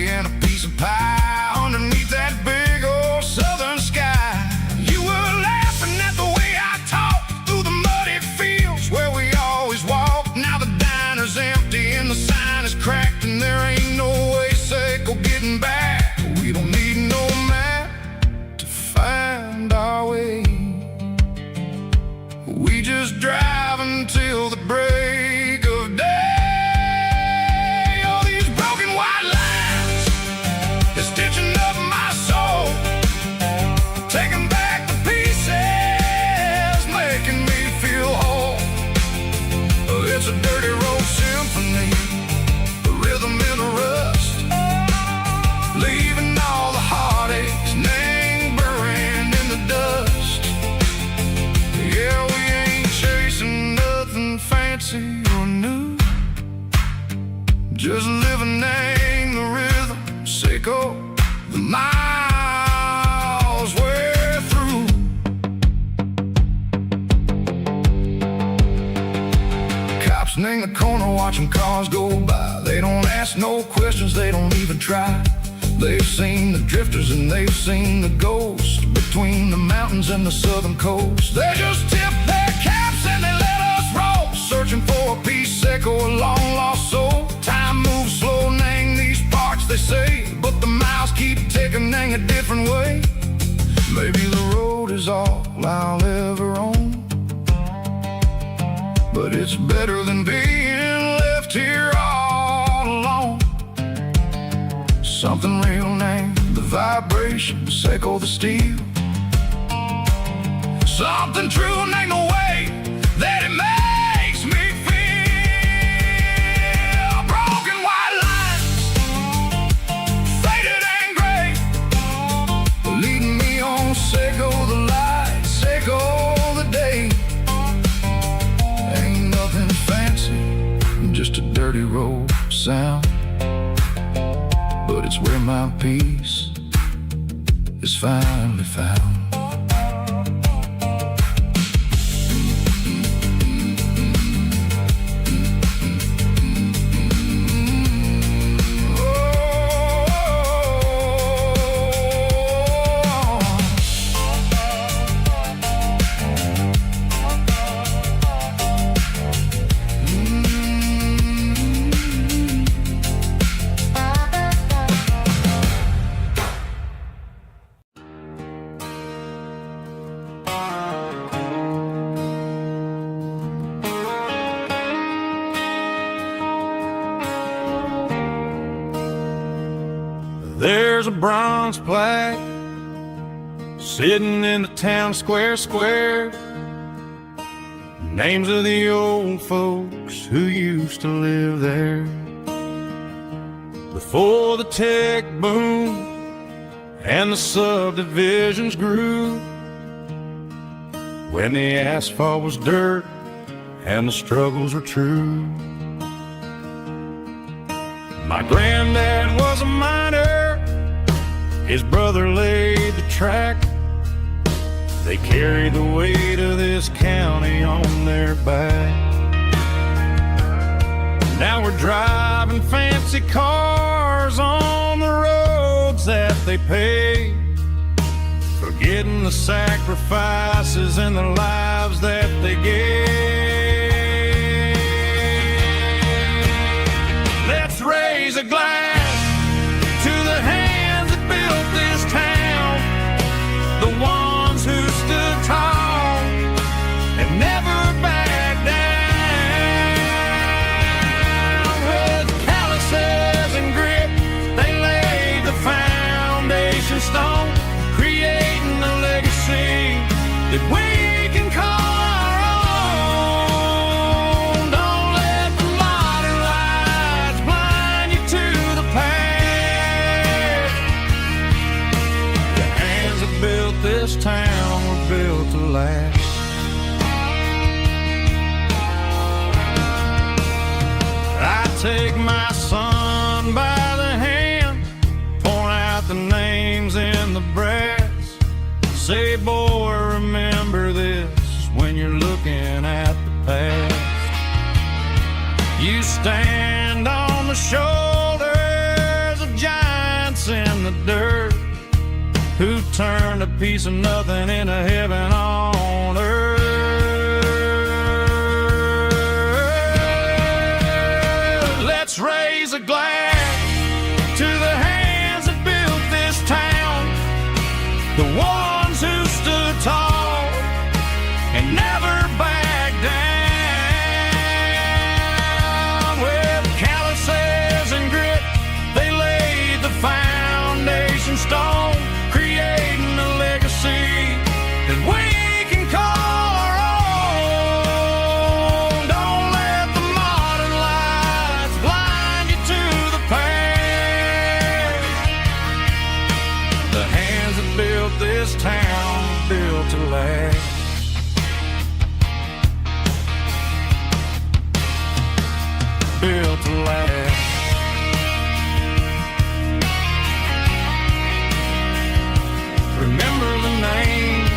coffee and a piece of pie underneath that big old southern sky. You were laughing at the way I talked through the muddy fields where we always walked. Now the diner's empty and the sign is cracked, and there ain't no way Seco getting back. We don't need no map to find our way. We just drive until the break of day. All these broken white lines is stitching up my soul, taking back the pieces, making me feel whole. It's a dirty road symphony, a rhythm in a rust, leaving all the heartaches lingering in the dust. Yeah, we ain't chasing nothing fancy or new, just living in the rhythm, Seco, the miles we're through. Cops in the corner watching cars go by. They don't ask no questions, they don't even try. They've seen the drifters and they've seen the ghosts between the mountains and the southern coast. They just tip their caps and they let us roll, searching for a piece, Seco, a long lost soul. Time moves slow, nang these parts, they say, but the miles keep ticking, nang a different way. Maybe the road is all I'll ever own, but it's better than being left here all alone. Something real, name the vibration, Seco the steel. Something true, name the way that it makes me feel. Broken white lines, faded and gray, leading me on, Seco the light, Seco the day. Ain't nothing fancy, just a dirty road sound, but it's where my peace is finally found. There's a bronze plaque sitting in the town square. Names of the old folks who used to live there before the tech boom and the subdivisions grew, when the asphalt was dirt and the struggles were true. My granddad was a miner, his brother laid the track. They carried the weight of this county on their back. Now we're driving fancy cars on the roads that they paved, forgetting the sacrifices and the lives that they gave. Let's raise a glass to the hands that built this town, the ones who stood tall and never backed down. With calluses and grit, they laid the foundation stone, creating a legacy that we can call our own. Don't let the modern lights blind you to the past. The hands that built this town were built to last. I take my son by the hand, point out the names in the brass, say, boy, remember this when you're looking at the past. You stand on the shoulders of giants footprints in the dirt? Who turned a piece of nothing into heaven on earth? Let's raise a glass to the hands that built this town, the ones who stood tall and never backed down. With calluses and grit, they laid the foundation stone, creating a legacy that we can call our own. Don't let the modern lights blind you to the past. The hands that built this town built to last. Built to last. Remember the names.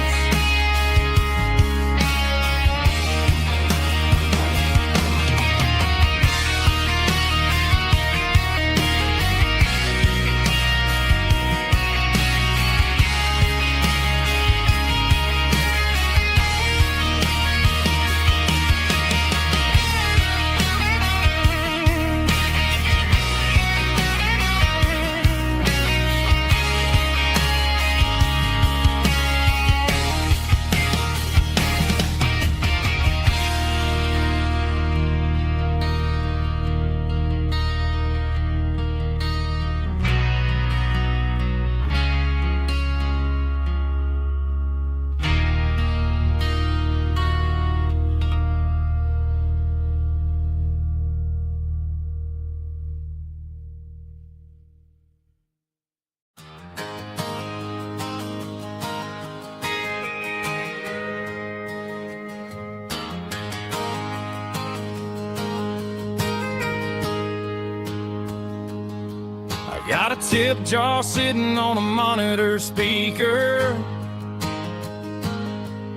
Got a tip jar sitting on a monitor speaker,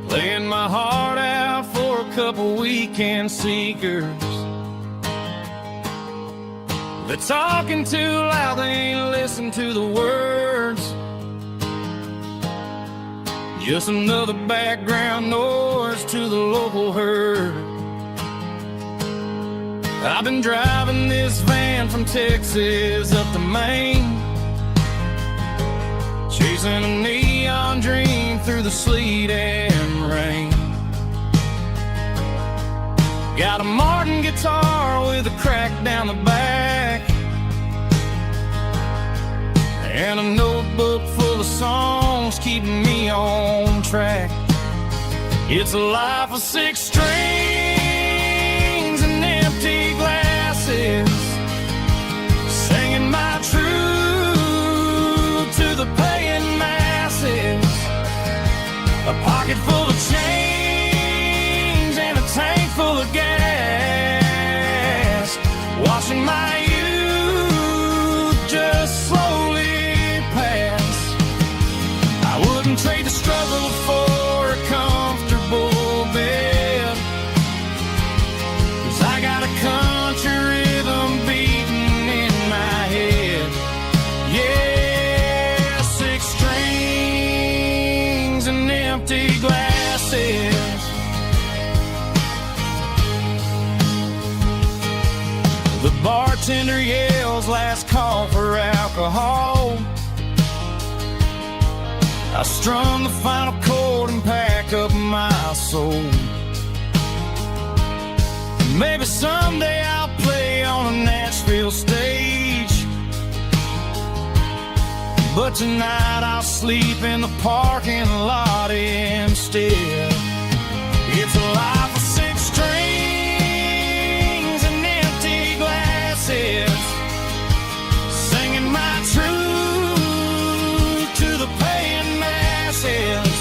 laying my heart out for a couple weekend seekers. They're talking too loud, they ain't listen to the words. Just another background noise to the local herd. I've been driving this van from Texas up to Maine, chasing a neon dream through the sleet and rain. Got a Martin guitar with a crack down the back, and a notebook full of songs keeping me on track. It's a life of 6 strings and empty glasses, singing my truth to the paying masses. A pocket full of change and a tank full of gas, watching my youth just slowly pass. I wouldn't trade the struggle for a comfortable bed, 'cause I got a country rhythm beating in my head. Yeah, 6 strings and empty glasses. The bartender yells last call for alcohol. I strum the final chord and pack up my soul. Maybe someday I'll play on a Nashville stage, but tonight I'll sleep in the parking lot instead. It's a life of 6 strings and empty glasses, singing my truth to the paying masses.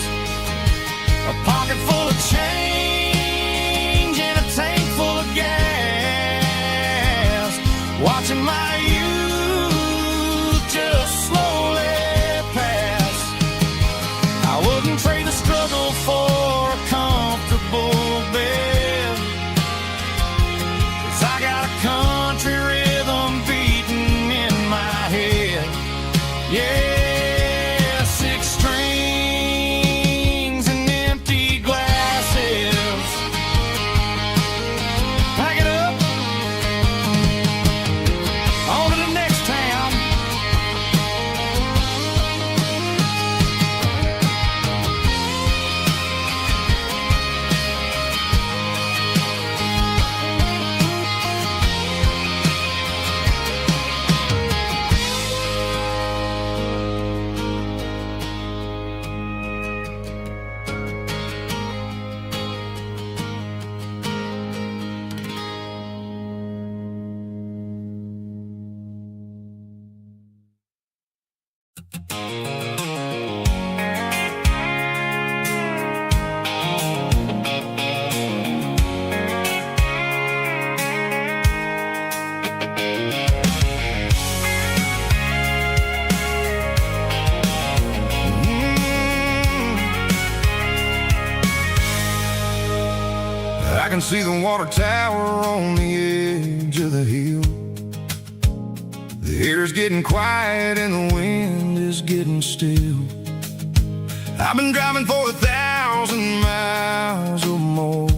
A pocket full of change and a tank full of gas, watching my youth just slowly pass. I wouldn't trade the struggle for Yeah, six strings and empty glasses. Pack it up, on to the next town. I can see the water tower on the edge of the hill. The air's getting quiet and the wind is getting still. I've been driving for 1,000 miles or more,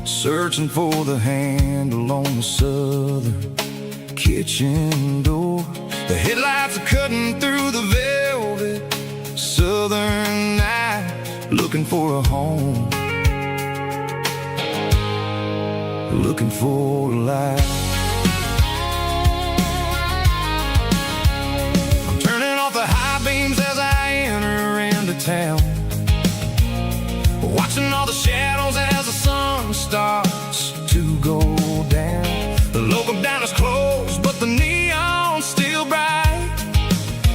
searching for the handle on the southern kitchen door. The headlights are cutting through the velvet southern night, looking for a home, looking for a life. I'm turning off the high beams as I enter into town, watching all the shadows as the sun starts to go down. The local diner's closed, but the neon's still bright,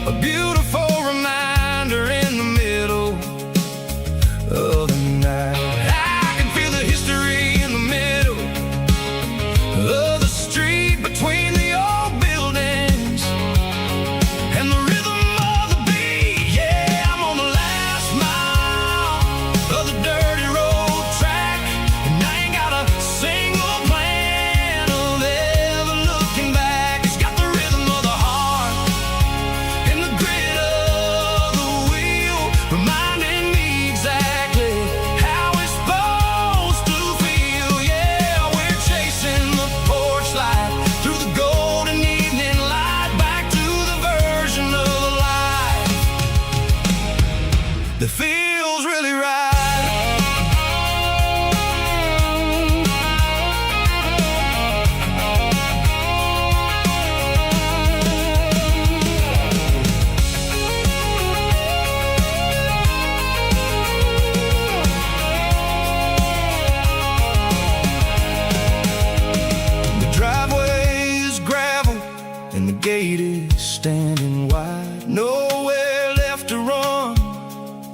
a beautiful reminder in the middle of the night. I can feel the history in the middle of the street, between the old buildings and the rhythm of the beat. Yeah, I'm on the last mile of the dirty road track, and I ain't got a single plan of ever looking back. It's got the rhythm of the heart and the grit of the wheel, reminding me exactly how it's supposed to feel. Yeah, we're chasing the porch light through the golden evening light, back to the version of life that feels really right. The driveway is gravel and the gate is standing wide. Nowhere left to run,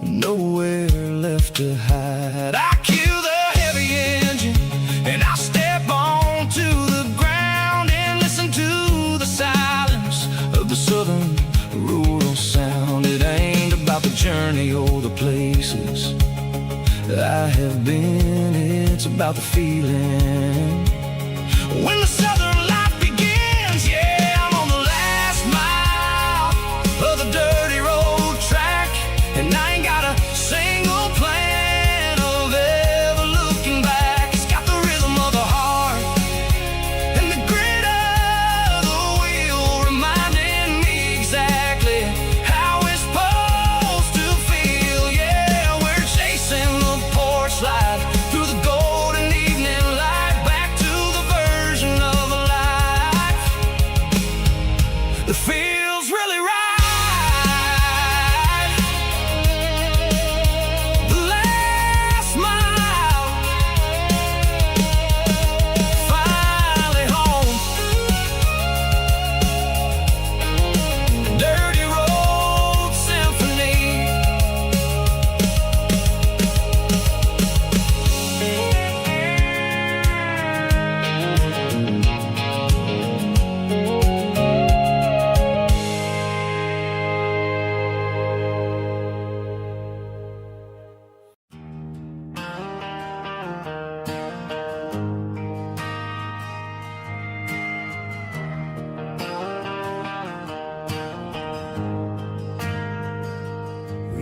nowhere left to hide. I kill the heavy engine and I step onto the ground and listen to the silence of the southern rural sound. It ain't about the journey or the places I have been, it's about the feeling when the southern life begins. Yeah, I'm on the last mile of the dirty road track, and I ain't got a single plan of ever looking back. It's got the rhythm of the heart and the grit of the wheel, reminding me exactly how it's supposed to feel. Yeah, we're chasing the porch light through the golden evening light, back to the version of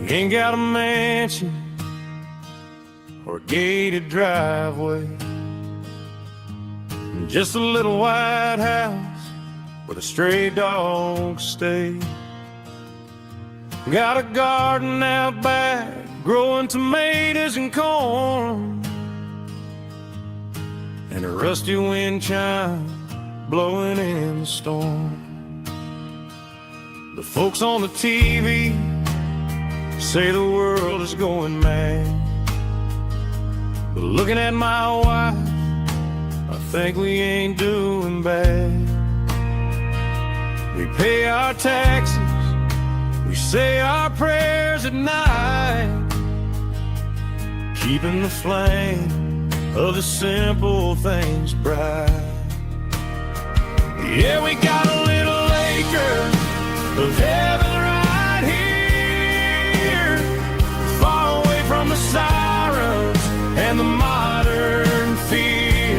We ain't got a mansion or a gated driveway, just a little white house where the stray dogs stay. Got a garden out back, growing tomatoes and corn, and a rusty wind chime blowing in the storm. The folks on the TV say the world is going mad, but looking at my wife, I think we ain't doing bad. We pay our taxes, we say our prayers at night, keeping the flame of the simple things bright. Yeah, we got a little acre of heaven right here, far away from the sirens and the modern fear,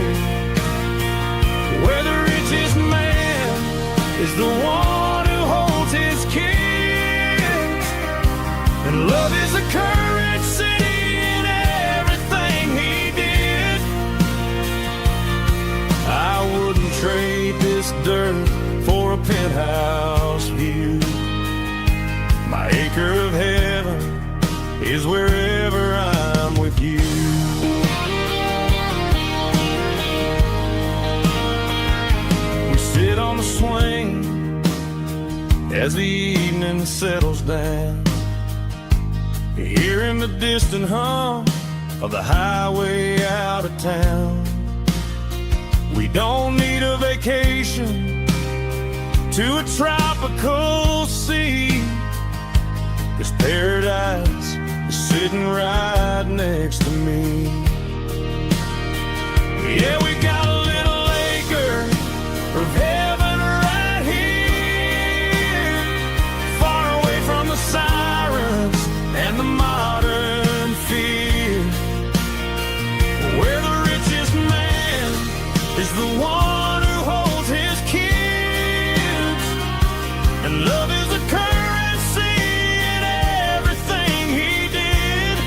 where the richest man is the one who holds his kids, and love is a currency in everything he did. I wouldn't trade this dirt for a penthouse view. My acre of heaven is wherever I'm with you. We sit on the swing as the evening settles down, hearing the distant hum of the highway out of town. We don't need a vacation to a tropical sea, 'cause paradise is sitting right next to me. Yeah, we got a little acre of heaven right here, far away from the sirens and the modern fear, where the richest man is the one who holds his kids, and love is a currency in everything he did.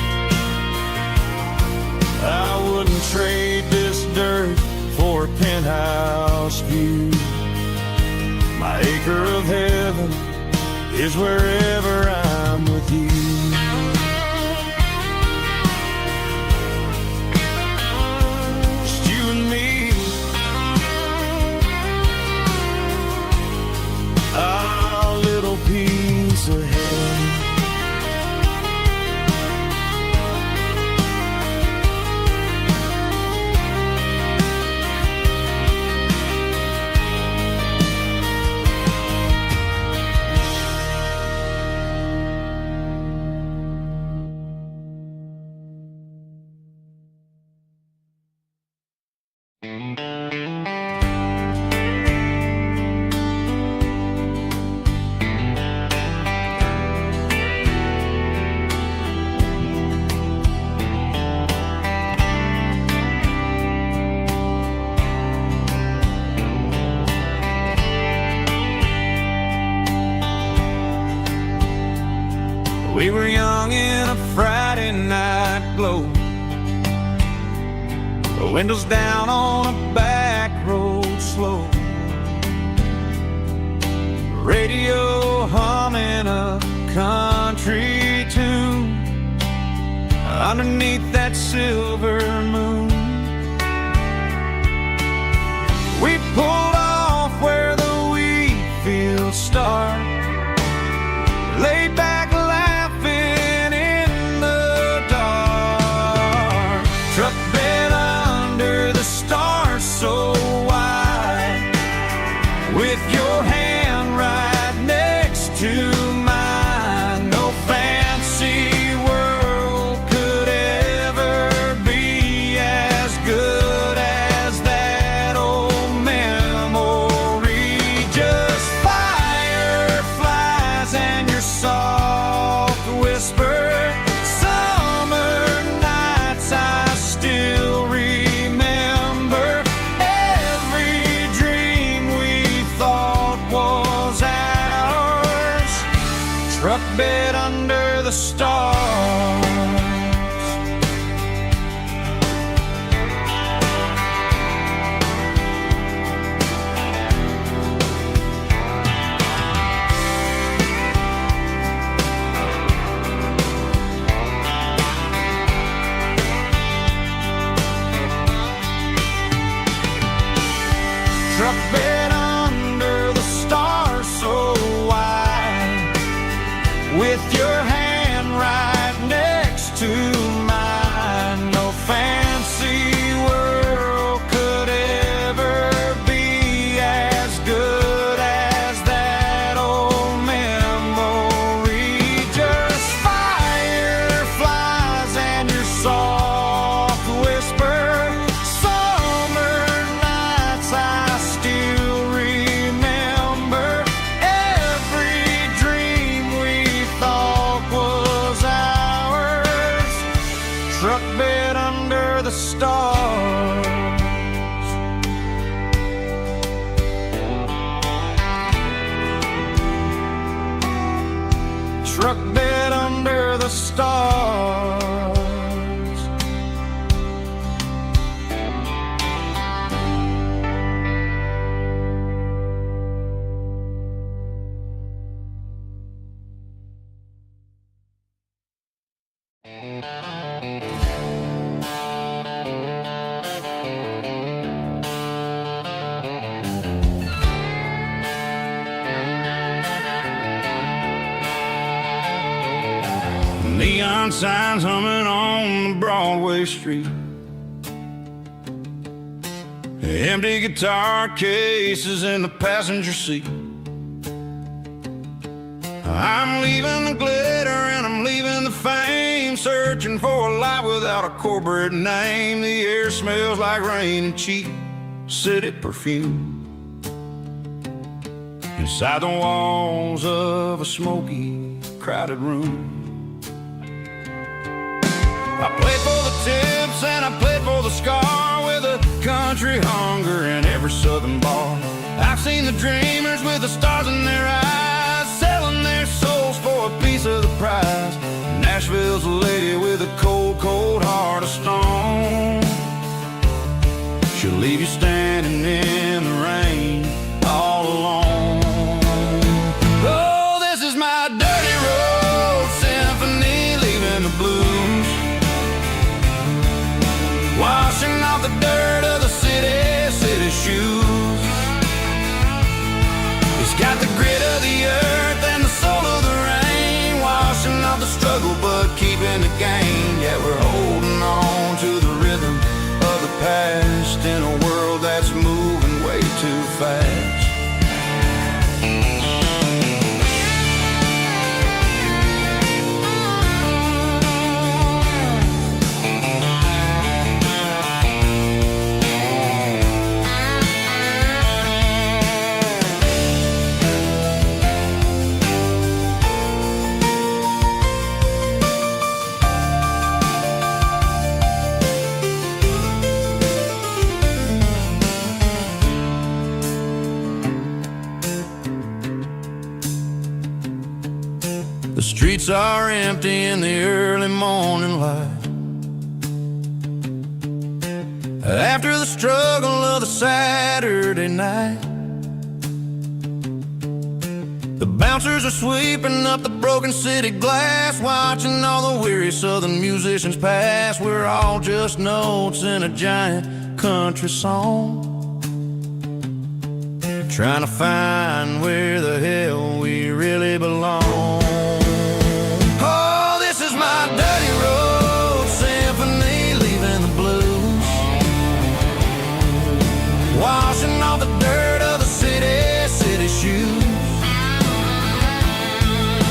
I wouldn't trade this dirt for a penthouse view. My acre of heaven is wherever I'm with you. Just you and me, our little piece of heaven. We were young in a Friday night glow, the windows down on a back road slow, radio humming a country tune underneath that silver moon. We pulled off where the wheat fields start, laid back so wide, with your hand right next to mine. No fancy world could ever be as good as that old memory. Just fireflies and your soft whisper. Summer nights I still remember. Truck bed under the the stars. Truck bed under the stars so wide, with your hand right next to mine. No fancy world could ever be as good as that old memory. Just fireflies and your soft whisper. Summer nights I still remember. Every dream we thought was ours. Truck bed under the stars. Truck bed under the stars. Neon signs humming on the Broadway street. Empty guitar cases in the passenger seat. I'm leaving the glitter and I'm leaving the fame, searching for a life without a corporate name. The air smells like rain and cheap city perfume. Inside the walls of a smoky, crowded room. I played for the tips and I played for the scar, with a country hunger in every southern bar. I've seen the dreamers with the stars in their eyes, selling their souls for a piece of the prize. Nashville's a lady with a cold, cold heart of stone. She'll leave you standing in the rain all alone. Oh, this is my dirty road symphony, leaving the blues, washing off the dirt of the city shoes. It's got the grit of the earth and the soul of the rain, washing off the struggle but keeping the gain. Yeah, we're holding on to the rhythm of the past in a world that's moving way too fast. The streets are empty in the early morning light, after the struggle of the Saturday night. The bouncers are sweeping up the broken city glass, watching all the weary southern musicians pass. We're all just notes in a giant country song, trying to find where the hell we really belong. Oh, this is my dirty road symphony, leaving the blues, washing off the dirt of the city shoes.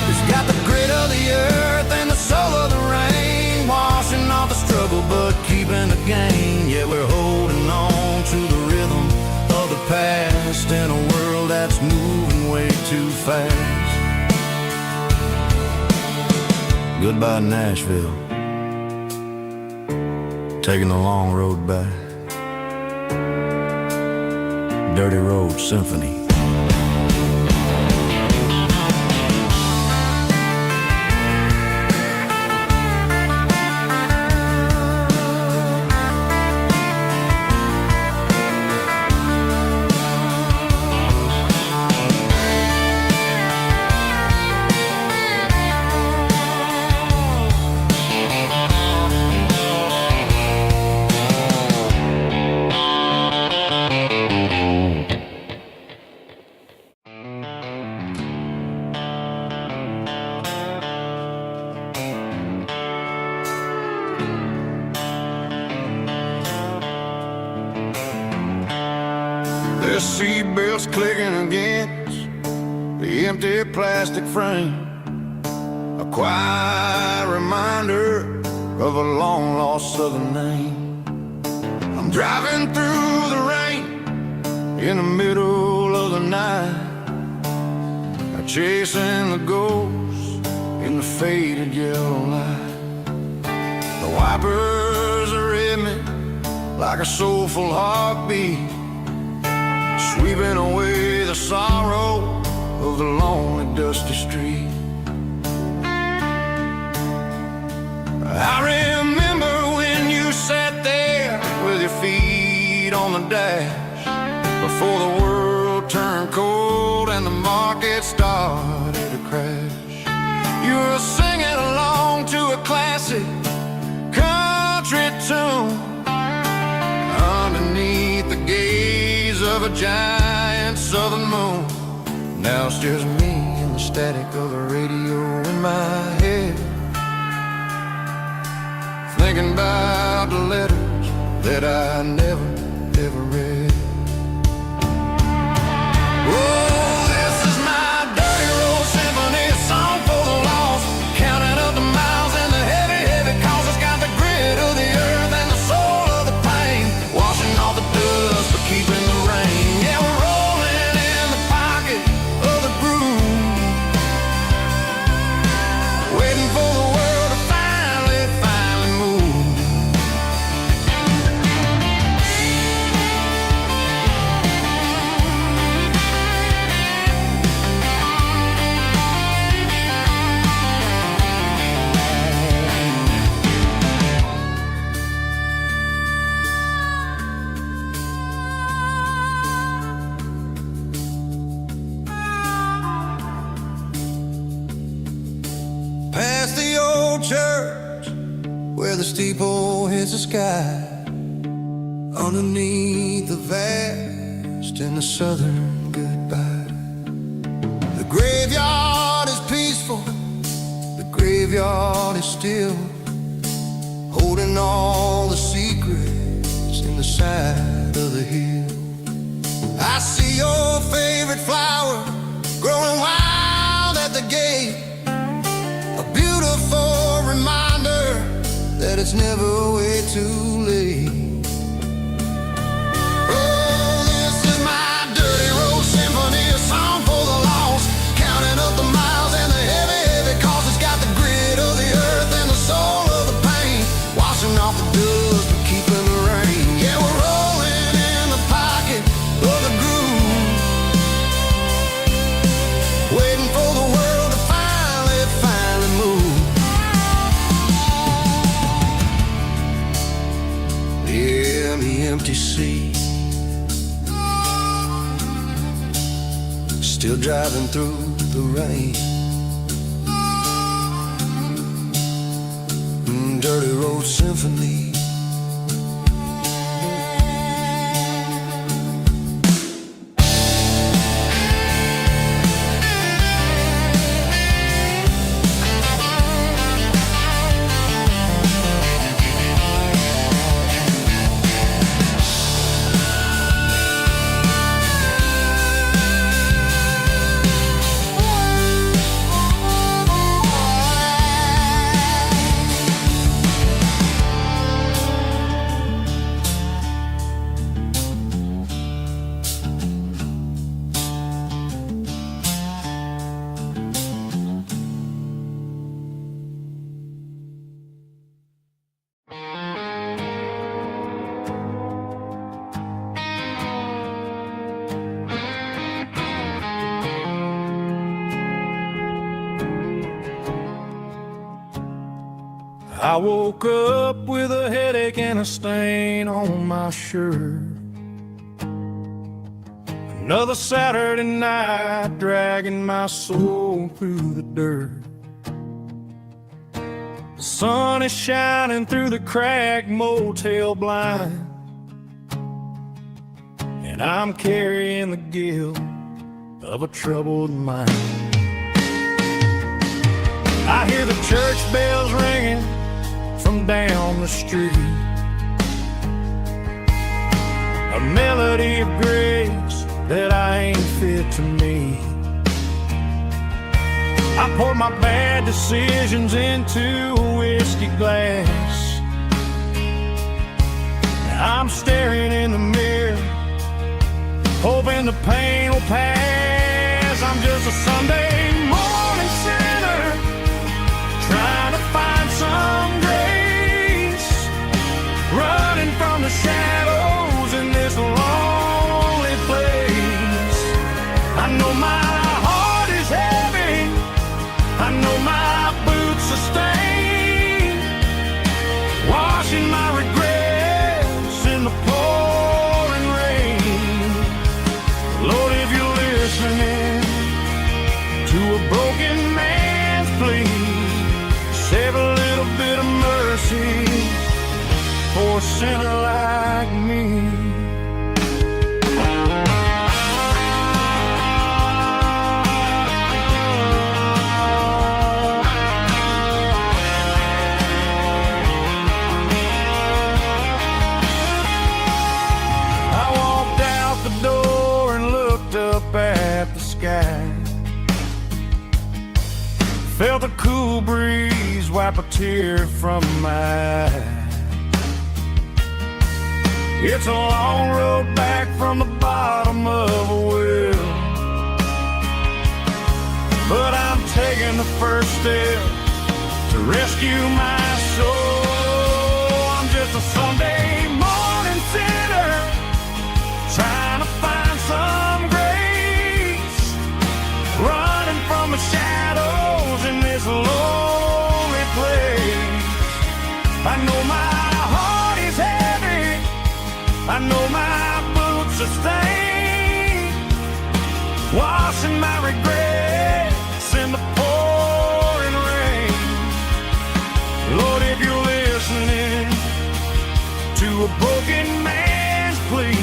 It's got the grit of the earth and the soul of the rain, washing off the struggle but keeping the gain. Yeah, we're holding on to the rhythm of the past in a world that's moving way too fast. Goodbye, Nashville, taking the long road back. Dirty Road Symphony. seatbelts clicking against the empty plastic frame. A quiet reminder of a long-lost southern name. I'm driving through the rain in the middle of the night, chasing the ghosts in the faded yellow light. The wipers are in me like a soulful heartbeat, sweeping away the sorrow of the lonely dusty street. I remember when you sat there with your feet on the dash, before the world turned cold and the market started to crash. You were singing along to a classic country tune underneath the gaze of a giant southern moon. Now it's just me and the static of the radio in my head, thinking about the letters that I never, ever read. Oh, this is my dirty road symphony, a song for the lost, counting up the miles and the heavy, heavy calls. It's got the grit of the earth and the soul of the pain, washing off the dust but keeping the rain. Yeah, we're rolling in the pocket of the groove, waiting for the world to finally move. Past the old church where the steeple hits the sky, underneath the vast and the southern goodbye. The graveyard is peaceful, the graveyard is still, holding all the secrets in the side of the hill. I see your favorite flower growing wild at the gate, a beautiful reminder that it's never way too late. Oh, this is my dirty road symphony, a song for the lost, counting up the miles and the heavy, heavy calls. It's got the grit of the earth and the soul of the pain, washing off the dust but keeping the rain. Yeah, we're rolling in the pocket of the groove, waiting for the world to finally move. Yeah, the empty sea, still driving through the rain. Dirty road symphony. I woke up with a headache and a stain on my shirt. Another Saturday night dragging my soul through the dirt. The sun is shining through the cracked motel blind, and I'm carrying the guilt of a troubled mind. I hear the church bells ringing from down the street, a melody of grace that I ain't fit to me. I poured my bad decisions into a whiskey glass. I'm staring in the mirror, hoping the pain will pass. I'm just a Sunday morning sinner, trying to find some grace, running from the shadows in this lonely place. I know my heart is heavy, I know my boots are stained, washing my regrets in the pouring rain. Lord, if you're listening to a broken man's plea, save a little bit of mercy for a sinner like me. At the sky, felt a cool breeze wipe a tear from my eye. It's a long road back from the bottom of a well, but I'm taking the first step to rescue my soul. I'm just a Sunday morning sinner, trying to find some grace, running from the shadows in this lonely place. I know my heart is heavy, I know my boots are stained, washing my regrets in the pouring rain. Lord, if you're listening to a broken man's plea,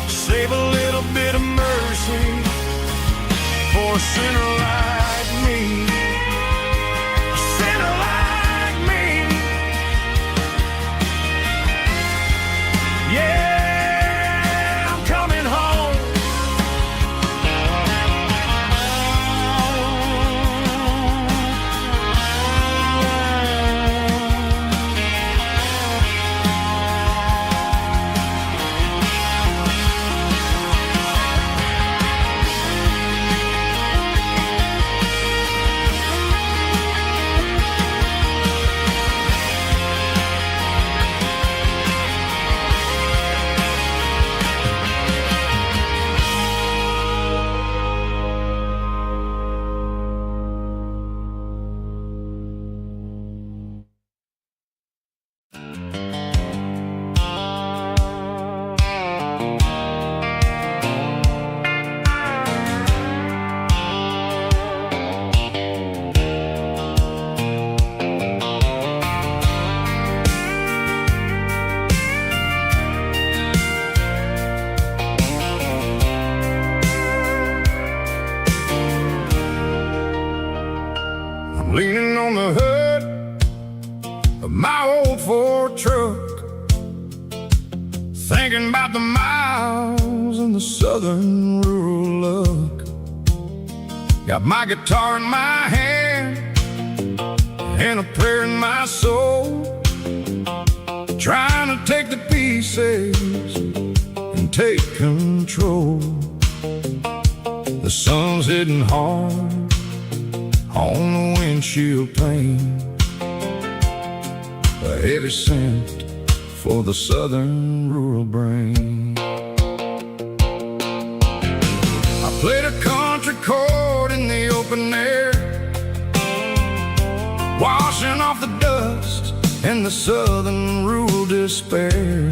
save a little bit of mercy for a sinner like me. A sinner like me. Yeah, I'm coming home. Leaning on the hood of my old Ford truck, thinking about the miles and the southern rural look. Got my guitar in my hand and a prayer in my soul, trying to take the pieces and take control. The sun's hitting hard on the windshield pane, a heavy scent for the southern rural brain. I played a country chord in the open air, washing off the dust and the southern rural despair.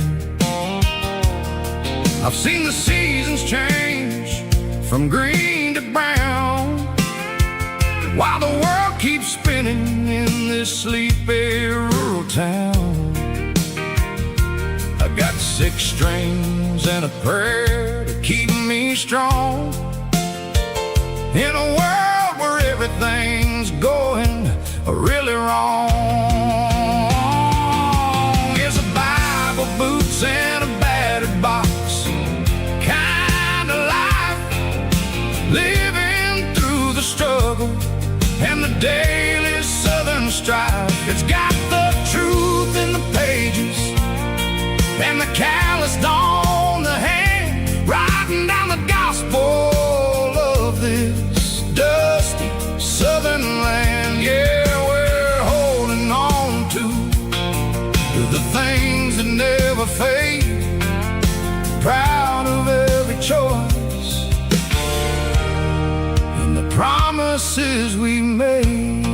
I've seen the seasons change from green to brown, while the world keeps spinning in this sleepy rural town. I got 6 strings and a prayer to keep me strong, in a world where everything's going really wrong. It's a Bible, boots, and a battered box, kinda like and the daily Southern strife. It's got the truth in the pages and the calloused on the hand, writing down the gospel of this dusty Southern land. Yeah, we're holding on to the things that never fade, proud of every choice and the promises we made.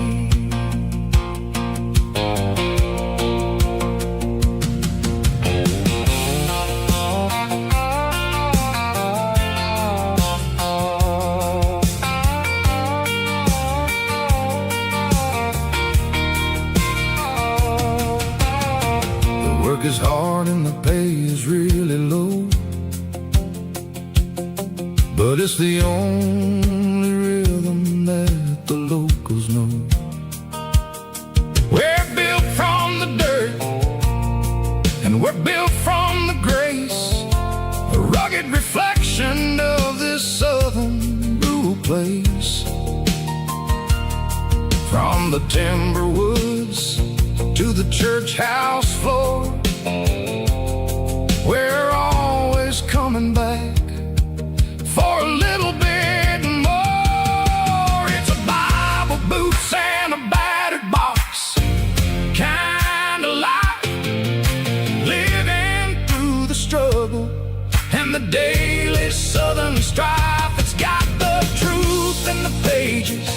Work is hard and the pay is really low, but it's the only rhythm that the locals know. We're built from the dirt and we're built from the grace, a rugged reflection of this southern rural place. From the timber woods to the church house floor, we're always coming back for a little bit more. It's a Bible, boots, and a battered box kind of life, living through the struggle and the daily Southern strife. It's got the truth in the pages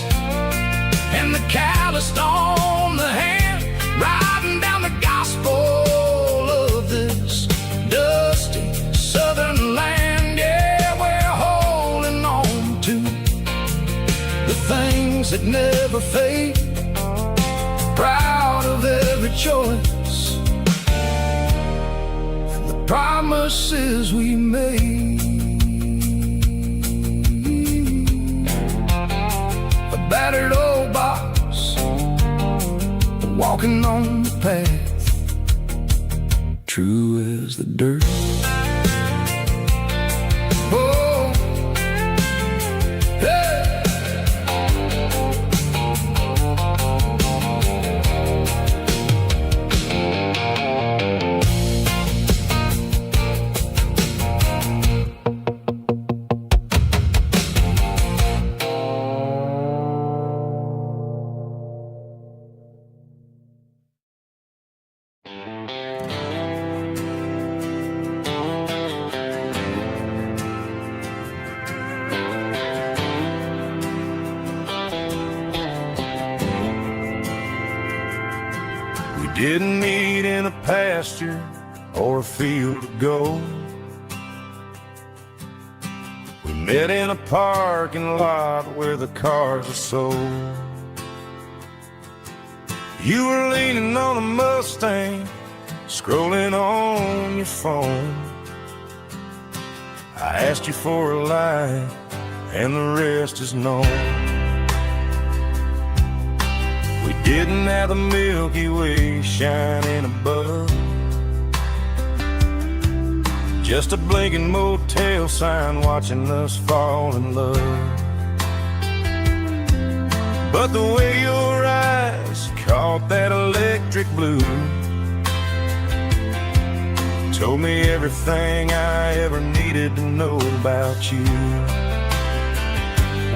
and the calloused on the hand, writing down the gospel of this dusty Southern land. Yeah, we're holding on to the things that never fade, proud of every choice and the promises we made. A battered old box, walking on the path, true as the dirt. Oh, hey. Didn't meet in a pasture or a field of gold. We met in a parking lot where the cars are sold. You were leaning on a Mustang, scrolling on your phone. I asked you for a light, and the rest is known. We didn't have the Milky Way shining above, just a blinking motel sign watching us fall in love. But the way your eyes caught that electric blue told me everything I ever needed to know about you.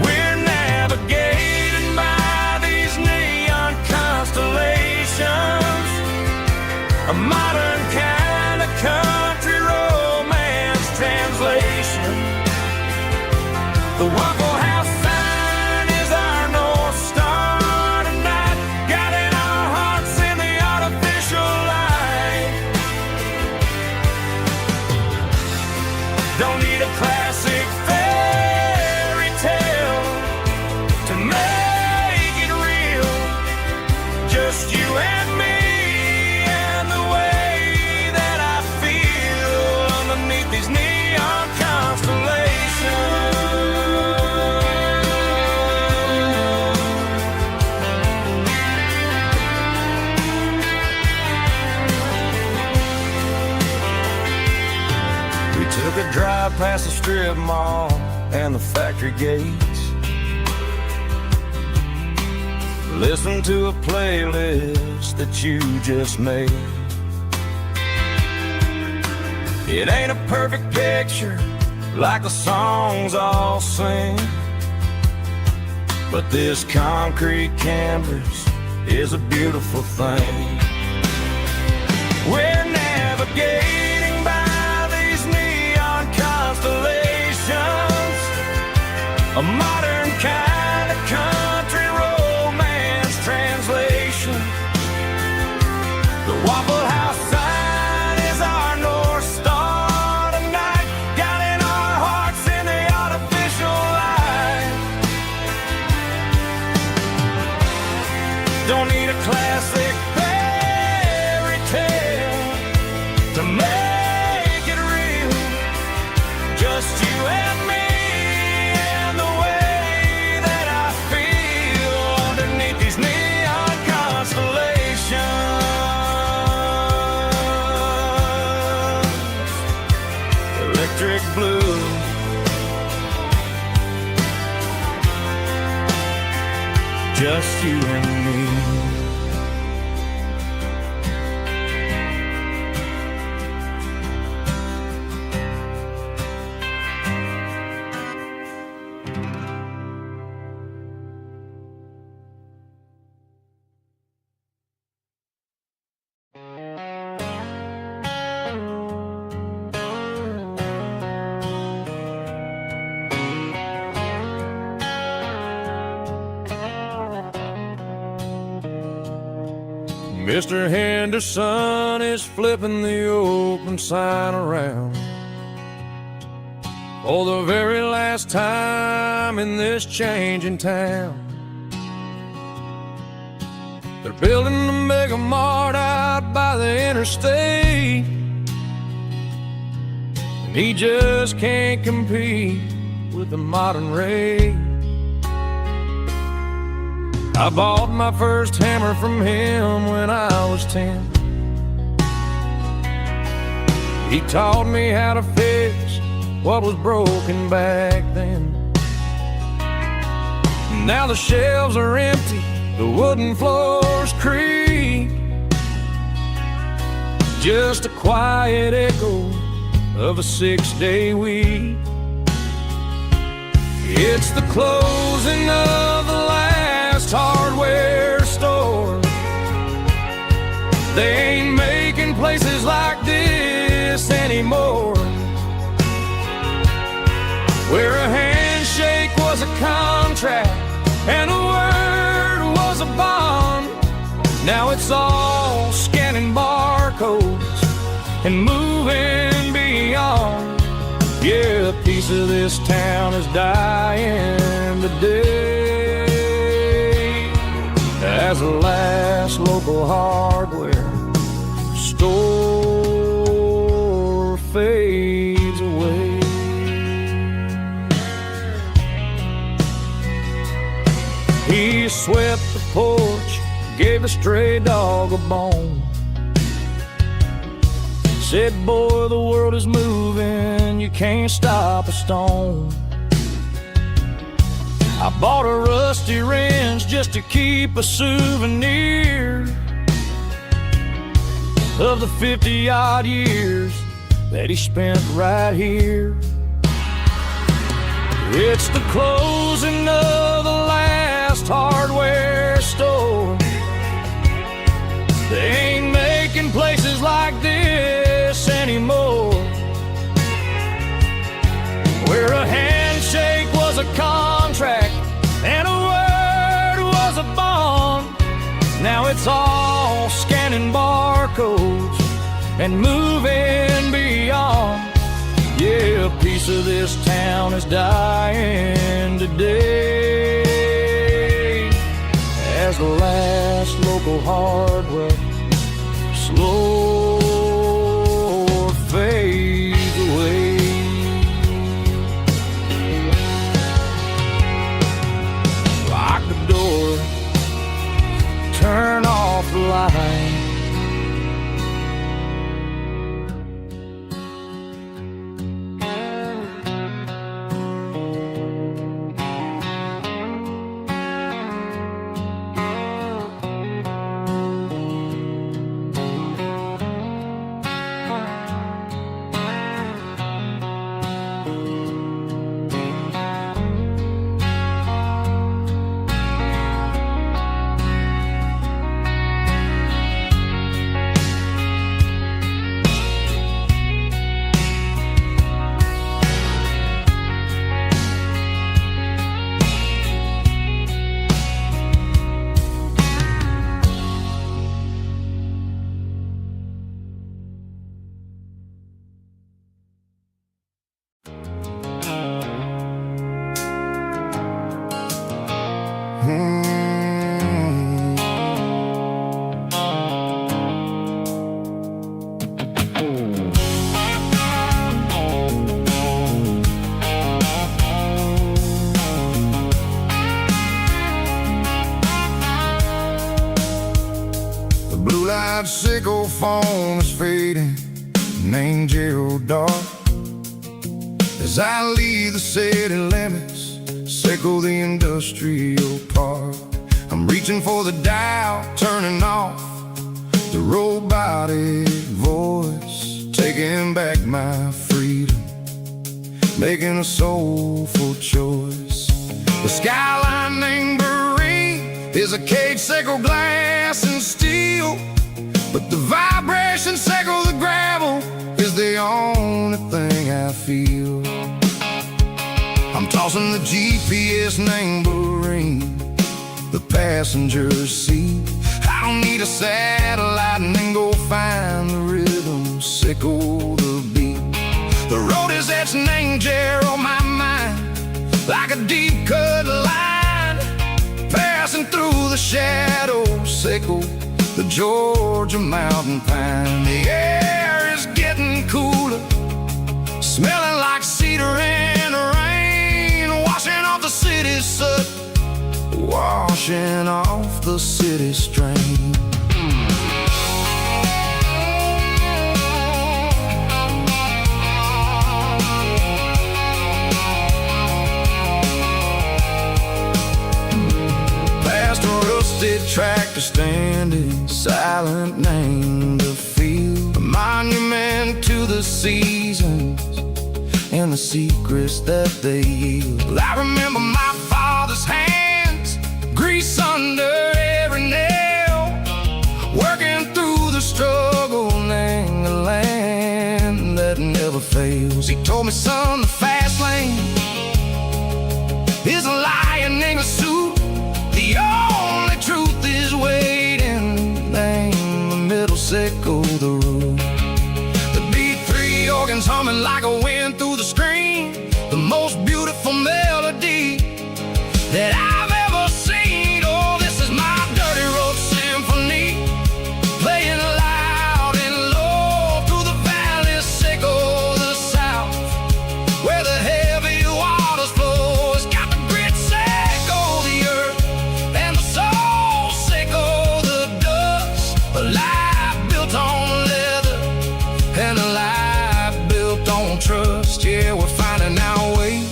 We're navigating by these neon constellations, a modern kind of country romance translation. The Waffle House sign is our North Star tonight, guiding our hearts in the artificial light. Don't need a classic fairy tale to make it real, just you and me and the way that I feel underneath these neon constellations. We took a drive past the strip mall and the factory gates. listen to a playlist that you just made. It ain't a perfect picture like the songs all sing, but this concrete canvas is a beautiful thing. We're navigating by these neon constellations, a modern kind of country romance translation. The Waffle House sign is our North Star tonight, guiding our hearts in the artificial light. Don't need a classic fairy tale to make it real, just you and me and the way that I feel underneath these neon constellations. Electric blue, just you and me. Mr. Henderson is flipping the open sign around for the very last time in this changing town. They're building a mega mart out by the interstate, and he just can't compete with the modern rate. I bought my first hammer from him when I was 10. He taught me how to fix what was broken back then. Now the shelves are empty, the wooden floors creak, just a quiet echo of a 6-day week. It's the closing of the last hardware store. They ain't making places like this anymore, where a handshake was a contract and a word was a bond. Now it's all scanning barcodes and moving beyond. Yeah, a piece of this town is dying today as the last local hardware store fades away. He swept the porch, gave a stray dog a bone, said, boy, the world is moving, you can't stop a stone. I bought a rusty wrench just to keep a souvenir of the 50-odd years that he spent right here. It's the closing of the last hardware store. They ain't making places like this anymore, where a handshake was a contract and a word was a bond. Now it's all scanning barcodes and moving beyond. Yeah, a piece of this town is dying today as the last local hardware slow fades away. Lock the door, turn off the light. blue-eyed sickle foam is fading, named Gerald Dark. As I leave the city limits, sickle the industrial park. I'm reaching for the dial, turning off the robotic voice, taking back my freedom, making a soulful choice. The skyline named Bryan is a cage sickle, glass and steel, but the vibration sickle, the gravel, is the only thing I feel. I'm tossing the GPS named Bryan, the passenger seat. I don't need a satellite and then go find the rhythm, sickle the beat. The road is etched named Jer on my mind, like a deep cut line, passing through the shadows, sickle the Georgia mountain pine. The air is getting cooler, smelling like cedar in the rain, washing off the city's soot, washing off the city strain. Past a rusted tractor standing silent, named the field, a monument to the seasons and the secrets that they yield. I remember my father's hands, grease under every nail, working through the struggle, named the land that never fails. He told me, son, the fast lane is a lion in a suit, the only truth is waiting, named the middle, sickle the road. The B3 organs humming like a wind through the screen, the most beautiful melody that I've ever seen. Oh, this is my dirty road symphony, playing loud and low through the valleys, sickle the south, where the heavy waters flow. It's got the grit, sickle the earth, and the soul, sickle the dust. A life built on leather and a life built on trust. Yeah, we're finding our way,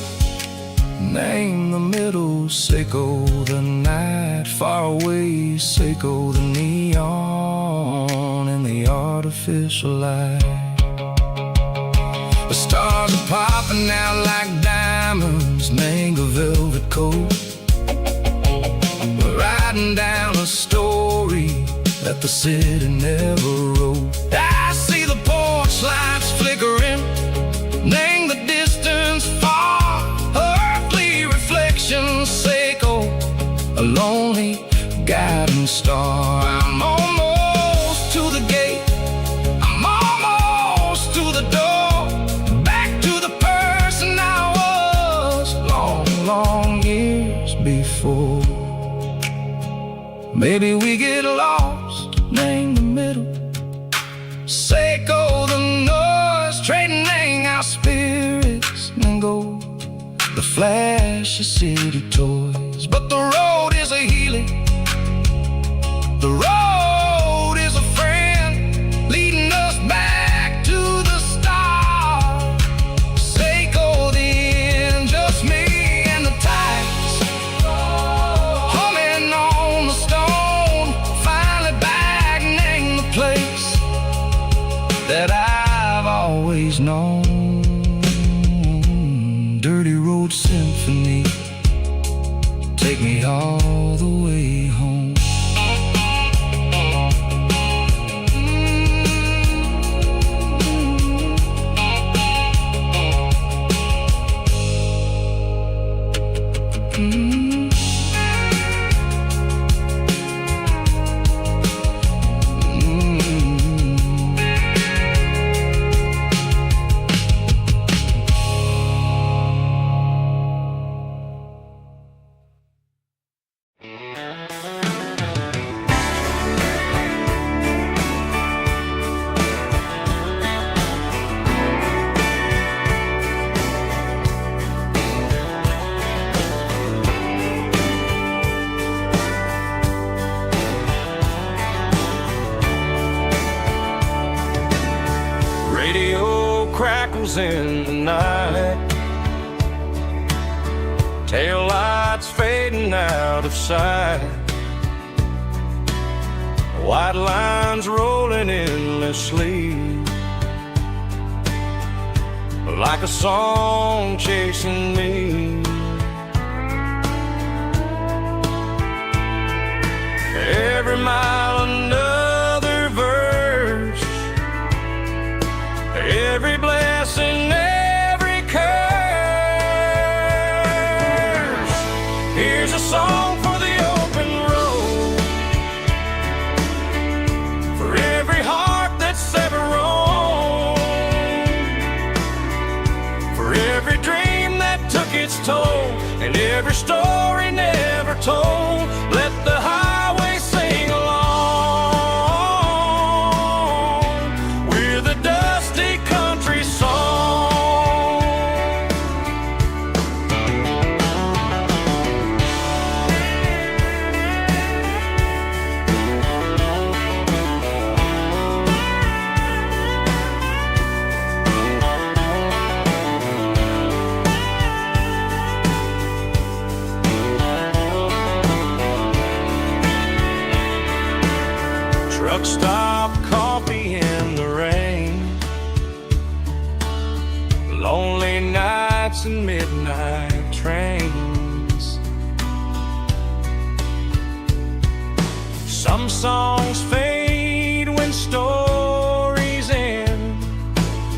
name the middle, sickle the night, far away, sickle the neon and the artificial light. The stars are popping out like diamonds, mango velvet coat. We're writing down a story that the city never wrote. I see the porch lights flickering, name the distance far, earthly reflections, sickle a lonely guiding star. I'm almost to the gate, I'm almost to the door, back to the person I was long, long years before. Maybe we get lost, name the middle, sickle the noise, trading our spirits and go the flash of city toys. But the road is a healing, the road is a friend, leading us back to the start. Sickle the end, just me and the tides, humming on the stone, finally back, name the place that I've always known. Dirty road symphony, take me all the way home. sparkles in the night. Tail lights fading out of sight. White lines rolling endlessly, like a song chasing me. Every mile another verse, every blessing, every curse. Here's a song for the open road, for every heart that's ever roamed, for every dream that took its toll, and every story never told. Let the highway sing along with a dusty country song. Truck stop, coffee in the rain, lonely nights and midnight trains. Some songs fade when stories end.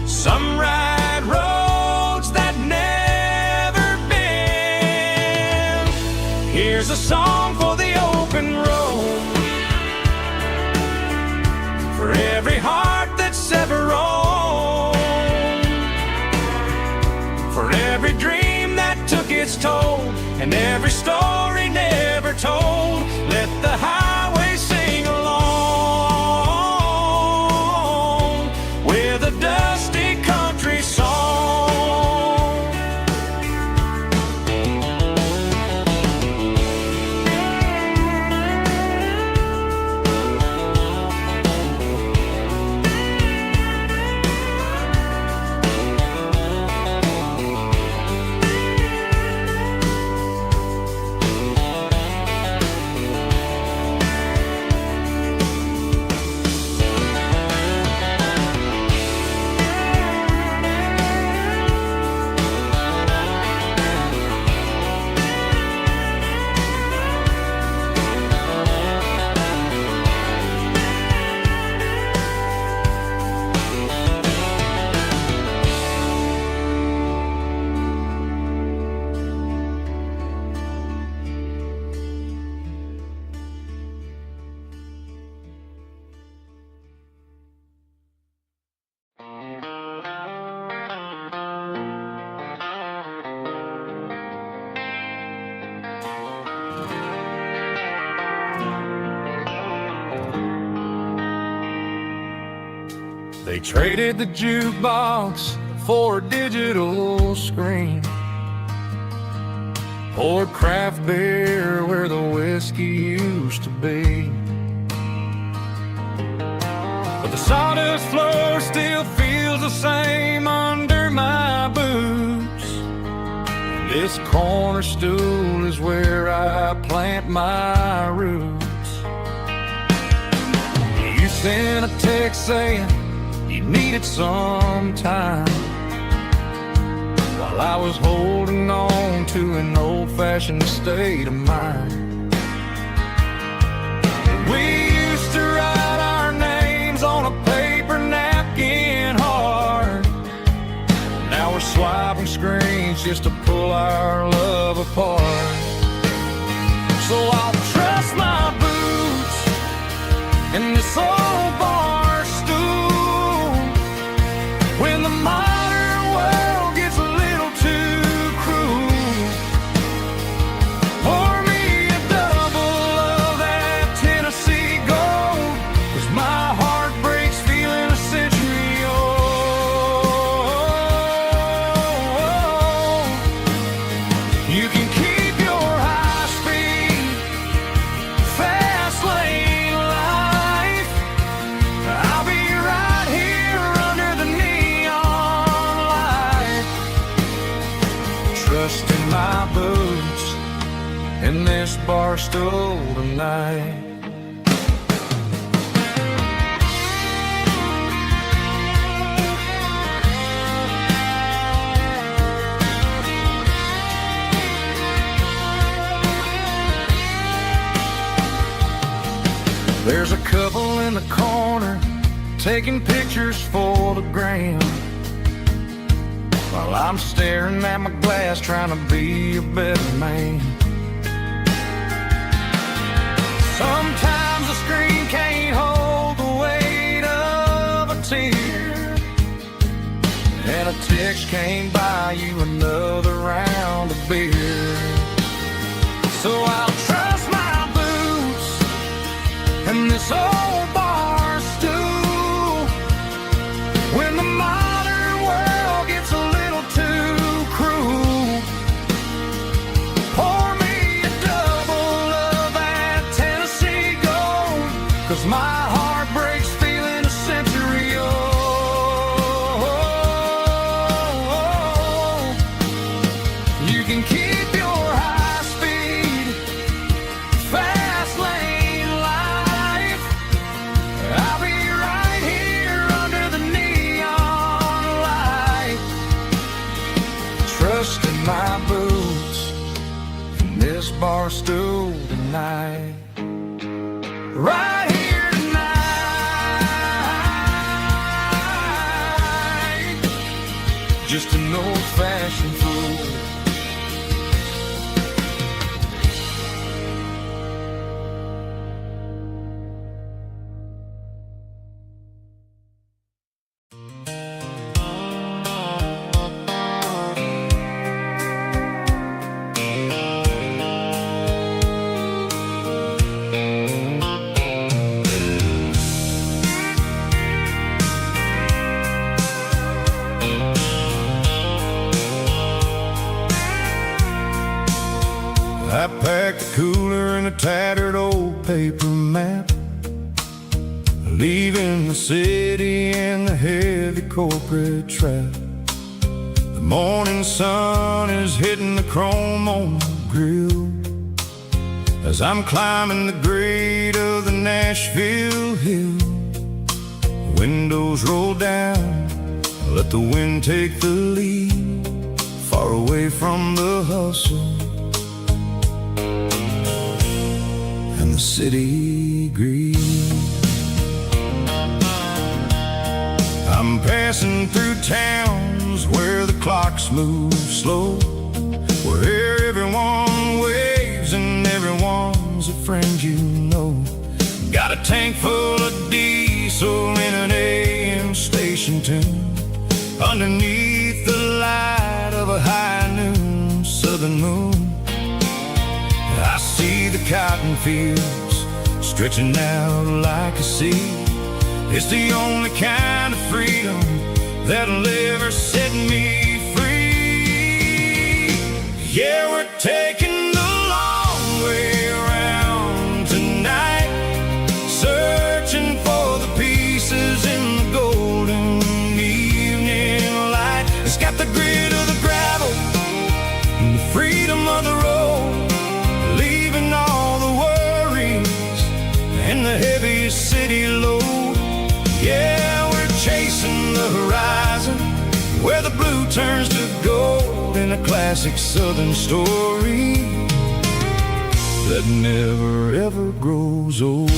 Some ride roads that never bend. Here's a song for the open road, for every heart that's ever roamed, for every dream that took its toll, and every story never told. Let the highway sing along with a dusty country song. They traded the jukebox for a digital screen, poured craft beer where the whiskey used to be. But the sawdust floor still feels the same under my boots. This corner stool is where I plant my roots. You sent a text saying you needed some time, while I was holding on to an old-fashioned state of mind. We used to write our names on a paper napkin hard. Now we're swiping screens just to pull our love apart. So I'll trust my boots in this old bar stool when the modern world gets a little too cruel. Pour me a double of that Tennessee Gold, 'cause my heart breaks feeling a century old. You can keep your high speed, fast lane life. bar stool tonight. There's a couple in the corner taking pictures for the gram, while I'm staring at my glass trying to be a better man. Sometimes the screen can't hold the weight of a tear, and a text can't buy you another round of beer. So I'll trust my boots and this old bar stool when the modern world gets a little too cruel. Pour me a double of that Tennessee Gold, 'cause my heart breaks feeling a century old. You can keep your high speed fast lane life. I'll be right here under the neon light, trusting my boots in this bar stool tonight. Right here tonight, just an old-fashioned fool. I packed a cooler and a tattered old paper map, leaving the city in the heavy corporate trap. The morning sun is hitting the chrome on the grill as I'm climbing the grade of the Nashville hill. Windows roll down, let the wind take the lead, far away from the hustle and the city greed. I'm passing through towns where the clocks move slow, where everyone waves and everyone's a friend you know. Got a tank full of diesel in an AM station tune, underneath the light of a high noon southern moon. I see the cotton fields stretching out like a sea. It's the only kind of freedom that'll ever set me free. Yeah, we're taking the long way around tonight, searching for the pieces in the golden evening light. It's got the grit of the gravel and the freedom of the road, leaving all the worries and the heavy city load. Yeah, we're chasing the horizon where the blue turns to gold, in a classic southern story that never ever grows old.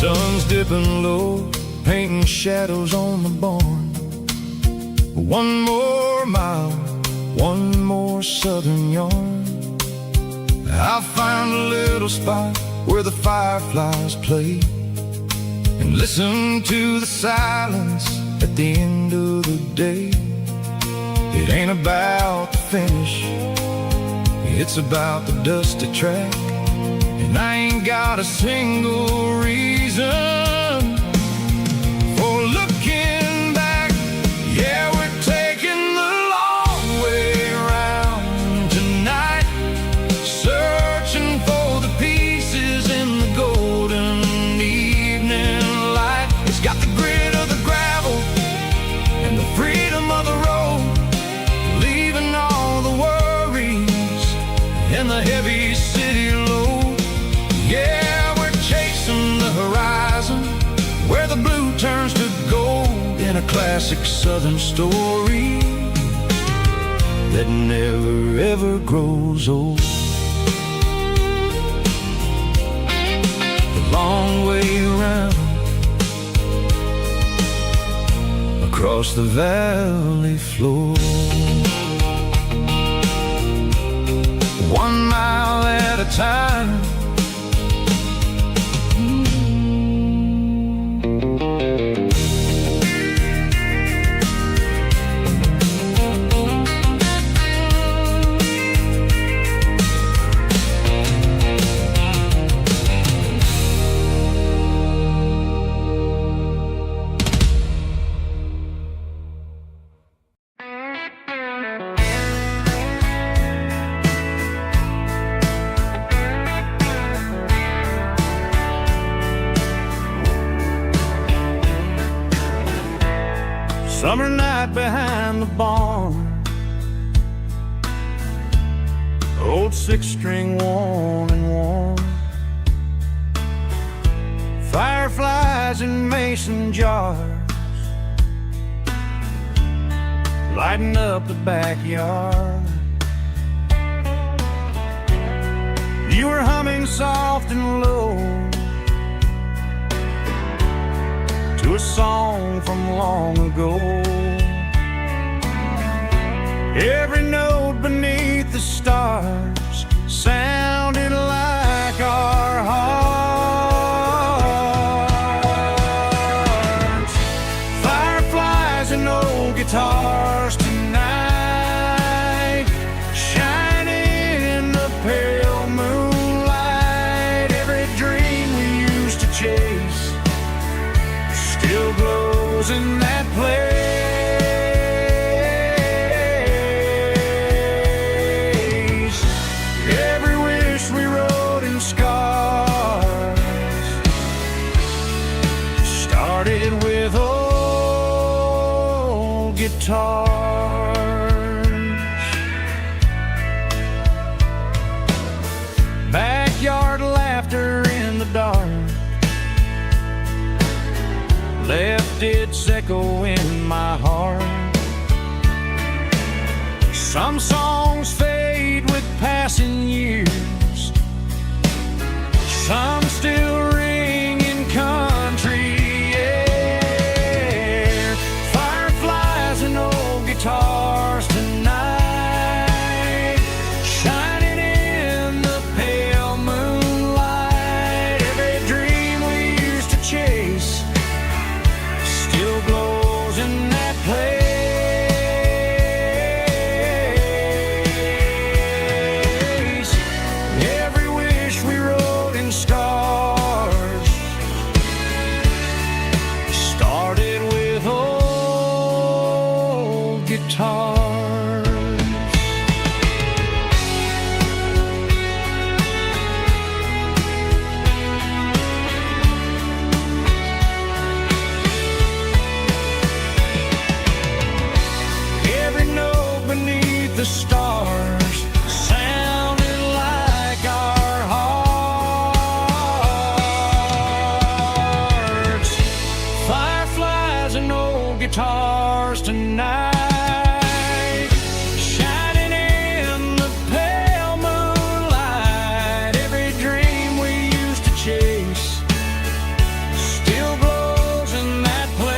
Sun's dipping low, painting shadows on the barn. One more mile, one more southern yarn. I'll find a little spot where the fireflies play, and listen to the silence at the end of the day. It ain't about the finish, it's about the dusty track, and I ain't got a single reason for looking back. Yeah, we're taking the long in the heavy city load. Yeah, we're chasing the horizon, where the blue turns to gold, in a classic southern story that never ever grows old. The long way around, across the valley floor, 1 mile at a time. Summer night behind the barn, old 6-string worn and worn, fireflies in mason jars, lighting up the backyard. You were humming soft and low to a song from long ago. Every note beneath the stars sounded like our hearts. Fireflies and old guitars tonight, shining in the pale moonlight. Every dream we used to chase still glows in that place. Every wish we wrote in scars started with old guitars. Backyard laughter in the dark left its echo in my heart. Some songs fade with passing years, some still ring in country air. Fireflies and old guitars tonight, shining in the pale moonlight. Every dream we used to chase still glows in that place. Every wish we wrote in scars started with old guitars. Every note beneath the stars sounded like our hearts. Fireflies and old guitars tonight, shining in the pale moonlight. Every dream we used to chase still glows in that place.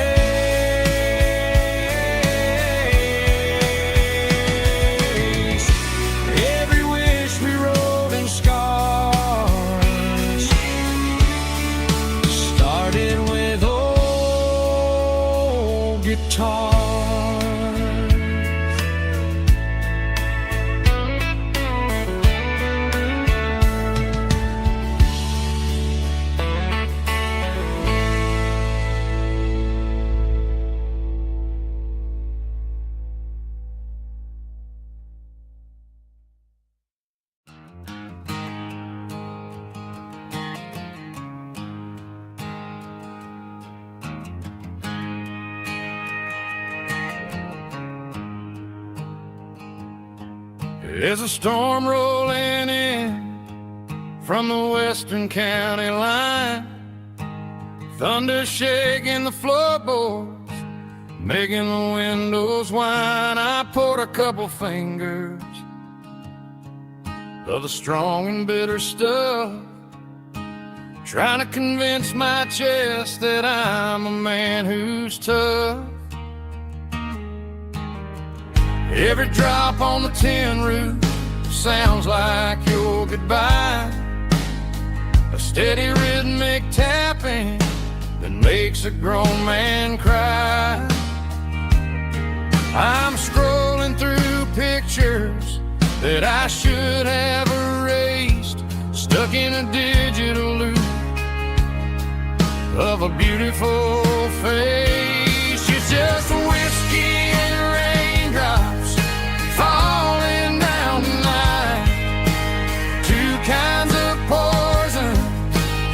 Every wish we wrote in scars started with old guitars. There's a storm rolling in from the western county line, thunder shaking the floorboards, making the windows whine. I poured a couple fingers of the strong and bitter stuff, trying to convince my chest that I'm a man who's tough. Every drop on the tin roof sounds like your goodbye, a steady rhythmic tapping that makes a grown man cry. I'm scrolling through pictures that I should have erased, stuck in a digital loop of a beautiful face. It's just whiskey and raindrops falling down tonight, two kinds of poison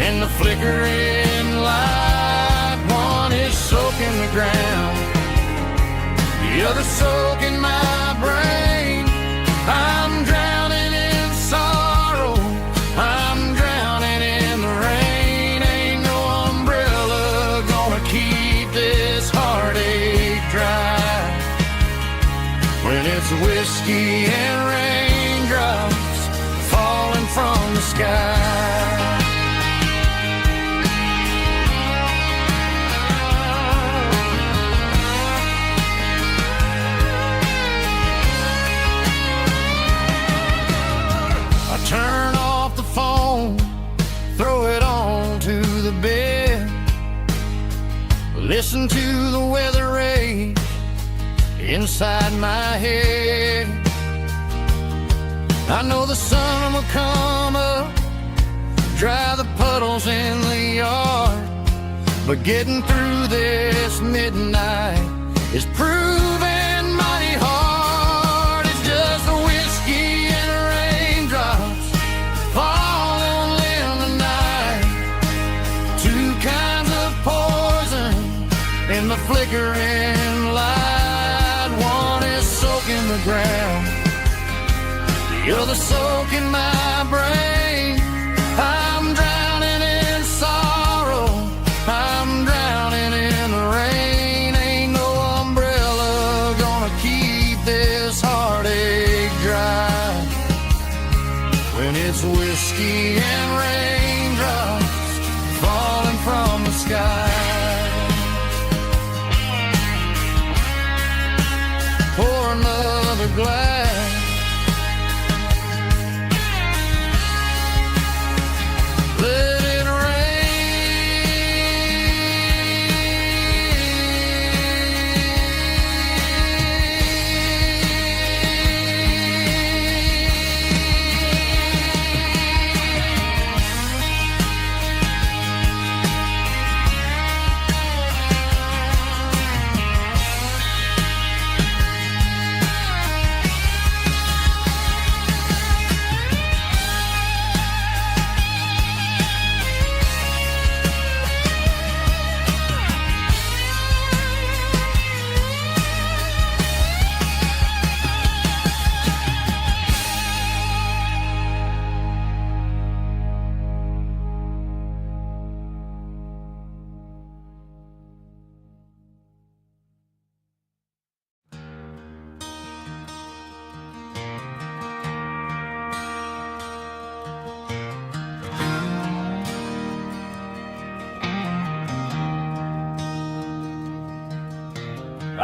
in the flickering light. One is soaking the ground, the other soaking my brain. I'm drowning in sorrow, I'm drowning in the rain. Ain't no umbrella gonna keep this heartache dry when it's whiskey and raindrops falling from the sky. Turn off the phone, throw it on to the bed, listen to the weather rage inside my head. I know the sun will come up, dry the puddles in the yard, but getting through this midnight is proving mighty hard. It's just a whiskey and raindrops falling in the night, two kinds of poison in the flickering light. One is soaking the ground, the other soaking my brain. I'm drowning in sorrow, I'm drowning in the rain. Ain't no umbrella gonna keep this heartache dry when it's whiskey and raindrops falling from the sky. Pour another glass, let it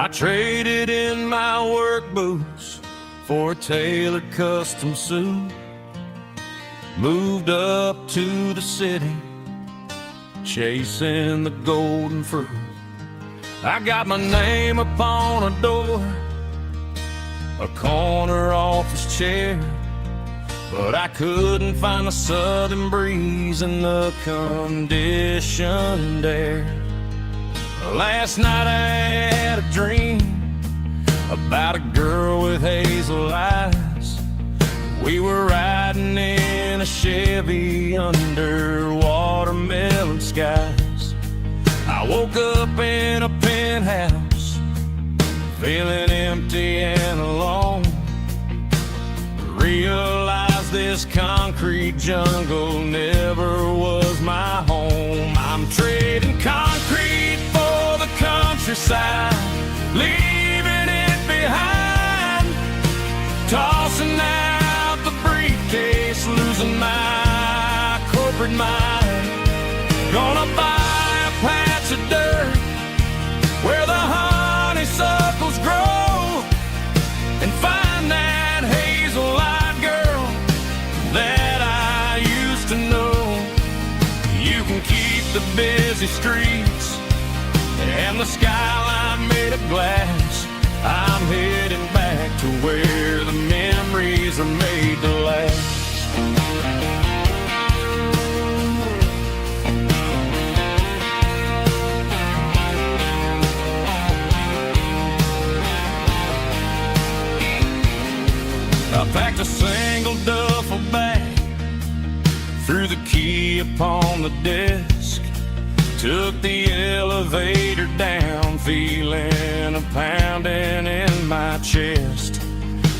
I traded in my work boots for a tailored custom suit, moved up to the city, chasing the golden fruit. I got my name upon a door, a corner office chair, but I couldn't find the southern breeze in the conditioned air. Last night I had a dream about a girl with hazel eyes. We were riding in a Chevy under watermelon skies. I woke up in a penthouse, feeling empty and alone. realize this concrete jungle never was my home. I'm trading concrete for the countryside, leaving it behind, tossing out the briefcase, losing my corporate mind. Gonna buy a patch of dirt where the honeysuckles grow, and find that hazel-eyed girl that I used to know. You can keep the busy streets and the skyline made of glass. I'm heading back to where the memories are made to last. I packed a single duffel bag, threw the key upon the desk, took the elevator down, feeling a pounding in my chest.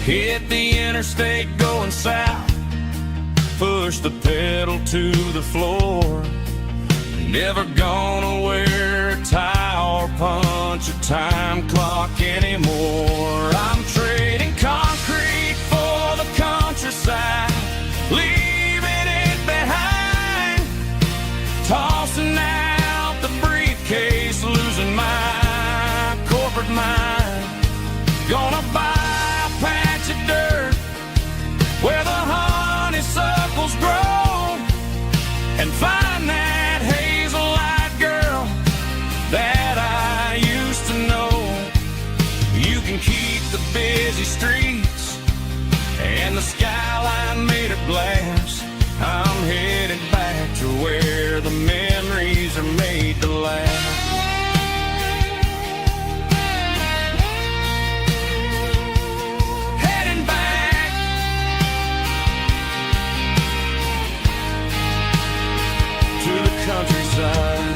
Hit the interstate going south, pushed the pedal to the floor. Never gonna wear a tie or punch a time clock anymore. I'm trading concrete for the countryside, leaving it behind, tossing out the briefcase, losing my corporate mind. Gonna buy a patch of dirt where the honeysuckles grow, and find that hazel-eyed girl that I used to know. You can keep the busy streets and the skyline made of glass. I'm headed back to where the memories are made to last. Heading back to the countryside.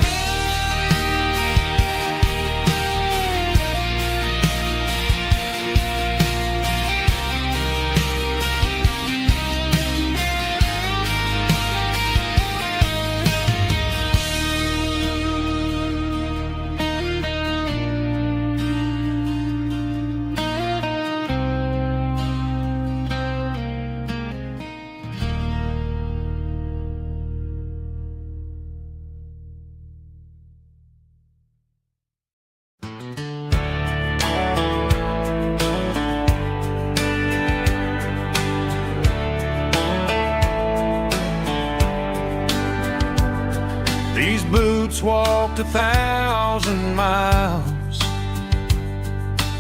These boots walked 1,000 miles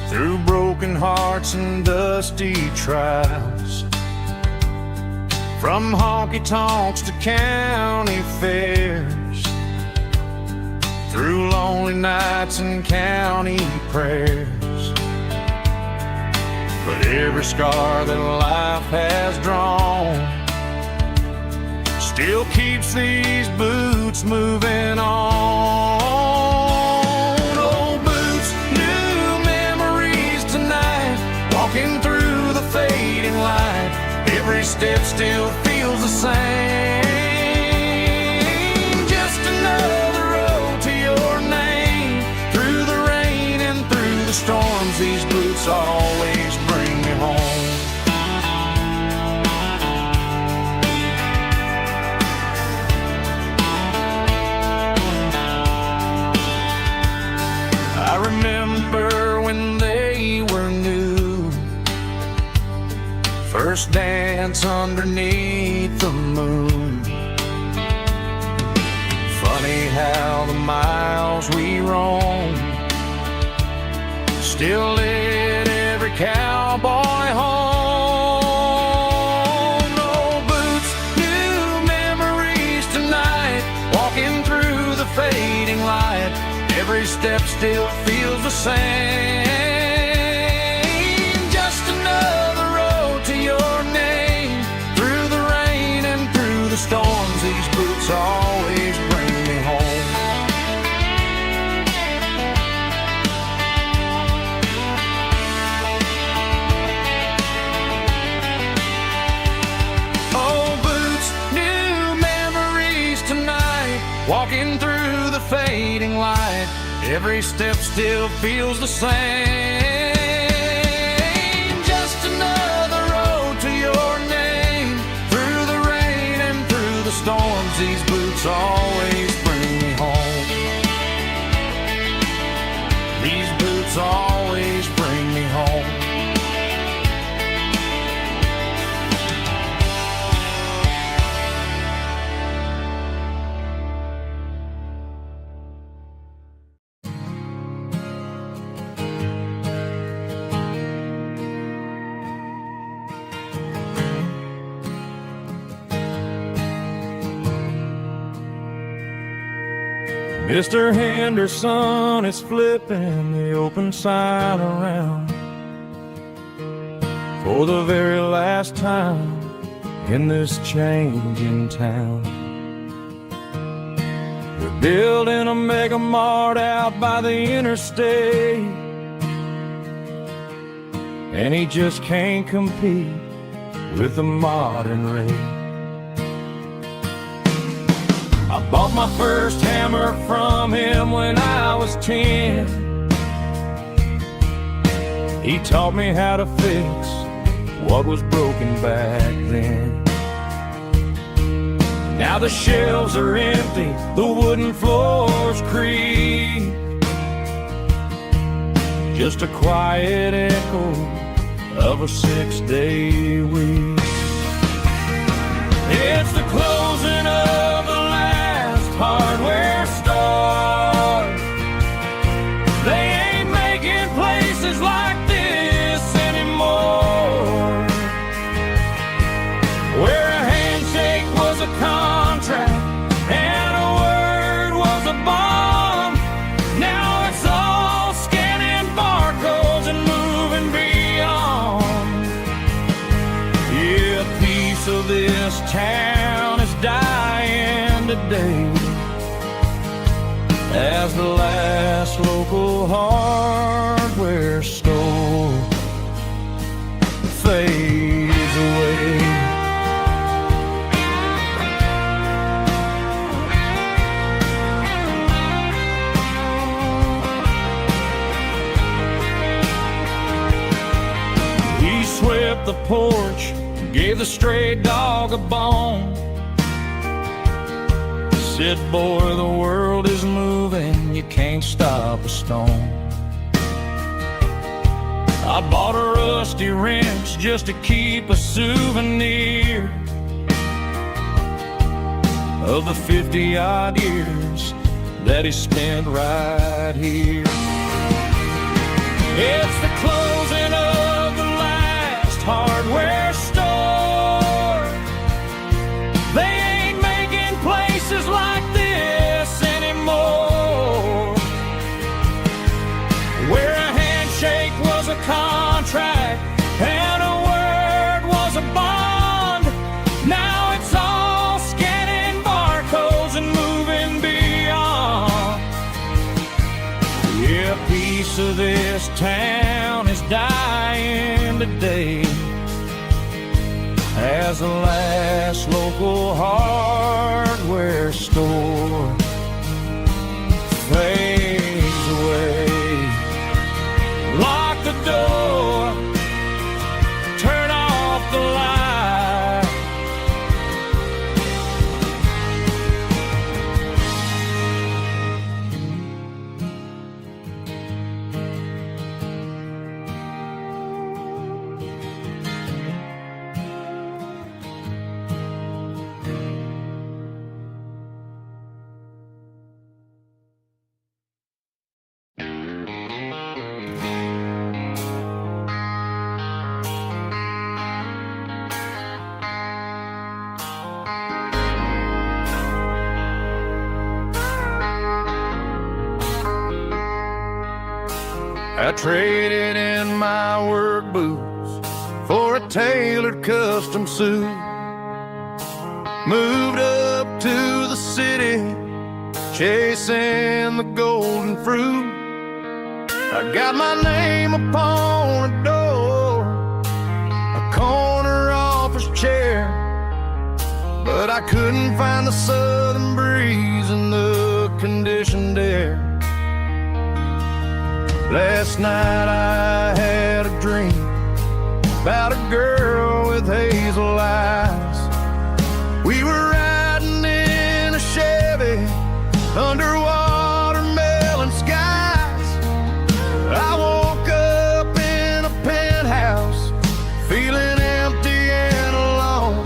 through broken hearts and dusty trials, from honky-tonks to county fairs, through lonely nights and county prayers. But every scar that life has drawn still keeps these boots moving on. Old boots, new memories tonight, walking through the fading light. Every step still feels the same. Just another road to your name. Through the rain and through the storms, these boots always bring me home. I remember when they were new, first dance underneath the moon. Funny how the miles we roam still lit every cowboy home. No boots, new memories tonight, walking through the fading light. Every step still feels the same. Just another road to your name. Through the rain and through the storms, these boots always bring me home. Walking through the fading light, every step still feels the same. Just another road to your name. Through the rain and through the storms, these boots always bring me home. These boots always bring me home. Mr. Henderson is flipping the open sign around for the very last time in this changing town. They're building a mega mart out by the interstate, and he just can't compete with the modern rate. I bought my first hammer from him when I was 10. He taught me how to fix what was broken back then. Now the shelves are empty, the wooden floors creak, just a quiet echo of a 6-day week. It's the closing of the hardware store. They ain't making places like this anymore, where a handshake was a contract and a word was a bond. Now it's all scanning barcodes and moving beyond. Yeah, a piece of this town is dying today as the last local hardware store fades away. He swept the porch, gave the stray dog a bone, said, boy, the world is moving, you can't stop a stone. I bought a rusty wrench just to keep a souvenir of the 50-odd years that he spent right here. It's the closing of the last hardware store. They ain't making places like this anymore, where a handshake was a contract and a word was a bond. Now it's all scanning barcodes and moving beyond. Yeah, a piece of this town is dying today as the last local hardware store fades away. Lock the door, turn off the light. I traded in my work boots for a tailored custom suit. Moved up to the city, chasing the golden fruit. I got my name upon a door, a corner office chair, but I couldn't find the southern breeze in the conditioned air. Last night I had a dream about a girl with hazel eyes. We were riding in a Chevy under watermelon skies. I woke up in a penthouse feeling empty and alone.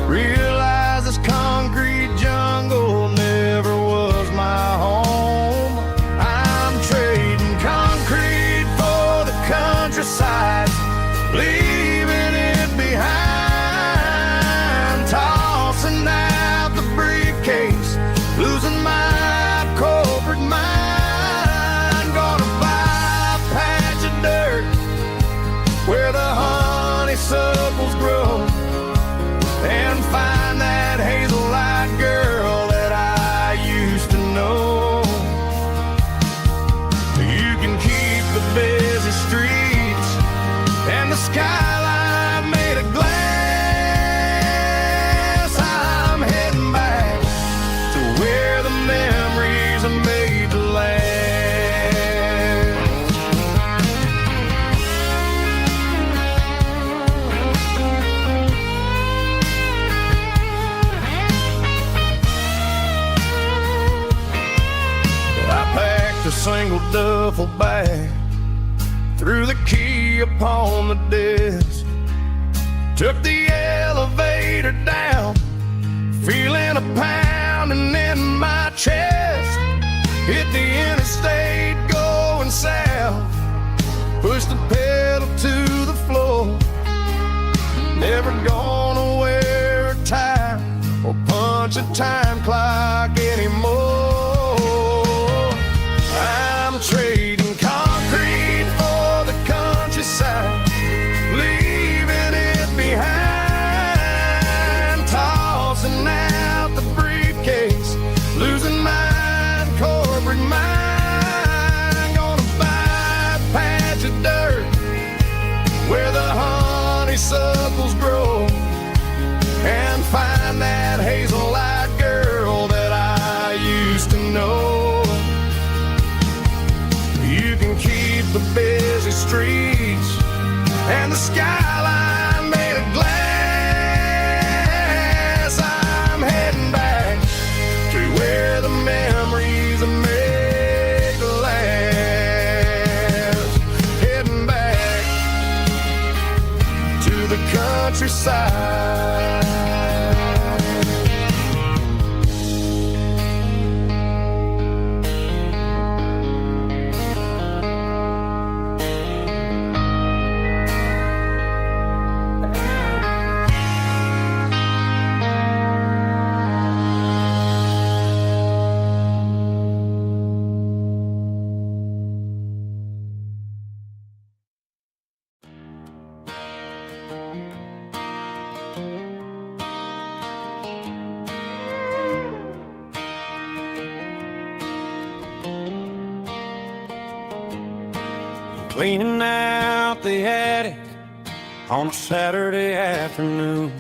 Realized this concrete jungle never was my home. I'm trading concrete for the countryside, leaving it behind, tossing out the briefcase, losing my corporate mind. Gonna buy a patch of dirt where the honeysuckles grow, and find that hazel-eyed girl that I used to know. You can keep the busy streets and the skyline made of glass. I'm heading back to where the memories are made to last. I packed a single duffel bag, threw the key upon the desk, took the elevator down, feeling a pounding in my chest. Hit the interstate going south, pushed the pedal to the floor. Never gonna wear a tie or punch a time clock anymore. I'm trading concrete for the countryside, leaving it behind, tossing out the briefcase, losing my corporate mind. Gonna buy a patch of dirt where the honeysuckles grow, and find that hazel-eyed girl that I used to know. You can keep the busy streets and the skyline made of glass. I'm heading back to where the memories are made to last. Heading back to the countryside. Cleaning out the attic on a Saturday afternoon,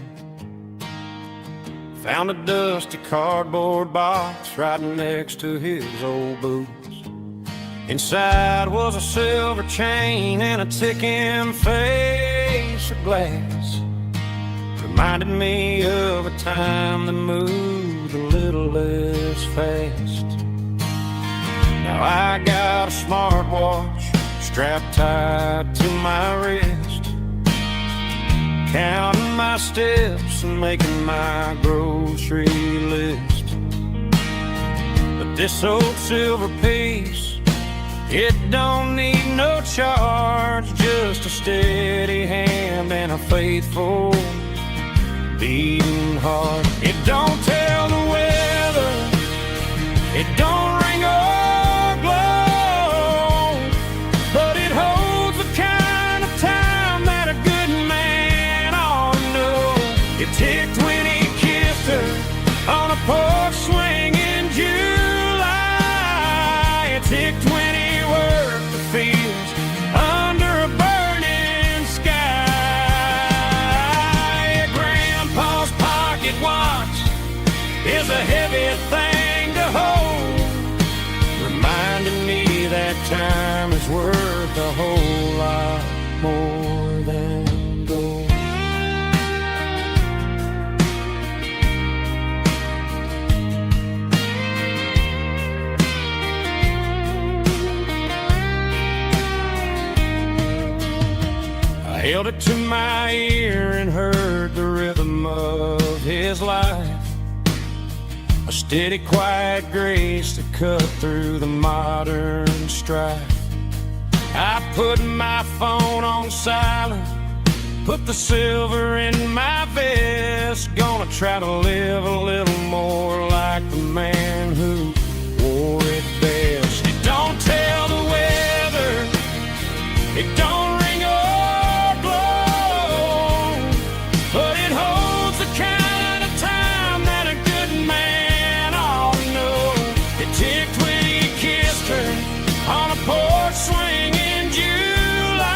found a dusty cardboard box right next to his old boots. Inside was a silver chain and a ticking face of glass. Reminded me of a time that moved a little less fast. Now I got a smartwatch strapped tight to my wrist, counting my steps and making my grocery list. But this old silver piece, it don't need no charge, just a steady hand and a faithful beating heart. It don't tell the weather, it don't ring or glow, but it holds the kind of time that a good man ought to know. It ticked when he kissed her on a porch swing in July. It ticked when he worked the fields under a burning sky. Grandpa's pocket held it to my ear and heard the rhythm of his life. A steady, quiet grace to cut through the modern strife. I put my phone on silent, put the silver in my vest. Gonna try to live a little more like the man who wore it best. It don't tell the weather, it don't ring or blow, but it holds the kind of time that a good man ought to know. It ticked when he kissed her on a porch swing in July.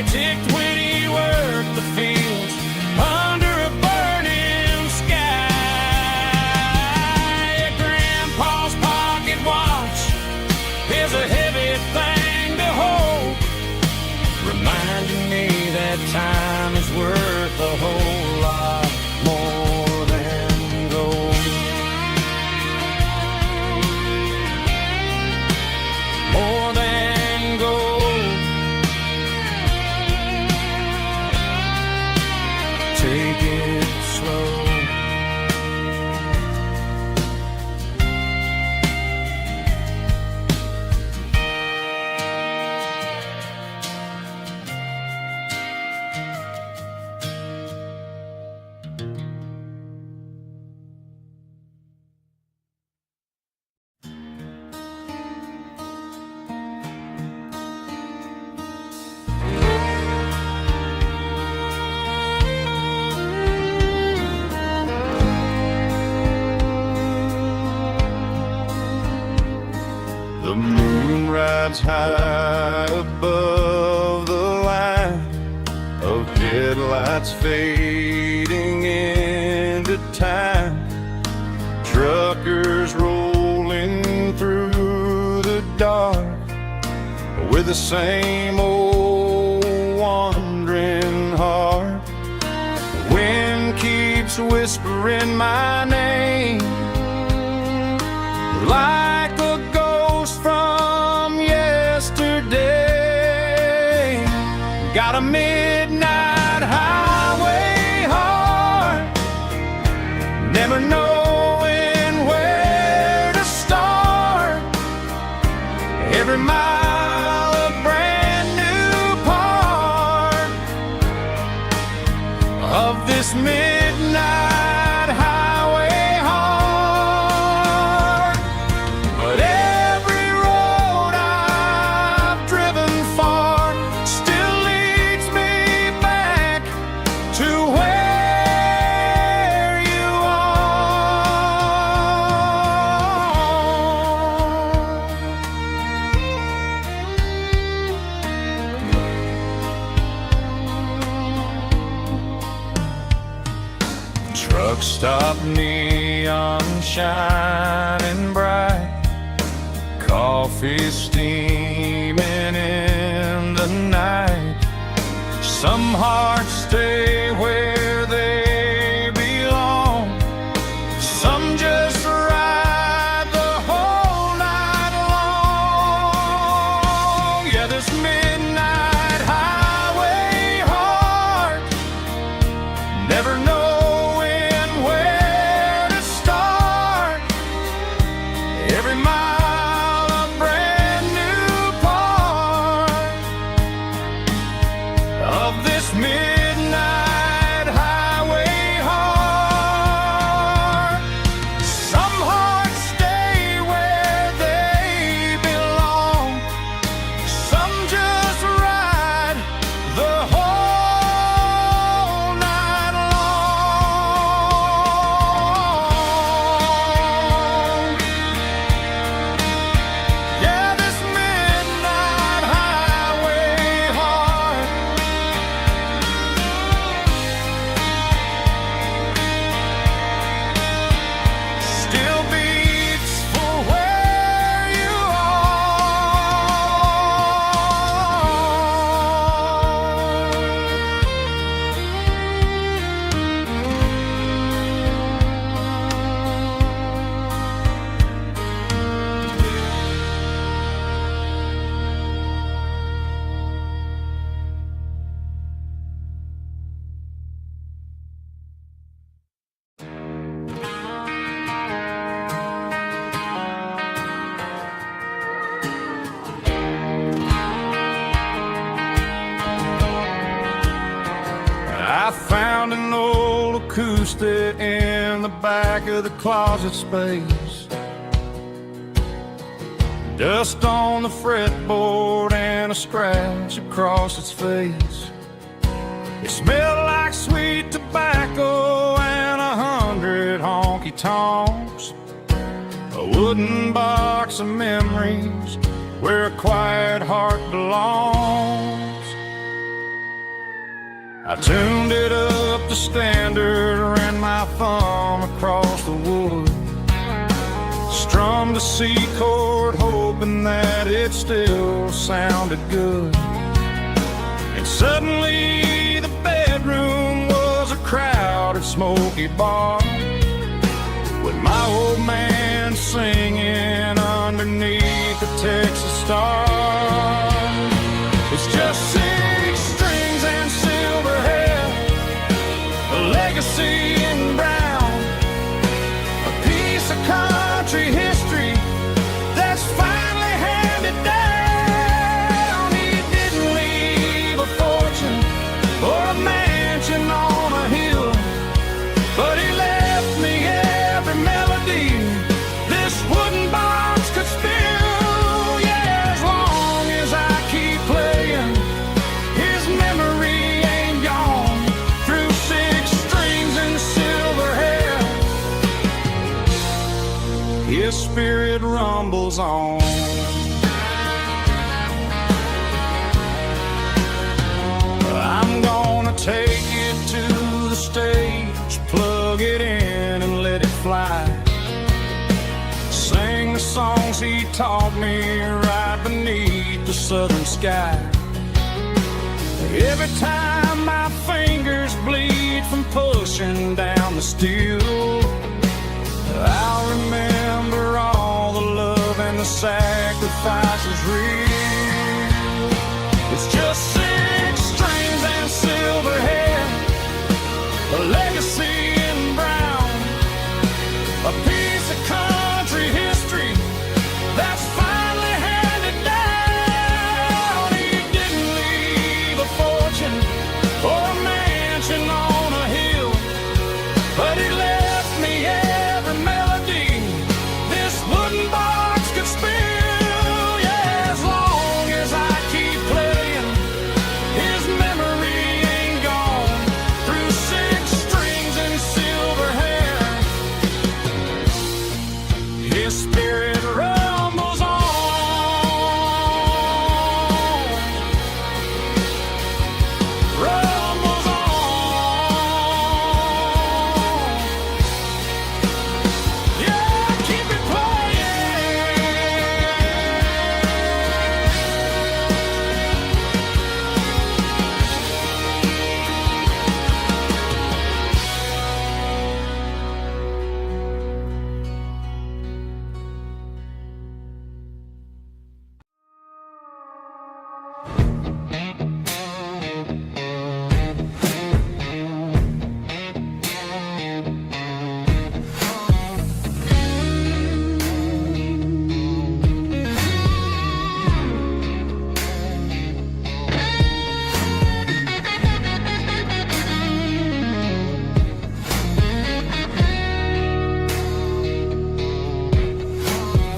It ticked when he worked the fields under a burning sky. Yeah, Grandpa's pocket watch is a heavy thing to hold, reminding me that time is worth a whole lot more than gold. More than gold. Take it slow. The moon rides high above the line of headlights fading into time. Truckers rolling through the dark with the same old wandering heart. The wind keeps whispering my name like a ghost from yesterday. Got a midnight highway heart, never knowing where to start. Every mile a brand new part of this midnight highway heart. But every road I've driven far still leads me back to where you are. Truck stop, neon shining bright, coffee steaming in the night. Some hearts stay where they belong, some just ride the whole night long. Yeah, this midnight highway heart, never knowing where to start. Every mile a brand new part of this midnight acoustic in the back of the closet space. Dust on the fretboard and a scratch across its face. It smelled like sweet tobacco and 100 honky-tonks. A wooden box of memories where a quiet heart belongs. I tuned it up to standard, ran my thumb across the wood, strummed a C chord hoping that it still sounded good. And suddenly the bedroom was a crowded smoky bar, with my old man singing underneath the Texas star. It's just 6 strings and silver hair, a legacy in brown, a piece of country history that's finally handed down. He didn't leave a fortune or a mansion on a hill, but he left me every melody this wooden box could spill. Yeah, as long as I keep playing, his memory ain't gone. Through 6 strings and silver hair, his spirit rumbles on. I'm gonna take it to the stage, plug it in and let it fly. Sing the songs he taught me right beneath the southern sky. Every time my fingers bleed from pushing down the steel, I'll remember all the love and the sacrifices real. It's just 6 strings and silver hair, a legacy in brown, a piece of country history that's finally handed down. He didn't leave a fortune or a mansion on a hill, but he left me every melody this wooden box could spill. Yeah, as long as I keep playing, his memory ain't gone. Through 6 strings and silver hair, his spirit rumbles on. Rumbles on. Yeah, keep it playing.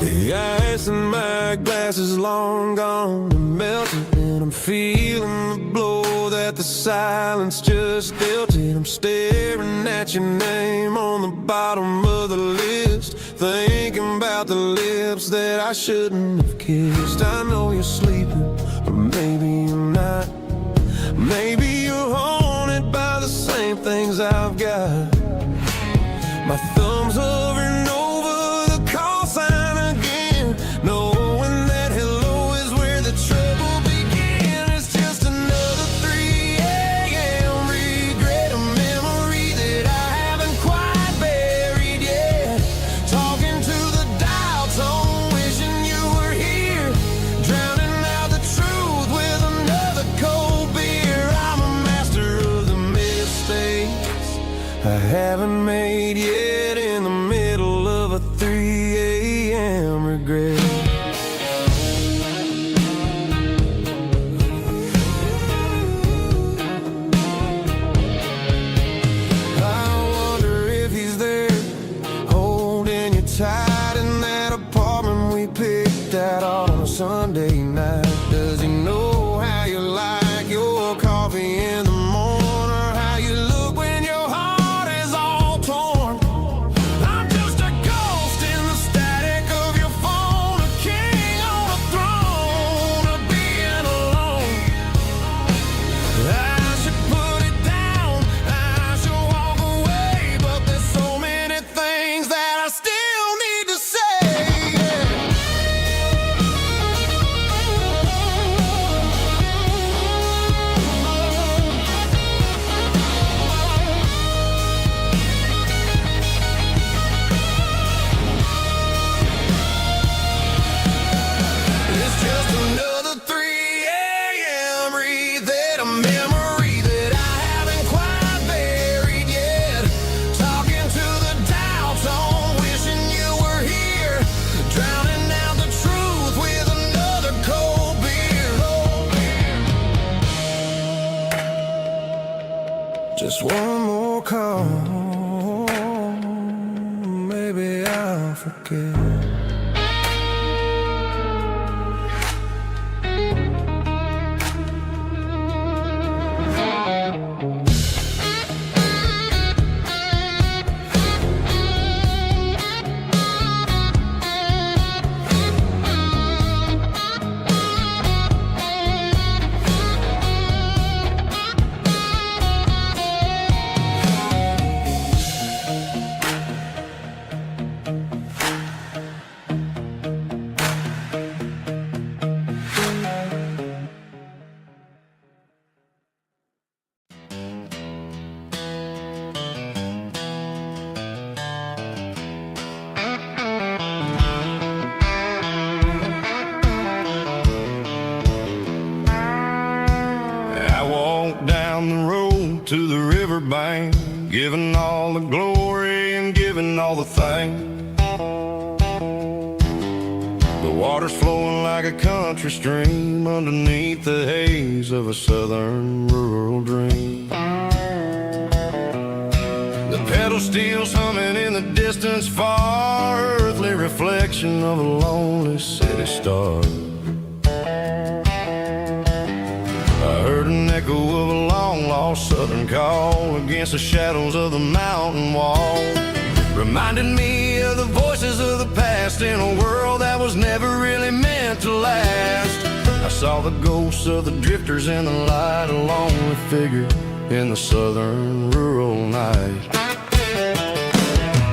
The ice in my glass is long gone and melted, and I'm feeling the blow that the silence just dealt it. I'm staring at your name on the bottom of the list, thinking about the lips that I shouldn't have kissed. I know you're sleeping, but maybe you're not. Maybe you're haunted by the same things I've got. My thumb's hovering over the call sign again, knowing that hello is where the trouble began. It's just another 3 a.m. regret, a memory that I haven't quite buried yet. Talking to the dial tone, wishing you were here, drowning out the truth with another cold beer. I'm a master of the mistakes I haven't made yet, in the middle of a 3 a.m. regret. I tight in that apartment we picked out on a Sunday night. Does he know how you like your coffee in the morning, or how you look when your heart is all torn? I'm just a ghost in the static of your phone, a king on a throne of being alone. I should put it down, I should walk away, but there's so many things that I still need to say. It's just another 3 a.m. read a memory that I haven't quite buried yet. Talking to the dial tone, wishing you were here, drowning out the truth with another cold beer. Just one more call, maybe I'll forget. I walked down the road to the riverbank, giving all the glory and giving all the thanks. The water's flowing like a country stream underneath the haze of a southern rural dream. The pedal steel's humming in the distance far, earthly reflection of a lonely city star. I heard an echo of a long-lost southern call against the shadows of the mountain wall, reminding me of the voices of the past in a world that was never really meant to last. I saw the ghosts of the drifters in the light, a lonely figure in the southern rural night.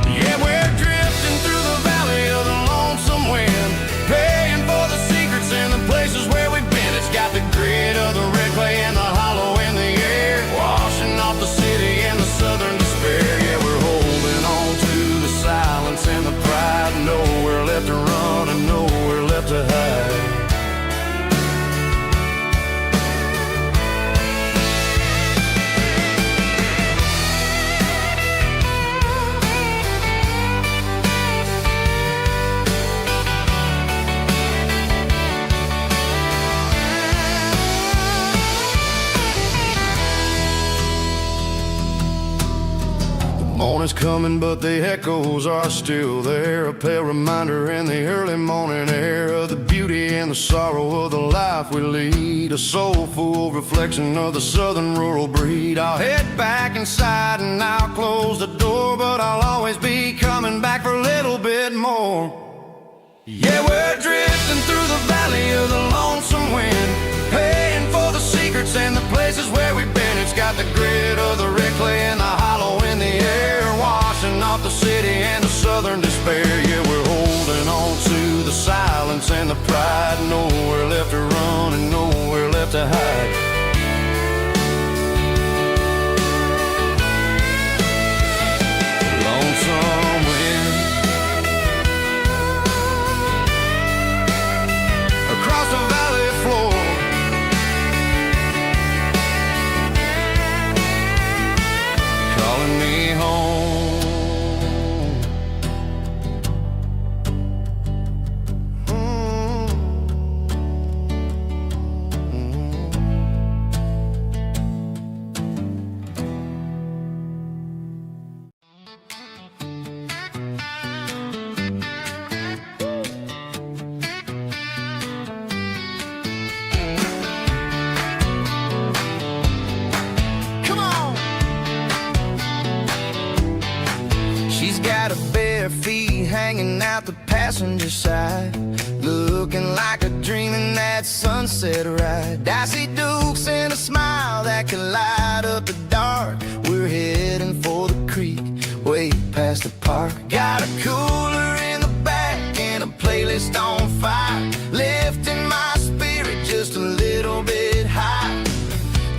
Yeah, we're drifting through the valley of the lonesome wind, paying for the secrets and the places where we've been. It's got the grit of the red clay and the hollow in the air, washing off the city and the southern despair. Yeah, we're holding on to the silence and the pride, nowhere left to run and nowhere left to hide. Morning's coming, but the echoes are still there, a pale reminder in the early morning air of the beauty and the sorrow of the life we lead, a soulful reflection of the southern rural breed. I'll head back inside and I'll close the door, but I'll always be coming back for a little bit more. Yeah, we're drifting through the valley of the lonesome wind, paying for the secrets and the places where we've been. It's got the grit of the red clay and the hollow in the air, washing off the city and the southern despair. Yeah, we're holding on to the silence and the pride, nowhere left to run and nowhere left to hide. Lonesome wind across the valley floor, calling me home. got her bare feet hanging out the passenger side, looking like a dream in that sunset ride. I see Dukes and a smile that can light up the dark. We're heading for the creek, way past the park. Got a cooler in the back and a playlist on fire, lifting my spirit just a little bit high.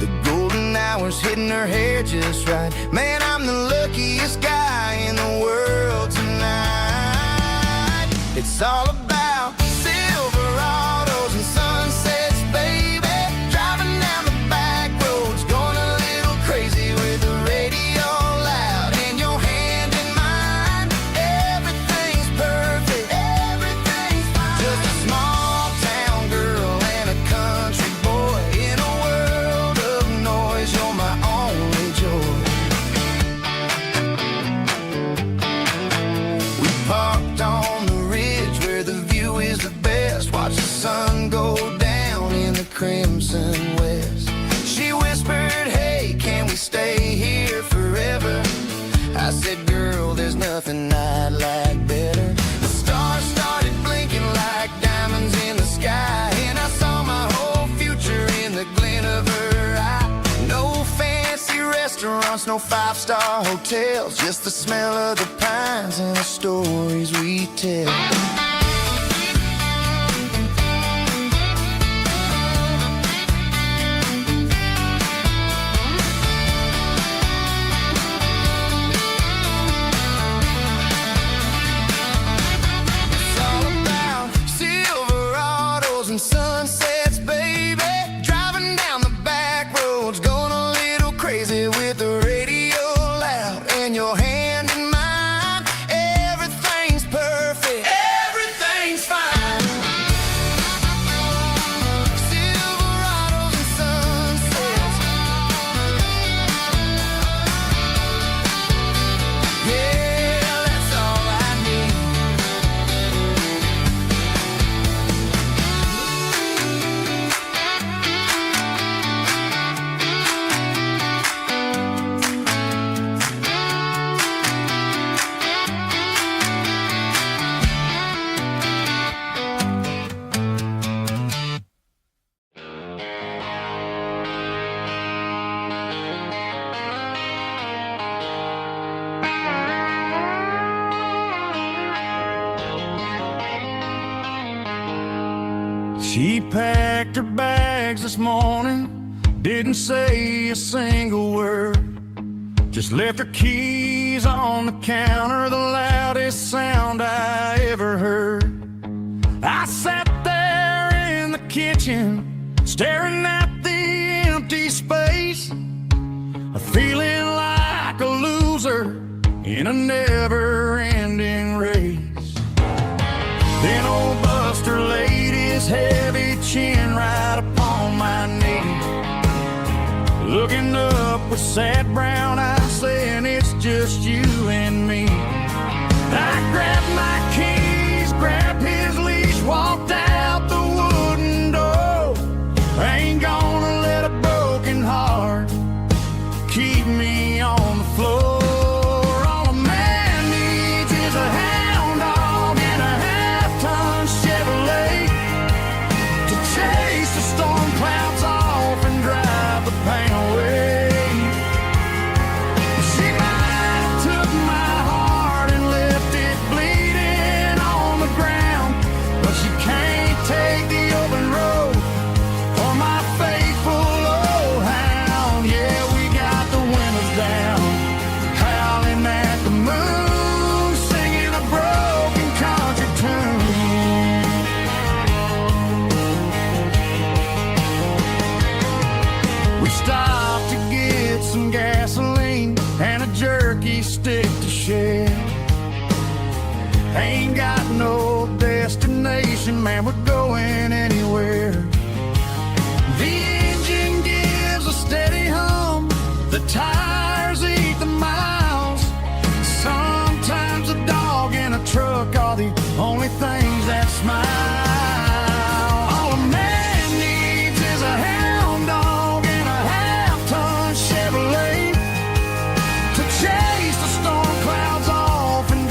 The golden hours hitting her hair just right. Man, I'm the luckiest guy in the world tonight. It's all about Silverados and sunsets, baby. Driving down the back roads, going a little crazy with the radio loud and your hand in mine. Everything's perfect, everything's fine. Just a small town girl and a country boy in a world of noise. You're my only joy. We parked on the ridge where the view is the best. Watch the sun go down in the crimson west. She whispered, hey, can we stay here forever? I said, girl, there's nothing I'd like better. The stars started blinking like diamonds in the sky, and I saw my whole future in the glint of her eye. No fancy restaurants, no five-star hotels, just the smell of the pines and the stories we tell. It's all about Silverados and sunsets, baby. Driving down the back roads, going a little crazy with the radio loud and your hand in mine. Everything's perfect, everything's fine. Silverados and sunsets. Yeah, that's all I need. She packed her bags this morning, didn't say a single word, just left her keys on the counter, the loudest sound I ever heard. I sat there in the kitchen, staring at the empty space, feeling like a loser in a never-ending race. Then old Buster laid his heavy chin right upon my knee, looking up with sad brown eyes, saying it's just you and me. I grabbed my keys, grabbed his leash, walked out the wooden door. I ain't gonna let a broken heart keep me on the floor. All a man needs is a hound dog and a half-ton Chevrolet to chase the storm clouds off and drive the pain away. She might have took my heart and left it bleeding on the ground, but she can't take the open road for my faithful old hound. Yeah, we got the windows down, howling at the moon, singing a broken country tune. We stopped to get some gasoline and a jerky stick to share. Ain't got no destination, man, we're going anywhere. The engine gives a steady hum, the tires eat the miles. Sometimes a dog and a truck are the only things that smile. All a man needs is a hound dog and a half-ton Chevrolet to chase the storm clouds off and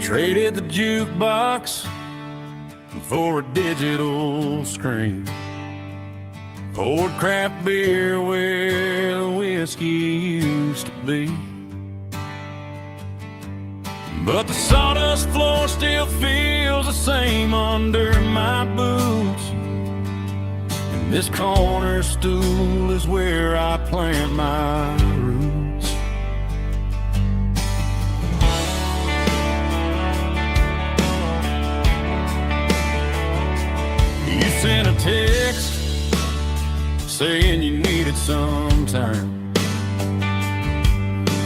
Traded the jukebox for a digital screen. Poured craft beer where the whiskey used to be. But the sawdust floor still feels the same under my boots. And this corner stool is where I plant my roots. You sent a text saying you needed some time,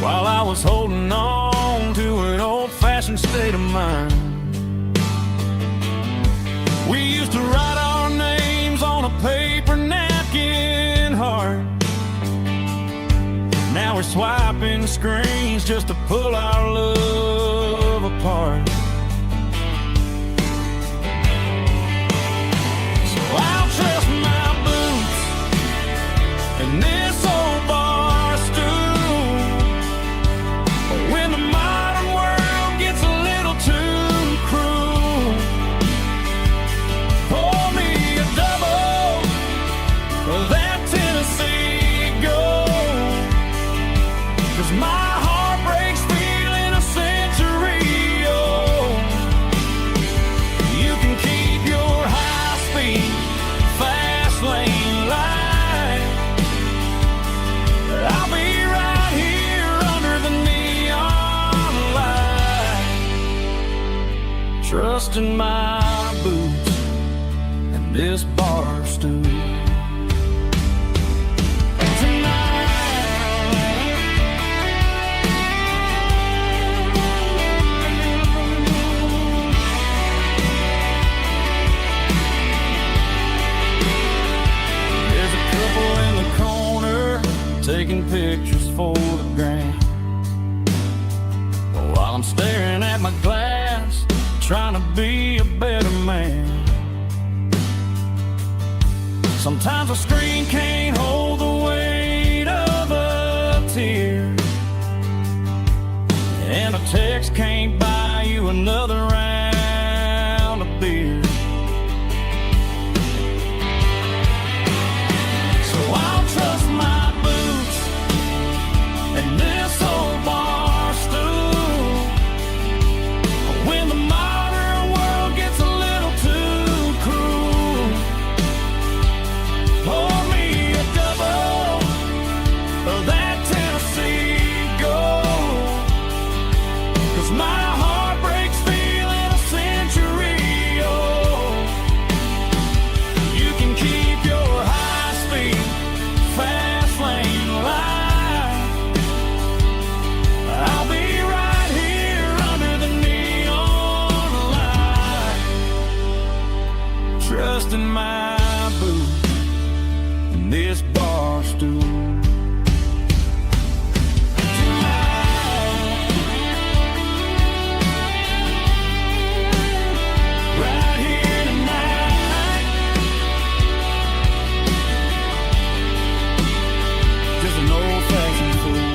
while I was holding on to an old-fashioned state of mind. We used to write our names on a paper napkin heart. Now we're swiping screens just to pull our love apart. So I'll trust my boots and this old bar stool when the modern world gets a little too cruel. Pour me a double of that Tennessee Gold, 'cause my heart breaks feeling a century old. You can keep your high-speed fast lane light. I'll be right here under the neon light, trusting my boots and this bar stool. There's a couple in the corner taking pictures for the gram, while I'm staring at my glass, trying to be a better man. Sometimes a screen can't hold the weight of a tear, and a text can't buy you another round of beer. So I'll trust my boots and this old bar stool when the modern world gets a little too cruel. Pour me a double of that Tennessee Gold, 'cause my heart breaks feeling a century old. You can keep your high-speed fast lane light. I'll be right here under the neon light, trusting my boots and this bar stool. Right here tonight, just an old-fashioned fool.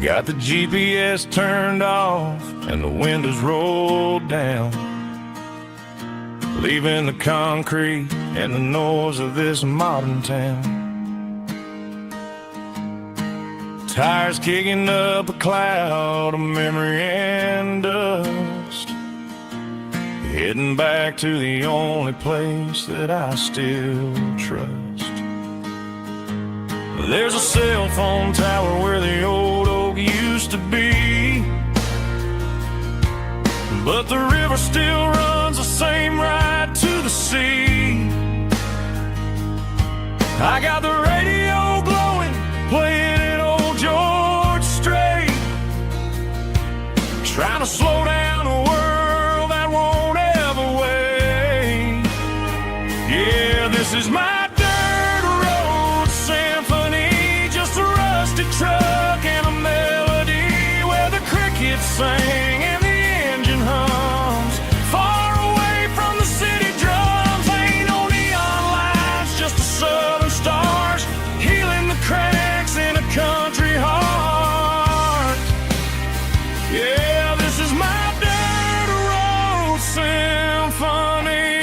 Got the GPS turned off and the windows rolled down, leaving the concrete and the noise of this modern town. Tires kicking up a cloud of memory and dust, heading back to the only place that I still trust. There's a cell phone tower where the old oak used to be, but the river still runs the same right to the sea. I got the radio glowing, playing an old George Strait, is my dirt road symphony, just a rusty truck and a melody where the crickets sing and the engine hums. Far away from the city drums, ain't no neon lights, just the southern stars healing the cracks in a country heart. Yeah, this is my dirt road symphony.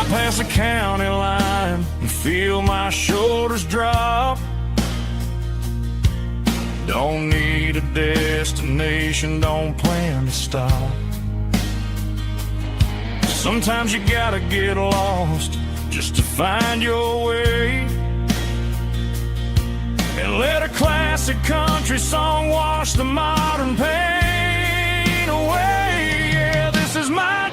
Pass the county line and feel my shoulders drop. Don't need a destination, don't plan to stop. Sometimes you gotta get lost just to find your way, and let a classic country song wash the modern pain away. Yeah, this is my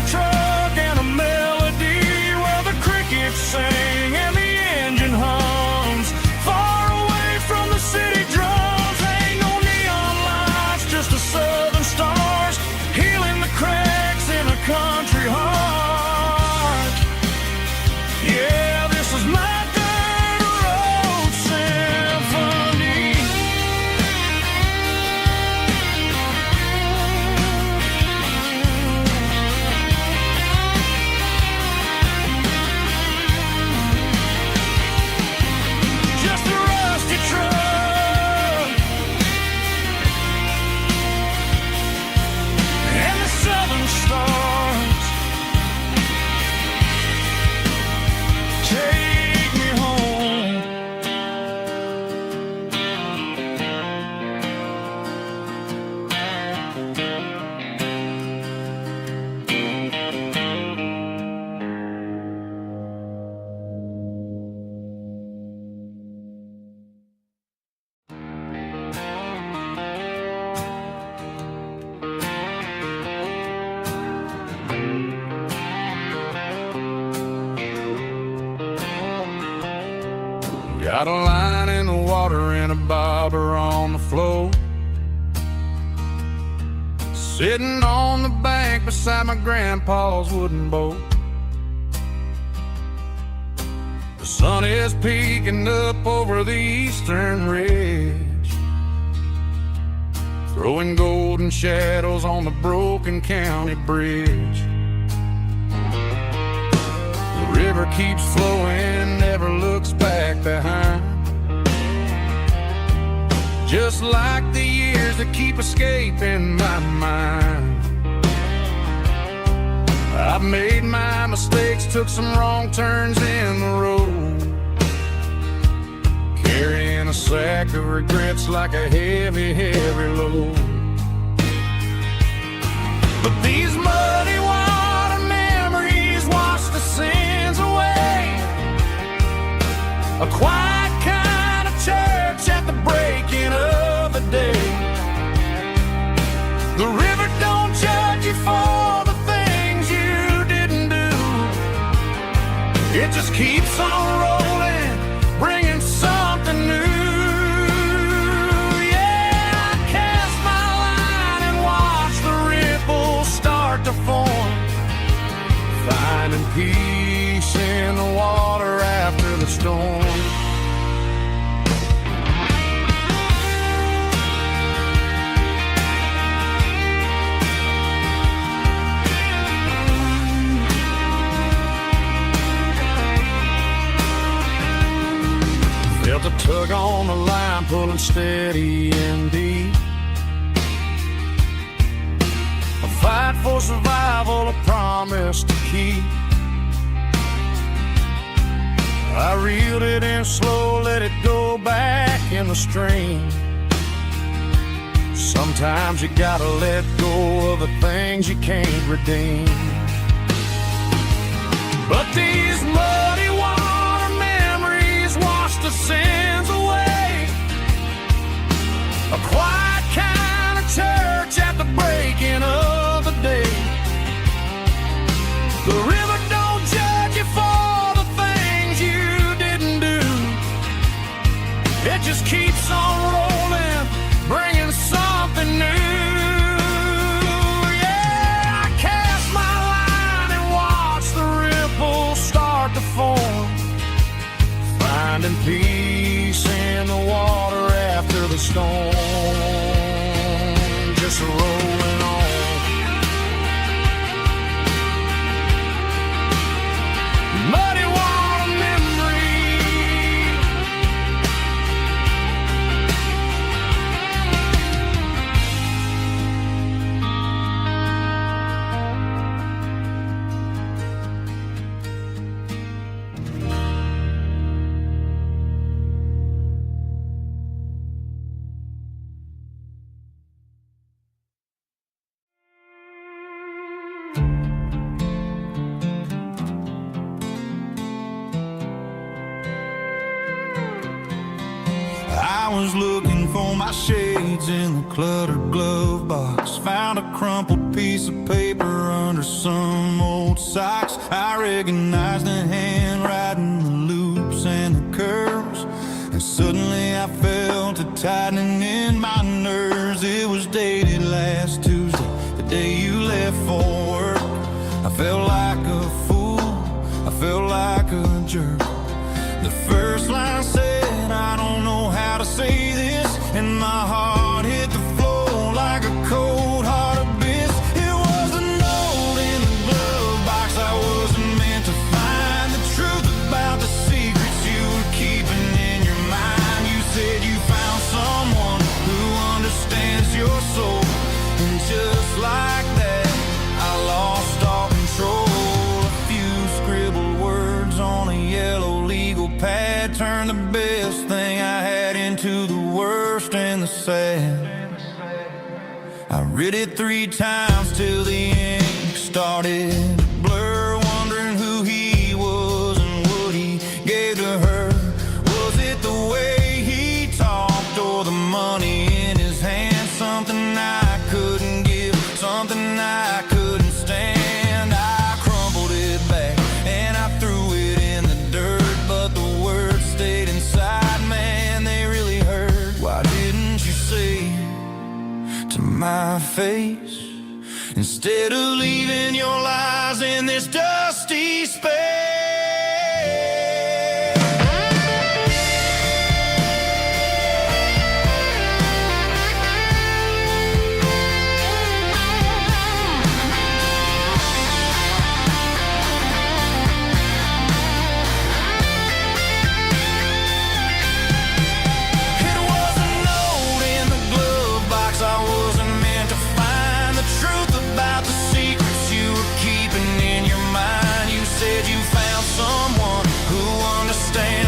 truck and a melody where the crickets sing and the engine hums. Far away from the city drums, ain't no neon lights, just the southern stars healing the cracks in a country heart. Yeah, this is my dirt road symphony. Got a line in the water and a bobber on the floor, sitting on the bank beside my grandpa's wooden boat. The sun is peeking up over the eastern ridge, throwing golden shadows on the broken county bridge. The river keeps flowing, never looks back behind, just like the years that keep escaping my mind. I've made my mistakes, took some wrong turns in the road, carrying a sack of regrets like a heavy, heavy load. But these muddy water memories wash the sins away. A quiet kind of church at the breaking of the day. The river don't judge you for the things you didn't do. It just keeps on rolling, bringing something new. Yeah, I cast my line and watch the ripples start to form, finding peace in the water after the storm. Felt a tug on the line, pulling steady and deep. A fight for survival, a promise to keep. I reeled it in slow, let it go back in the stream. Sometimes you gotta let go of the things you can't redeem. But these muddy water memories wash the sins away. A quiet kind of church at the breaking of the day. The river don't judge you for stone, just rolling on. Muddy water memory. I was looking for my shades in the cluttered glove box. Found a crumpled piece of paper under some old socks. I recognized the handwriting, the loops and the curves, and suddenly I felt a tightening in my nerves. It was dated last Tuesday, the day you left for work. I felt like a fool, I felt like a jerk. The first line said, I don't know how to say this, and my heart hit the floor like a cold heart abyss. It was a note in the glove box. I wasn't meant to find the truth about the secrets you were keeping in your mind. You said you found someone who understands your soul, and just like that, I lost all control. A few scribbled words on a yellow legal pad turned the best thing I had into the worst and the sad. I read it 3 times till the ink started to blur, wondering who he was and what he gave to her. Was it the way he talked or the money in his hand? Something I couldn't give, something I couldn't stand. I crumpled it back and I threw it in the dirt, but the words stayed inside, man, they really hurt. Why didn't you say to my face, instead of leaving your lies in this dusty space?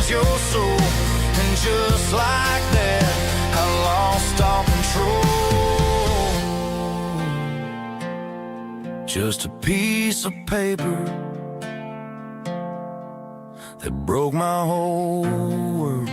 Your soul, and just like that, I lost all control. Just a piece of paper that broke my whole world.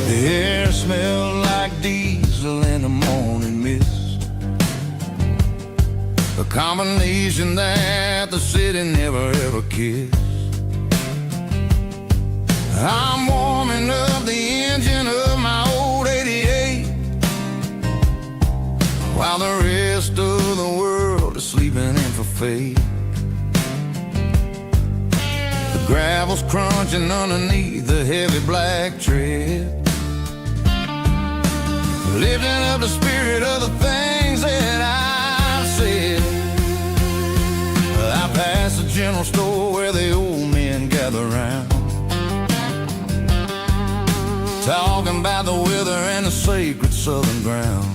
The air smelled like diesel in the morning mist, a combination that the city never ever kissed. I'm warming up the engine of my old 88, while the rest of the world is sleeping in for fate. The gravel's crunching underneath the heavy black tread, lifting up the spirit of the things that I've said. I passed the general store where the old men gather round, talking about the weather and the sacred southern ground.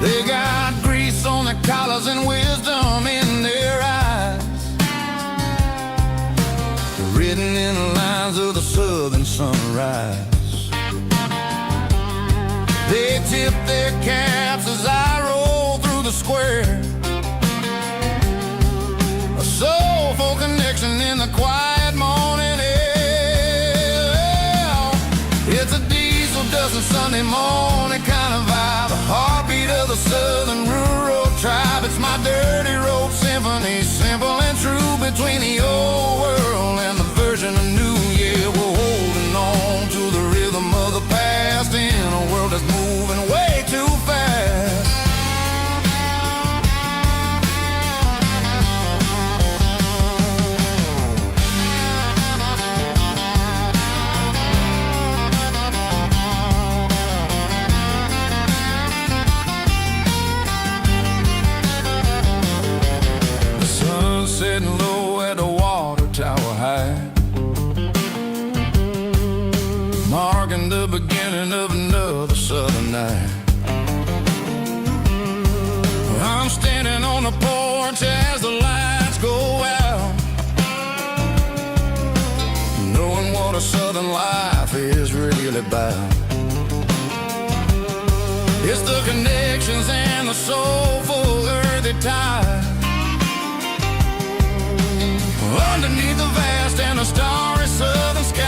They got grease on their collars and wisdom in their eyes, written in the lines of the southern sunrise. They tip their caps as I roll through the square, a soulful connection in the quiet morning air. It's a diesel dust and Sunday morning kind of vibe, a heartbeat watch as the lights go out, knowing what a southern life is really about. It's the connections and the soulful earthy tide underneath the vast and the starry southern skies.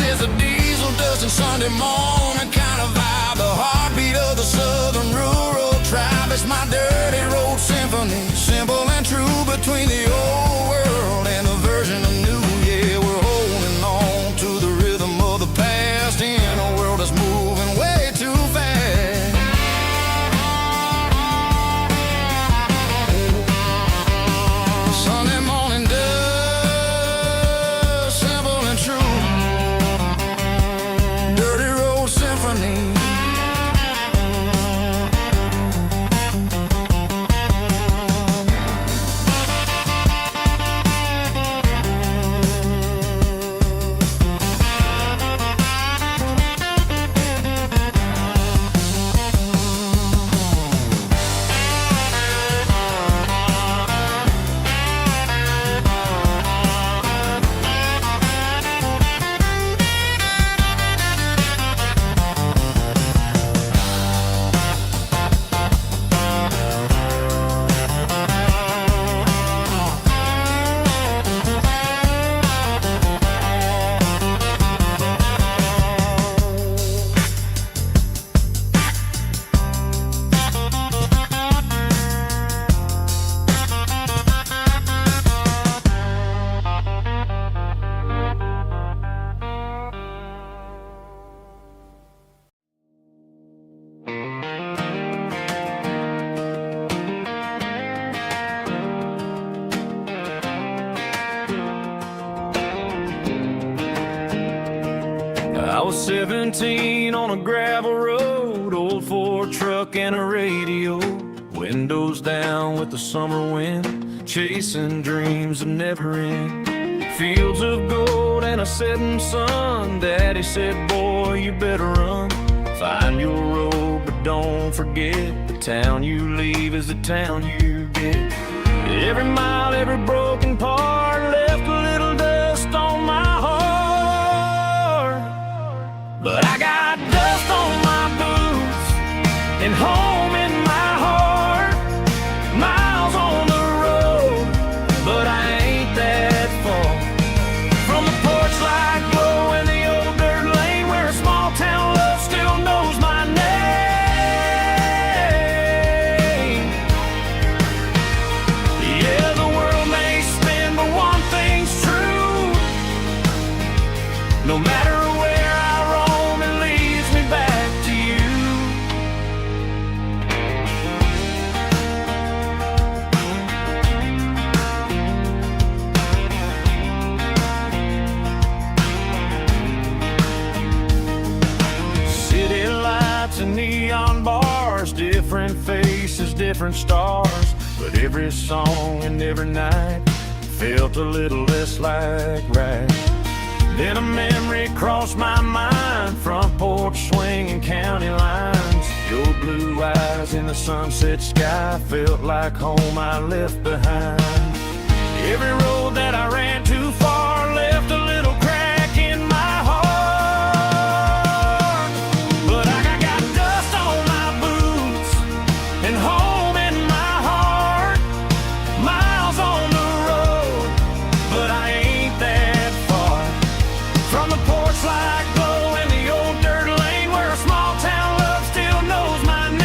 It's a diesel dusting Sunday morning kind of vibe, the heartbeat of the southern rural tribe. It's my dirty road symphony, simple and true between the old world and the version of new. Yeah, we're holding on to the rhythm of the past in a world that's moving way too fast. Sunday morning dust, simple and true, dirty road symphony. I was 17 on a gravel road, old Ford truck and a radio, windows down with the summer wind, chasing dreams that never end. Fields of gold and a setting sun. Daddy said, boy, you better run. Find your road, but don't forget, the town you leave is the town you get. Every mile, every broken part left a little dust on my heart. But I got dust on my boots and home in my heart. Miles on the road, but I ain't that far from the porch light glow in the old dirt lane where a small town love still knows my name. Yeah, the world may spin, but one thing's true. No matter where I roam, it leads me back to you. City lights and neon bars, different faces, different stars, but every song and every night felt a little less like right. Then a memory crossed my mind, front porch swinging county lines. Your blue eyes in the sunset sky felt like home I left behind. Every road that I ran too far left a little crack in my heart. But I got dust on my boots and home in my heart. Miles on the road, but I ain't that far from the porch light glow in the old dirt lane where a small town love still knows my name.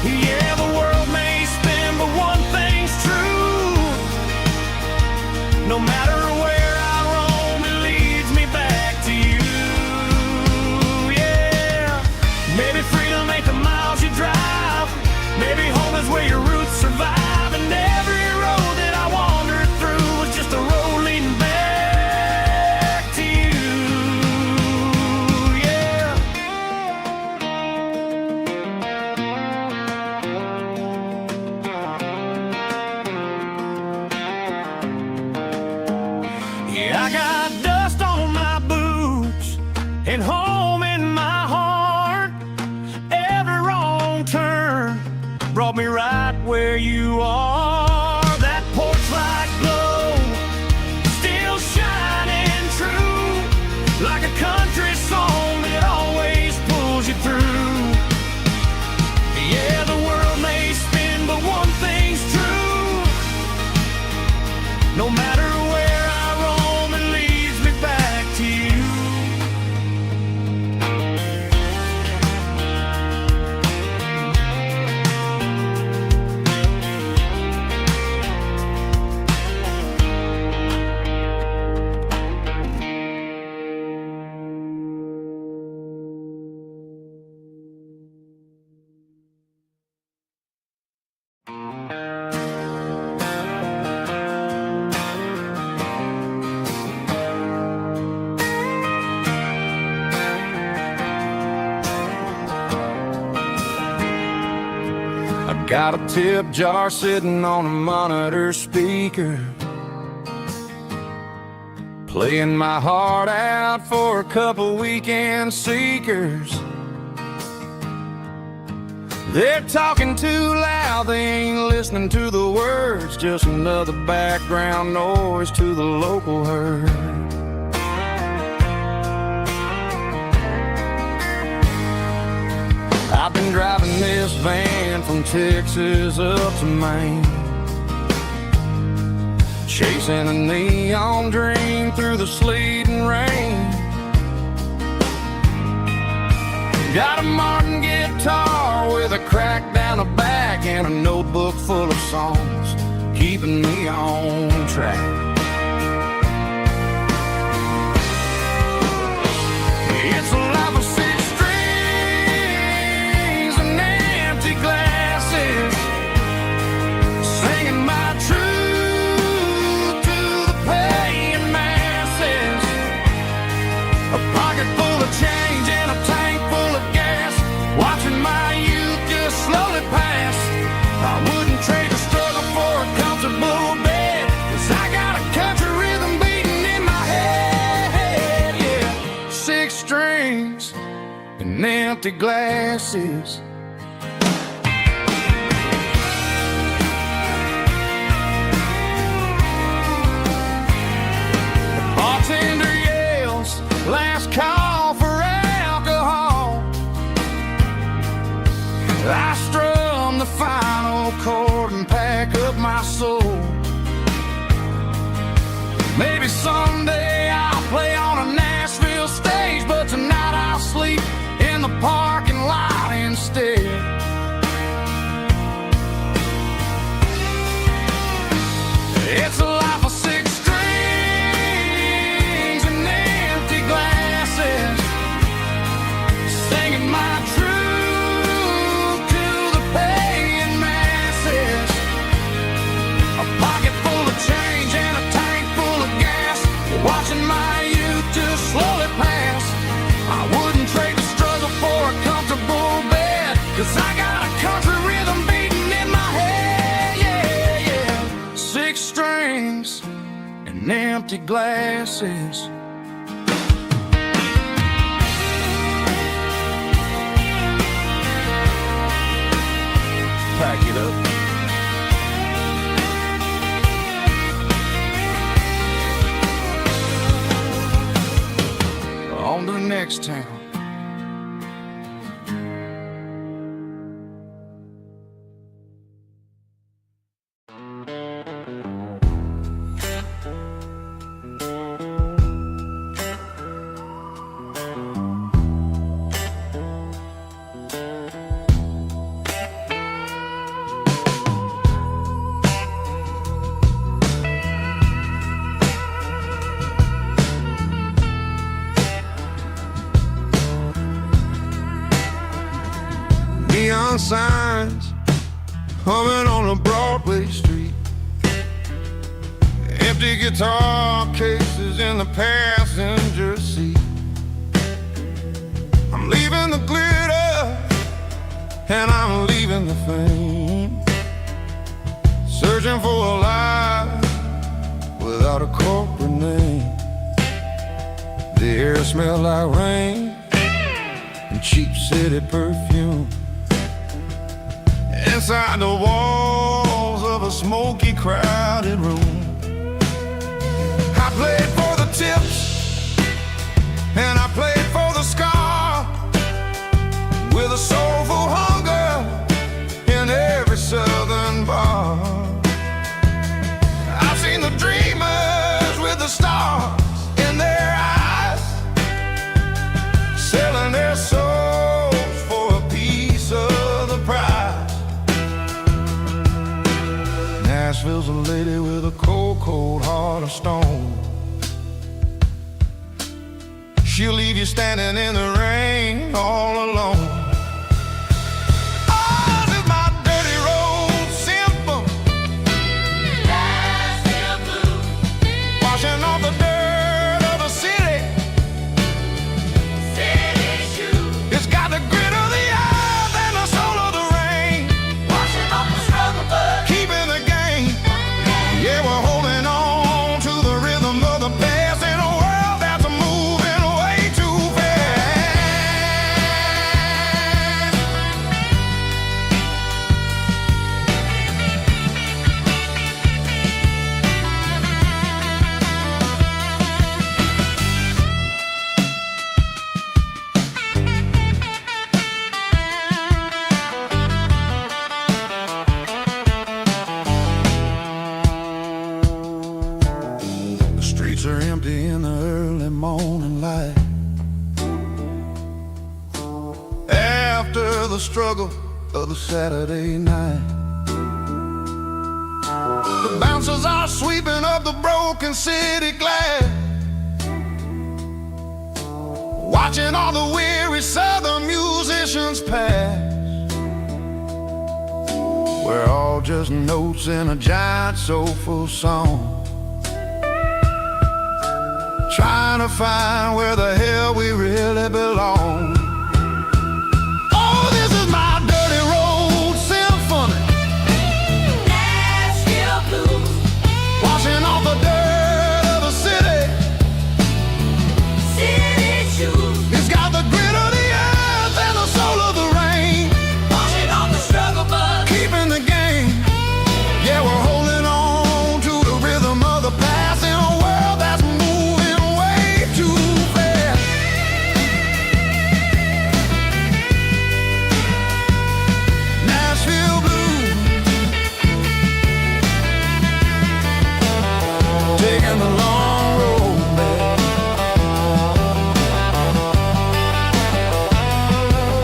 Yeah, the world brought me right where you are. That porch light glow, still shining true, like a country song that always pulls you through. Yeah, the world may spin, but one thing's true. No matter where I roam, it leads me back to you. Got a tip jar sitting on a monitor speaker, playing my heart out for a couple weekend seekers. They're talking too loud, they ain't listening to the words, just another background noise to the local herd. I've been driving this van from Texas up to Maine, chasing a neon dream through the sleet and rain. Got a Martin guitar with a crack down the back and a notebook full of songs, keeping me on track. It's a life of six strings and empty glasses, singing my truth to the paying masses. A pocket full of change and a tank full of gas, watching my youth just slowly pass. I wouldn't trade the struggle for a comfortable bed, 'cause I got a country rhythm beating in my head, yeah. Six strings and empty glasses. The bartender yells, last call for alcohol. I strum the final chord and pack up my soul. Maybe someday I'll play on a Nashville stage, but tonight I'll sleep in the parking lot instead. It's a life of six strings and empty glasses, singing my truth to the paying masses. A pocket full of change and a tank full of gas, watching my youth just slowly pass. I wouldn't trade the struggle for a comfortable bed, 'cause I got a country rhythm beating in my head, yeah, yeah. Six strings and empty glasses. Pack it up. On to the next town. Neon signs humming on a Broadway street, empty guitar cases in the passenger seat. I'm leaving the glitter and I'm leaving the fame, searching for a life without a corporate name. The air smells like rain and cheap city perfume, and inside the walls of a smoky, crowded room. I played for the tips, and I played for the scar, with a soulful hunger in every southern bar. I've seen the dreamers with the stars in their eyes, selling their souls for a piece of the prize. Nashville's a lady with a cold, cold heart of stone. She'll leave you standing in the rain all alone. Oh, this is my dirty road symphony, Nashville blues, washing off the dirt of the city, city shoes. It's got the grit of the earth and the soul of the rain, washing off the struggle but keeping the game. Yeah, we're holding on to the rhythm of the past in a world that's moving way too fast. The streets are empty in the early morning light, after the struggle of the Saturday night. The bouncers are sweeping up the broken city glass, watching all the weary southern musicians pass. We're all just notes in a giant soulful song, trying to find where the hell we really belong. Oh, this is my dirty road symphony, Nashville blues, washing off the dirt of the city, city shoes. It's got the grit of the earth and the soul of the rain, washing off the struggle but keeping the game. Yeah, we're holding on to the rhythm of the past in a world that's moving way too fast. Nashville blues, taking the long road back.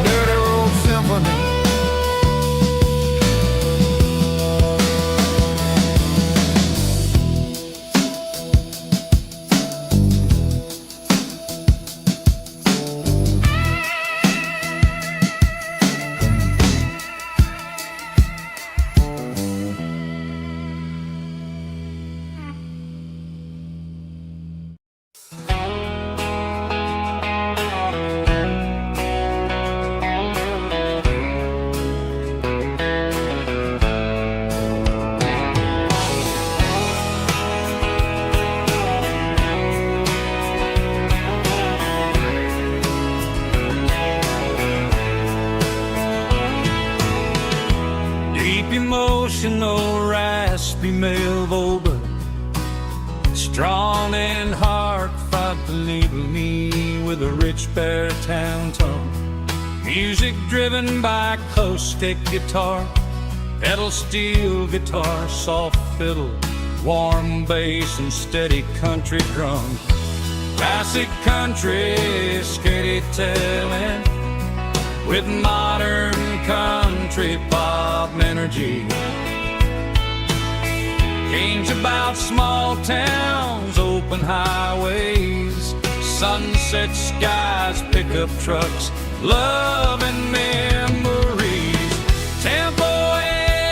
Dirty road symphony. Deep emotional, raspy male vulva, strong and hard, fought to label me with a rich baritone tone. Music driven by acoustic guitar, pedal steel guitar, soft fiddle, warm bass and steady country drum. Classic country storytelling with modern country pop energy. Games about small towns, open highways, sunset skies, pickup trucks, love and memories. Tempo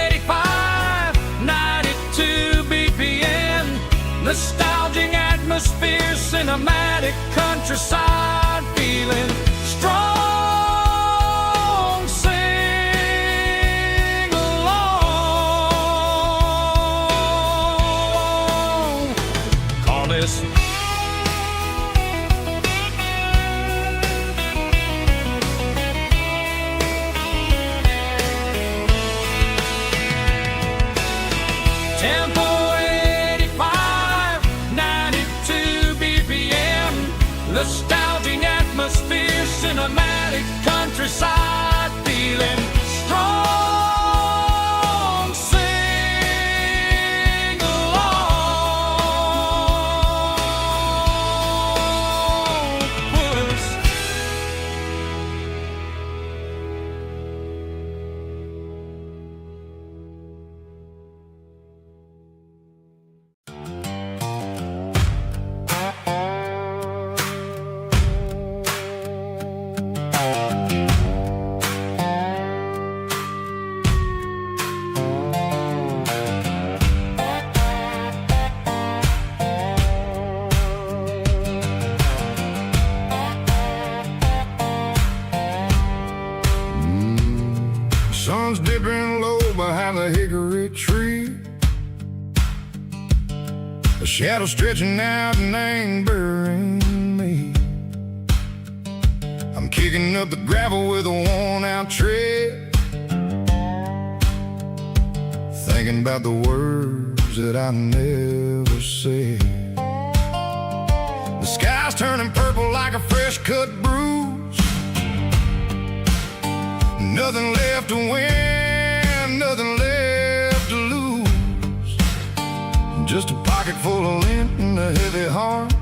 85, 92 BPM, nostalgic atmosphere, cinematic countryside feeling strong. Sing along. Call this cinematic countryside, feeling strong. Sing along with us. Sun's dipping low behind the hickory tree. A shadow stretching out and angering me. I'm kicking up the gravel with a worn-out tread, thinking about the words that I never said. The sky's turning purple like a fresh-cut bruise. Nothing left to win, nothing left to lose. Just a pocket full of lint and a heavy heart,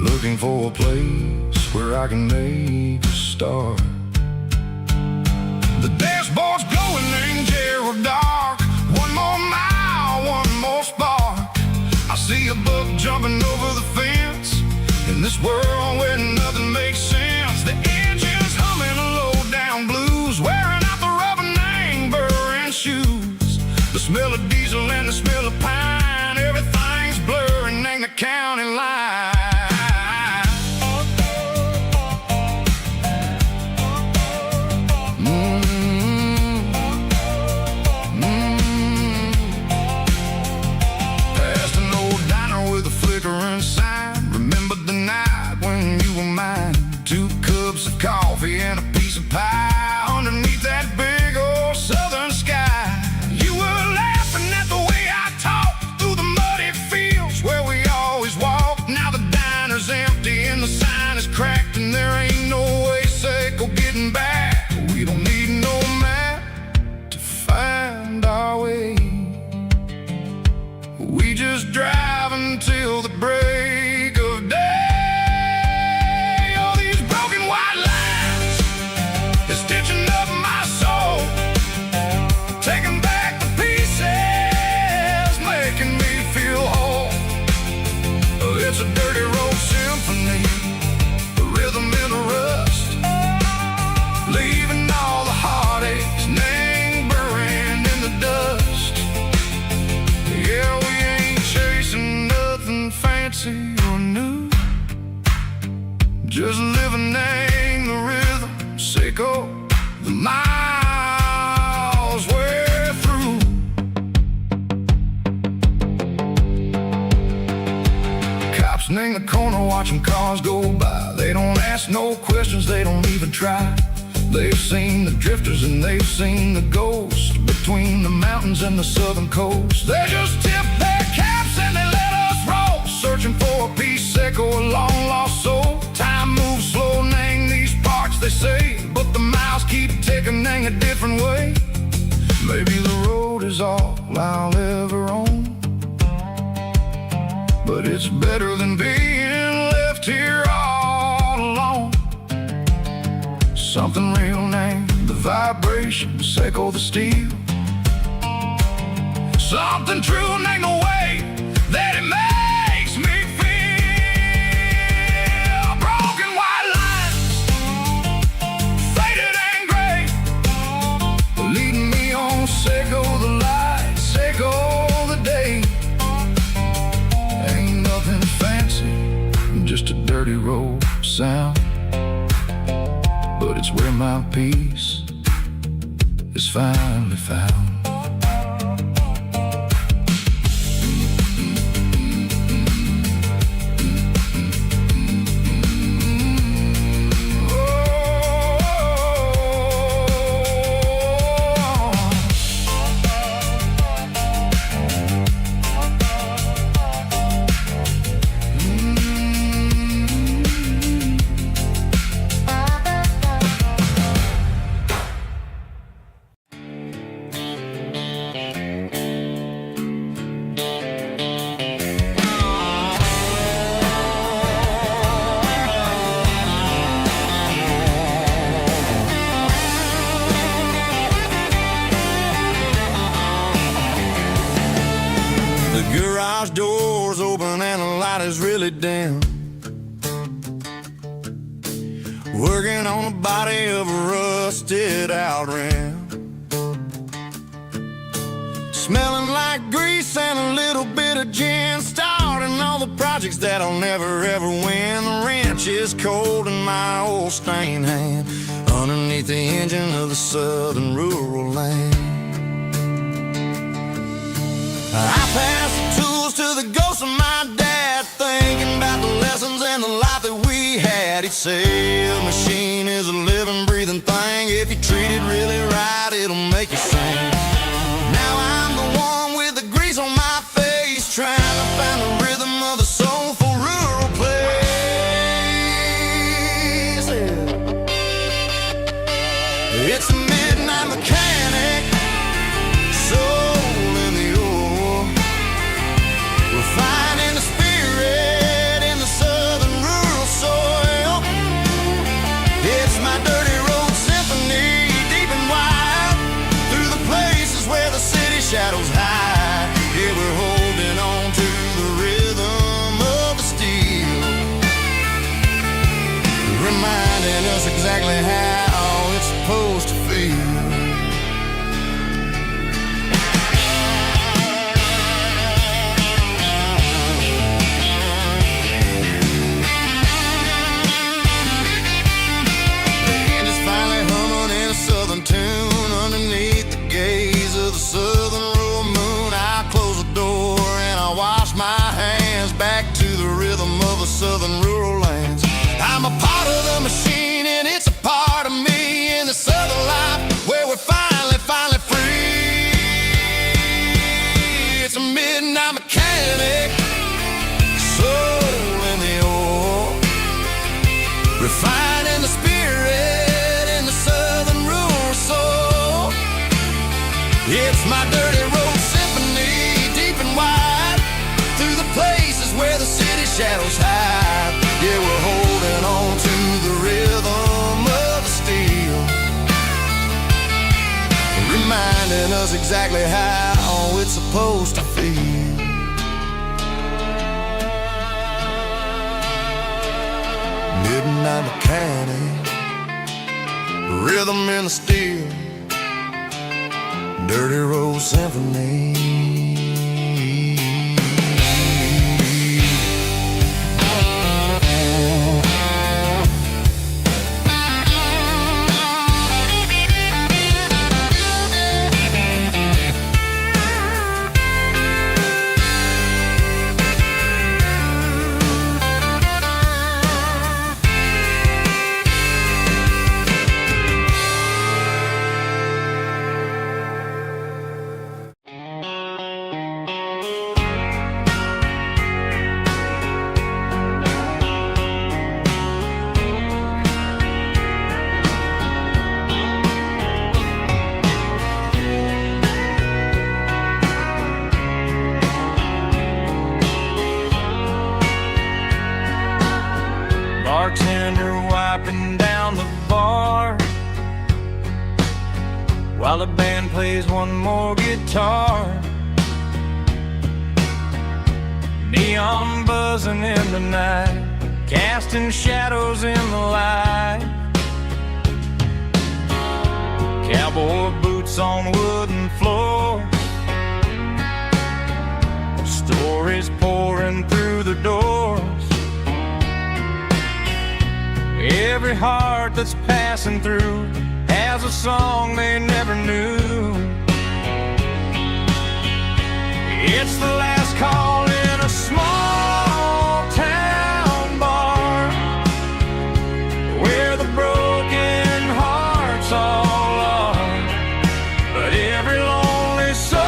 looking for a place where I can make a start. The dashboard's glowing angel dark. One more mile, one more spark. I see a buck jumping over the fence in this world where nothing makes sense. The engine's humming a low-down blues, wearing out the rubber name burring shoes. The smell of diesel and the smell of pine, everything's blurring, ain't the county line. Past an old diner with a flickering sign. Remember the night when you were mine. 2 cups of coffee and a piece of pie underneath that big old southern sky. You were laughing at the way I talked through the muddy fields where we always walked. Now the diner's empty and the sign is cracked, and there ain't no way Seco getting back. We don't need no map to find our way. We just drive until the break of day. It's a dirty road symphony, a rhythm in the rust, leaving all the heartaches, name buried in the dust. Yeah, we ain't chasing nothing fancy or new, just living in the rhythm, Seco, the miles we're through. In the corner watching cars go by. They don't ask no questions, they don't even try. They've seen the drifters and they've seen the ghosts between the mountains and the southern coast. They just tip their caps and they let us roll, searching for a piece, Seco, a long lost soul. Time moves slow, nang these parts they say, but the miles keep ticking, nang a different way. Maybe the road is all I'll ever own, but it's better than being left here all alone. Something real named the vibration, Seco the steel. Something true named the way that it makes me feel. Broken white lines, faded and gray, leading me on, Seco the light, Seco the day. Just a dirty road sound, but it's where my peace is finally found. garage door's open and the light is really dim. Working on the body of a rusted out rim. Smelling like grease and a little bit of gin. Starting all the projects that I'll never ever win. The wrench is cold in my old stained hand underneath the engine of the southern rural land. I pass the tools to the ghost of my dad, thinking about the lessons and the life that we had. He'd say a machine is a living, breathing thing. If you treat it really right, it'll make you sing. Now I'm the one with the grease on my face, trying to find the rhythm of a soulful rural place. It's a midnight mechanic, soul in the ore, refining the spirit in the southern rural soil. It's my dirty road symphony, deep and wide, through the places where the city shadows hide. Yeah, we're holding on to the rhythm of the steel, reminding us exactly how it's supposed to feel. Tune underneath the gaze of the southern rural moon. I close the door and I wash my hands back to the rhythm of the southern rural lands. I'm a part of the machine and it's a part of me in this other life where we're finally free. It's a midnight mechanic, soul in the ore, refining the spirit in the southern rural soul. It's my dirty road symphony, deep and wide, through the places where the city shadows hide. Yeah, we're holding on to the rhythm of the steel, reminding us exactly how it's supposed to feel. Midnight mechanic, rhythm in the steel, dirty road symphony. Bartender wiping down the bar while the band plays one more guitar. Neon buzzing in the night, casting shadows in the light. Cowboy boots on wooden floors, stories pouring through the doors. Every heart that's passing through has a song they never knew. It's the last call in a small town bar where the broken hearts all are. But every lonely soul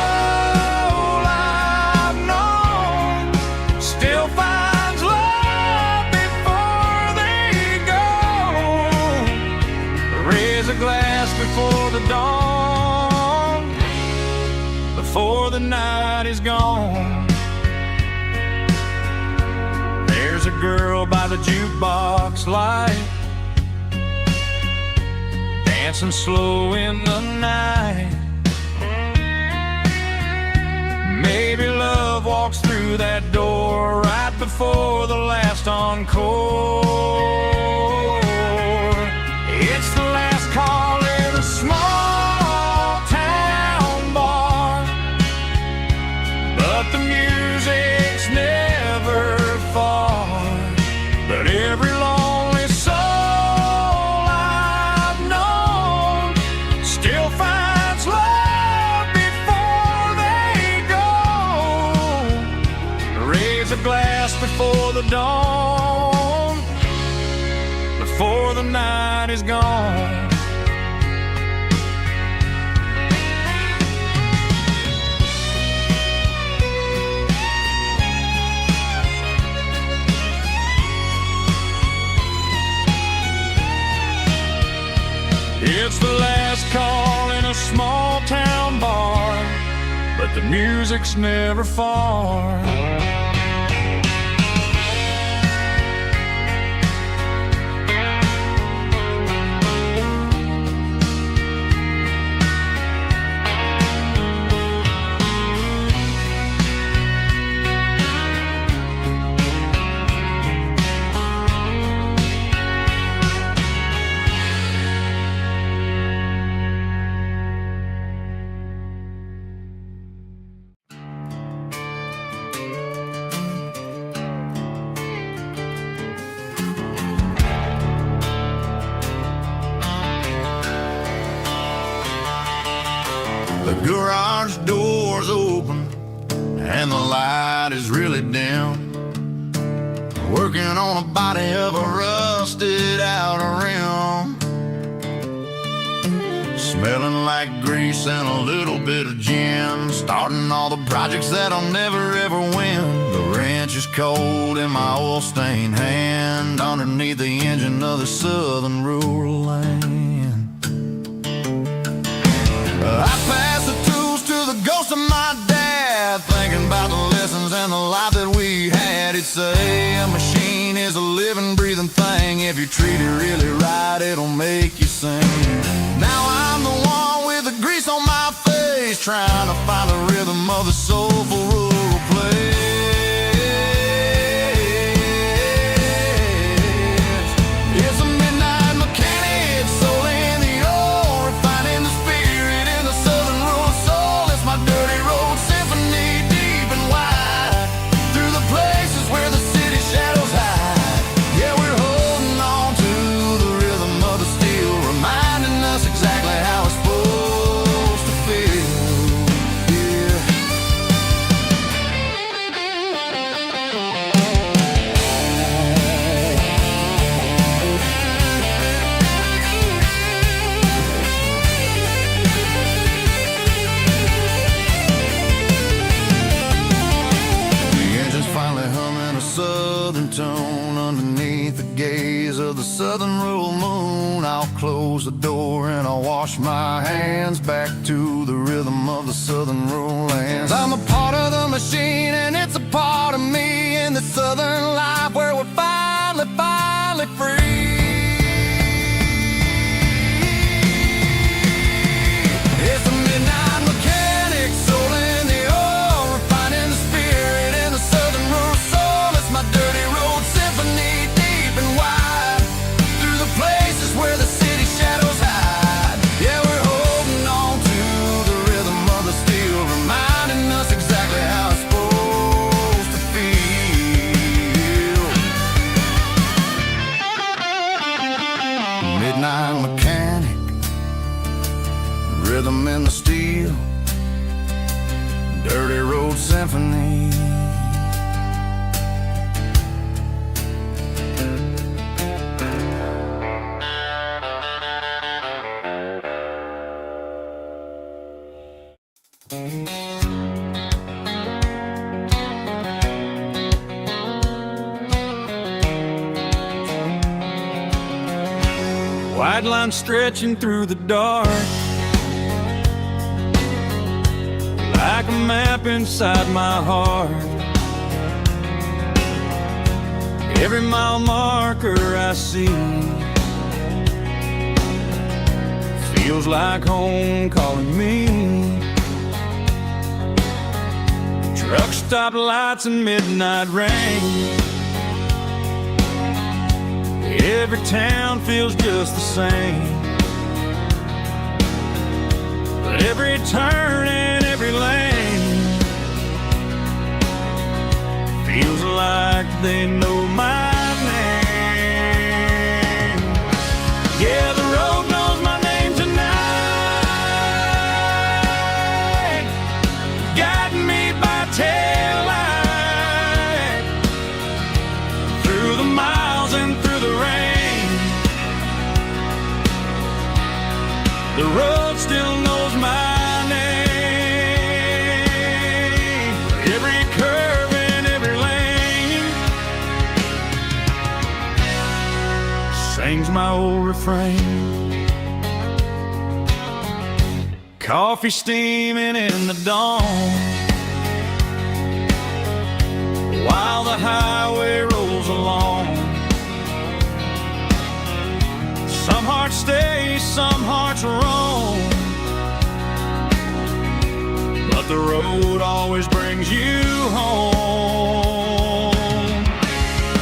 I've known still finds love before they go. Raise a glass before the dawn, before the night is gone. There's a girl by the jukebox light, dancing slow in the night. Maybe love walks walks through that door right before the last encore. It's the last call in a small town bar, but the music's never far. But every lonely soul I've known still finds love before they go. Raise a glass before the dawn, before the night is gone. It's the last call in a small town bar, but the music's never far. The garage door's open and the light is really dim. Working on a body of a rusted out rim, smelling like grease and a little bit of gin. Starting all the projects that I'll never ever win. The wrench is cold in my oil-stained hand, underneath the engine of the southern rural land. I pass the tools to the ghost of my dad, thinking about the lessons and the life that we had. He'd say a machine is a living, breathing thing. If you treat it really right, it'll make you sing. Now I'm the one with the grease on my face, trying to find the rhythm of the soulful rural place. It's a midnight mechanic, soul in the oil, refining the spirit in the southern rural soul. It's my dirty road symphony, deep and wide, through the places where the city shadows hide. Yeah, we're holding on to the rhythm of the steel, reminding us exactly how it's supposed to feel. Yeah. The engine's finally humming a southern tone underneath the gaze of the southern rural moon. I'll close the door and I'll wash my hands back to the rhythm of the southern rural lands. I'm a part of the machine and it's a part of me in the southern life where we're finally free. It's a midnight mechanic, soul in the oil, refining the spirit in the southern rural soul. It's my dirty road symphony, deep and wide, through the places where the city shadows hide. Yeah, we're holding on to the rhythm of the steel, reminding us exactly how it's supposed to feel. Midnight mechanic, rhythm in the steel, dirty road symphony. White line stretching through the dark, like a map inside my heart. Every mile marker I see feels like home calling me. Truck stop lights and midnight rain. Every town feels just the same. But every turn and every lane feels like they know my name. Yeah, the road knows my name tonight, guiding me by taillight through the miles and through the rain. The road still knows my name. Every curve and every lane sings my old refrain. Coffee steaming in the dawn while the highway rolls along. Some hearts stay, some hearts roam, but the road always brings you home.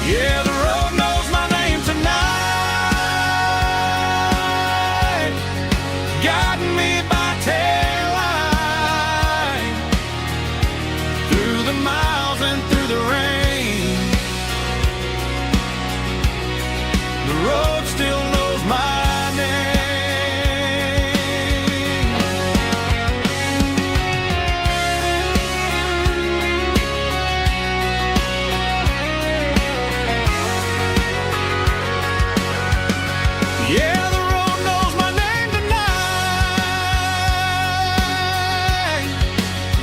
Yeah, the road knows my name tonight, guiding me by taillight through the miles and through the rain. The road still knows my name. Yeah, the road knows my name tonight,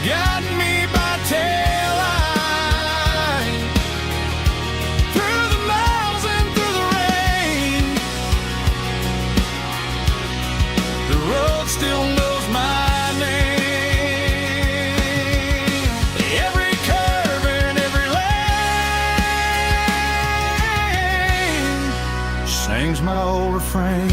guiding me by taillight through the miles and through the rain. The road still knows my name. Every curve and every lane sings my old refrain.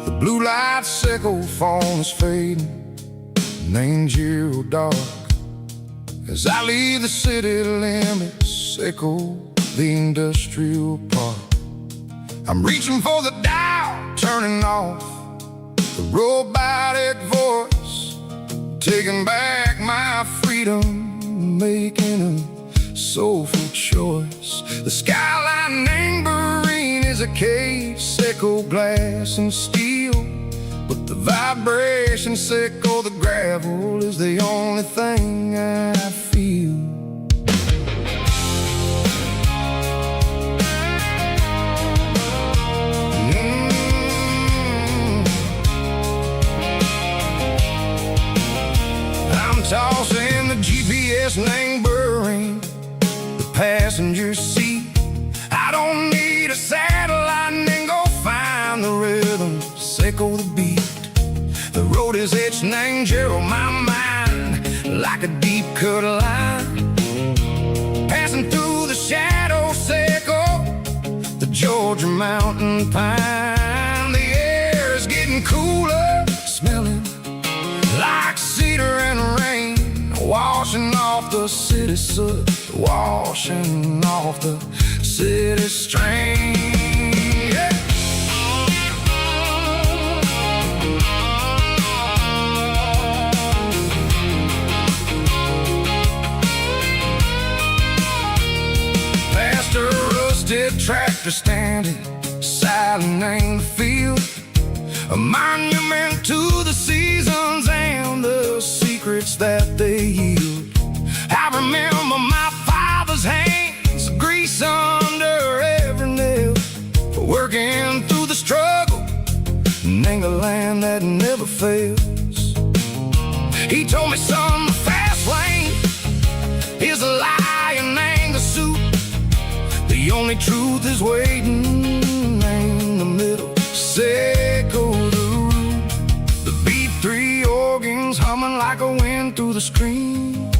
The blue light sickle phone is fading, name's zero dark. As I leave the city limits, sickle the industrial park. I'm reaching for the dial, turning off the robotic voice, taking back my freedom, making a soulful choice. The skyline named Bryan is a cave, sickle glass and steel, but the vibration sickle, the gravel is the only thing I feel. I'm tossing the GPS named Bryan, the passenger seat. I don't need a satellite and go find the rhythm, sickle the beat. The road is etched named Gerald, my mind, like a deep cut line. Passing through the shadow sickle, the Georgia mountain pine. The air is getting cooler, smelling like cedar and rain, washing off the city soot, washing off the city strain. Yeah. Past a rusted red tractor standing silent in the field, a monument to the seasons and the secrets that they yield. I remember my father's hands, grease under every nail, for working through the struggle and the land that never fails. He told me, son, the fast lane is a lie and ain't the suit. The only truth is waiting in the middle. Say go the root. The B3 organs humming like a wind through the screen.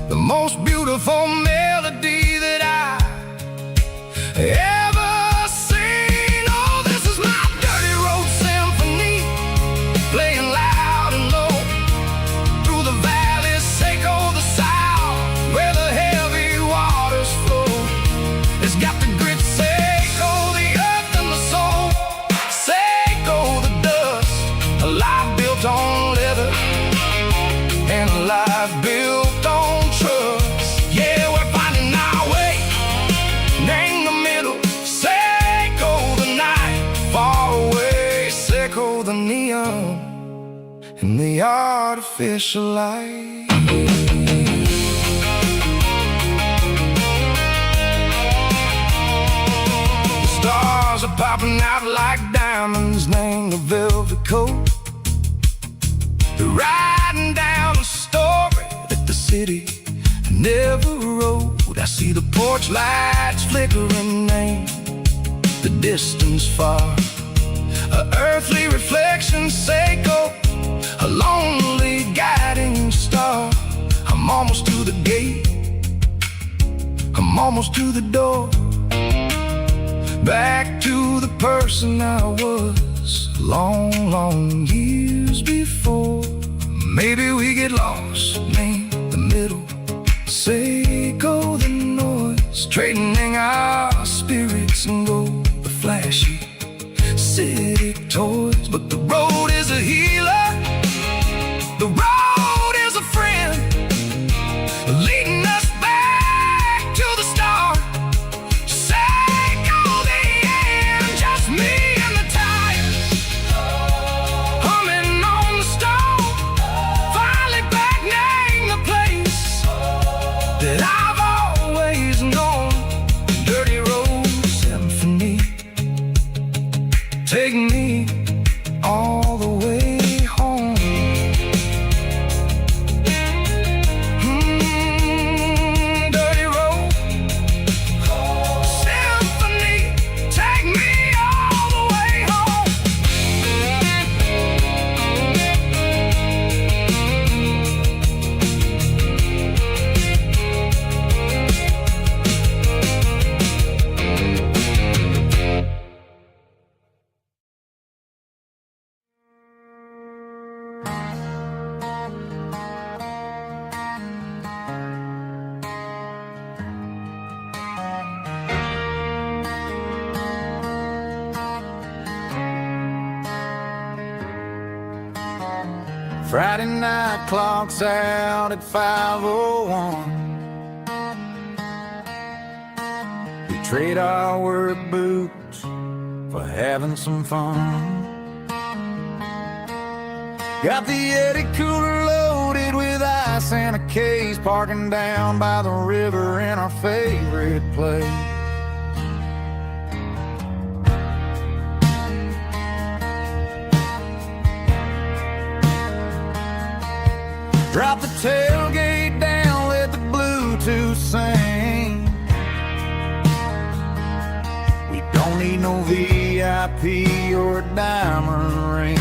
The most beautiful melody that I ever seen. Oh, this is my dirty road symphony, playing loud and low through the valleys, Seco the south, where the heavy waters flow. It's got the grit, Seco the earth and the soul, Seco the dust, a life built on leather and a life built on trust. Yeah, we're finding our way in the middle. Seco the night, far away, Seco the neon and the artificial light. The stars are popping out like diamonds, named the velvet coat. They're riding down a story that the city never wrote. I see the porch lights flickering, name the distance far, a earthly reflection, Seco, a lonely guiding star. I'm almost to the gate, I'm almost to the door, back to the person I was long, long years before. Maybe we get lost in the middle, Seco the noise, trading our spirits and go the flashy city toys. But the road is a healer, the road is a friend, leading us back to the start. Seco the end, just me and the tires, humming on the stove, finally back name the place that I've always known. Dirty road symphony, take me all the way home. Dirty road symphony, take me all the way home. Friday night clocks out at 5:01. We trade our work boots for having some fun. Got the Yeti cooler loaded with ice and a case, parking down by the river in our favorite place. Drop the tailgate down, let the Bluetooth sing. We don't need no VIP or a diamond ring.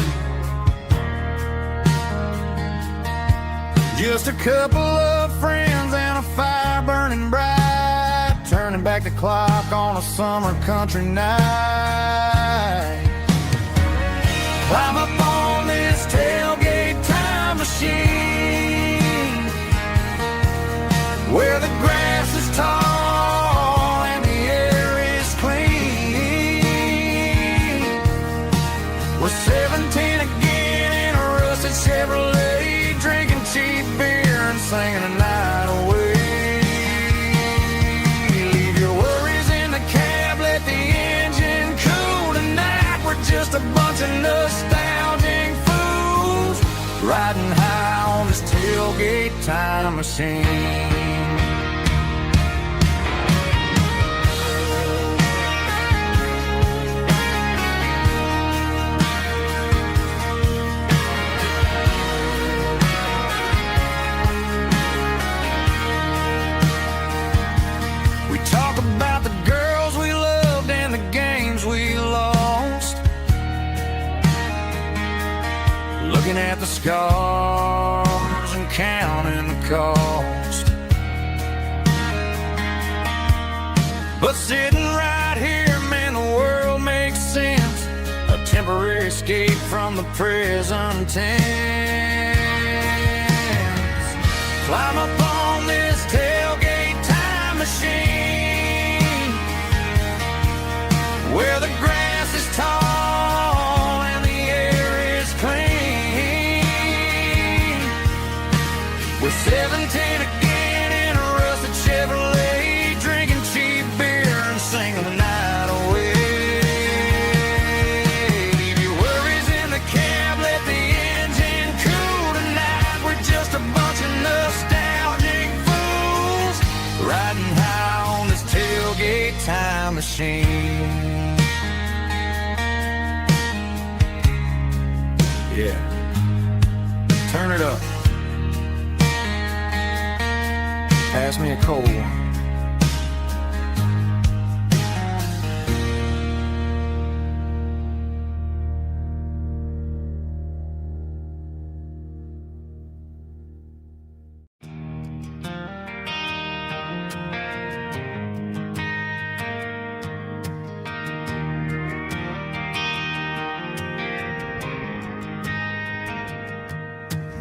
Just a couple of friends and a fire burning bright, turning back the clock on a summer country night. Climb up on this tailgate time machine, where the grass is tall and the air is clean. We're 17 again in a rusted Chevrolet, drinking cheap beer and singing a night away. Leave your worries tailgate time machine. We talk about the girls we loved and the games we lost, looking at the scars and counting the cost. But sitting right here, man, the world makes sense. A temporary escape from the present tense. Climb up on this tailgate time machine, where the grass is tall and the air is clean. We're 17 again in a rusted Chevrolet, drinking cheap beer and singing the night away. Leave your worries in the cab, let the engine cool tonight. We're just a bunch of nostalgic fools riding high on this tailgate time machine. Yeah, turn it up. Pass me a cold one.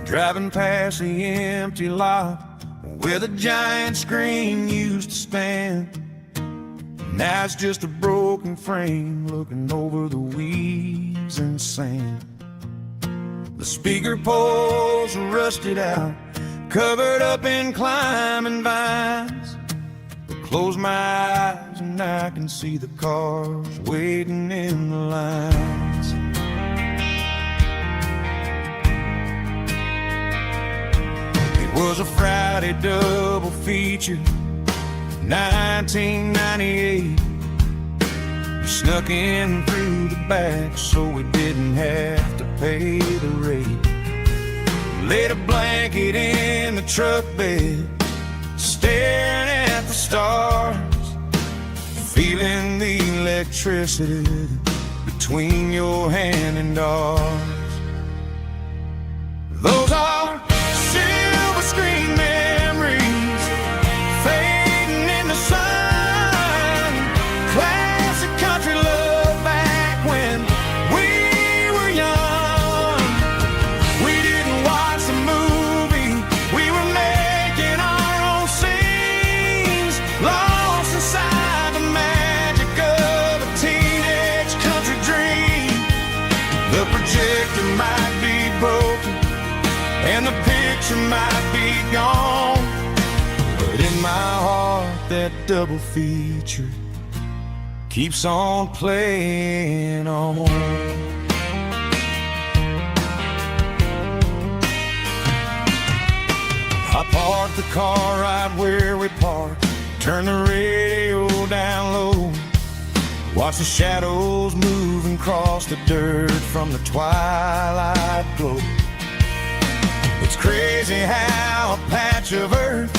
Driving past the empty lot where the giant screen used to stand. Now it's just a broken frame looking over the weeds and sand. The speaker poles are rusted out, covered up in climbing vines. I close my eyes and I can see the cars waiting in the lines. It was a Friday double feature, 1998. We snuck in through the back so we didn't have to pay the rate. Laid a blanket in the truck bed, staring at the stars, feeling the electricity between your hand and ours. Those are silver screen memories fading in the sun. Classic country love back when we were young. We didn't watch the movie, we were making our own scenes, lost inside the magic of a teenage country dream. The projector might be broken and the picture might be gone, but in my heart that double feature keeps on playing on. I parked the car right where we parked, turn the radio down low, watch the shadows moving across the dirt from the twilight glow. It's crazy how a patch of earth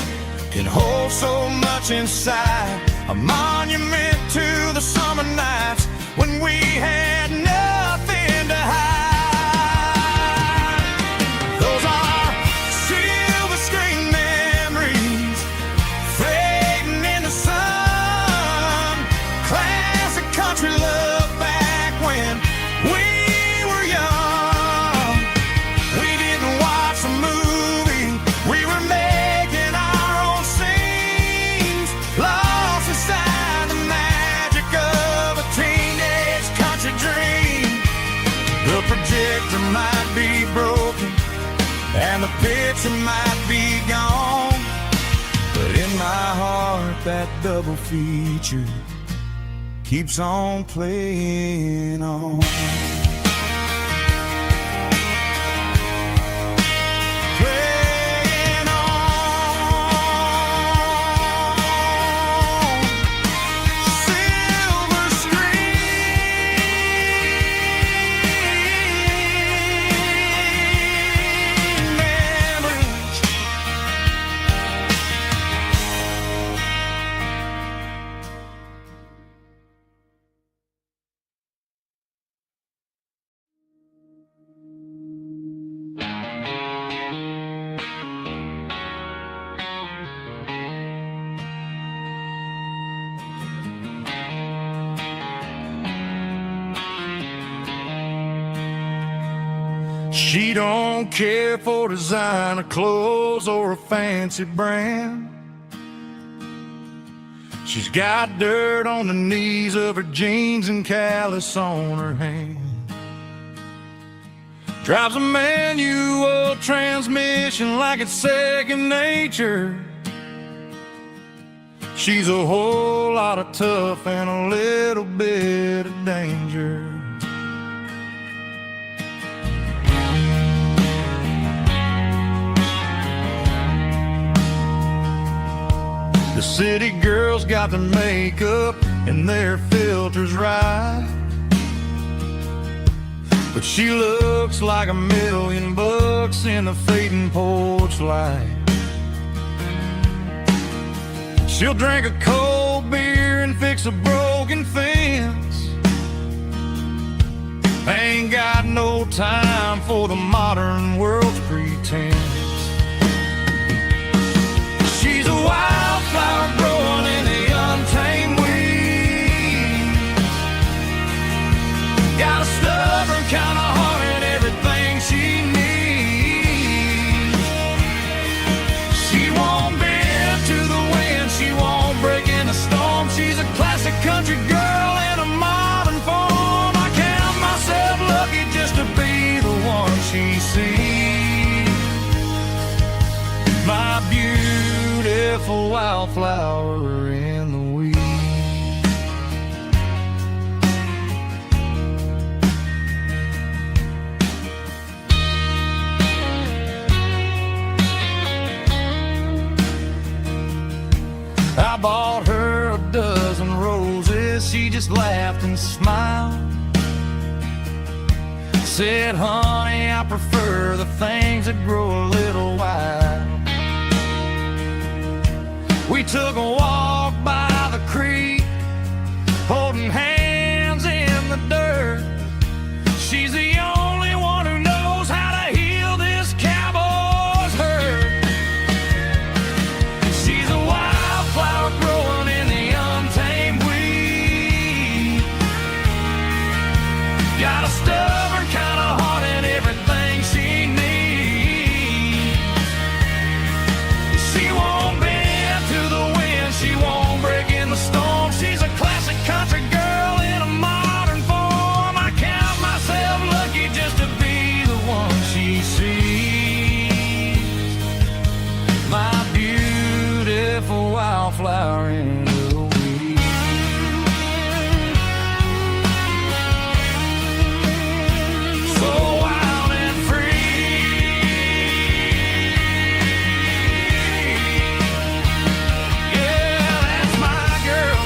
can hold so much inside, a monument to the summer nights when we had nothing to hide. Those are silver screen memories fading in the sun. Classic country love back when we were young. We didn't watch the movie, we were making our own scenes, lost inside the magic of a teenage country dream. The projector might be broken and the picture might be gone, but in my heart that double feature keeps on playing on. Playing She don't care for designer clothes or a fancy brand. She's got dirt on the knees of her jeans and callus on her hand. Drives a manual transmission like it's second nature. She's a whole lot of tough and a little bit of danger. The city girls got their makeup and their filters right, but she looks like $1,000,000 in the fading porch light. She'll drink a cold beer and fix a broken fence. Ain't got no time for the modern world's pretense. She's a wildflower growing in the untamed weed. Got a stubborn kind of heart and everything she needs. She won't bend to the wind, she won't break in a storm. She's a classic country girl in a modern form. I count myself lucky just to be the one she sees. My beautiful wildflower in the weeds. I bought her a dozen roses, she just laughed and smiled. Said, honey, I prefer the things that grow a little wild. We took a walk by the creek, holding hands in the dirt. She's the only one who knows how to heal this cowboy's hurt. She's a wildflower growing in the untamed weed. Got a stubborn kind of heart and everything she needs. She won't bend to the wind, she won't break in the storm. She's a classic country girl in a modern form. I count myself lucky just to be the one she sees. My beautiful wildflower in the weeds. So wild and free. Yeah, that's my girl.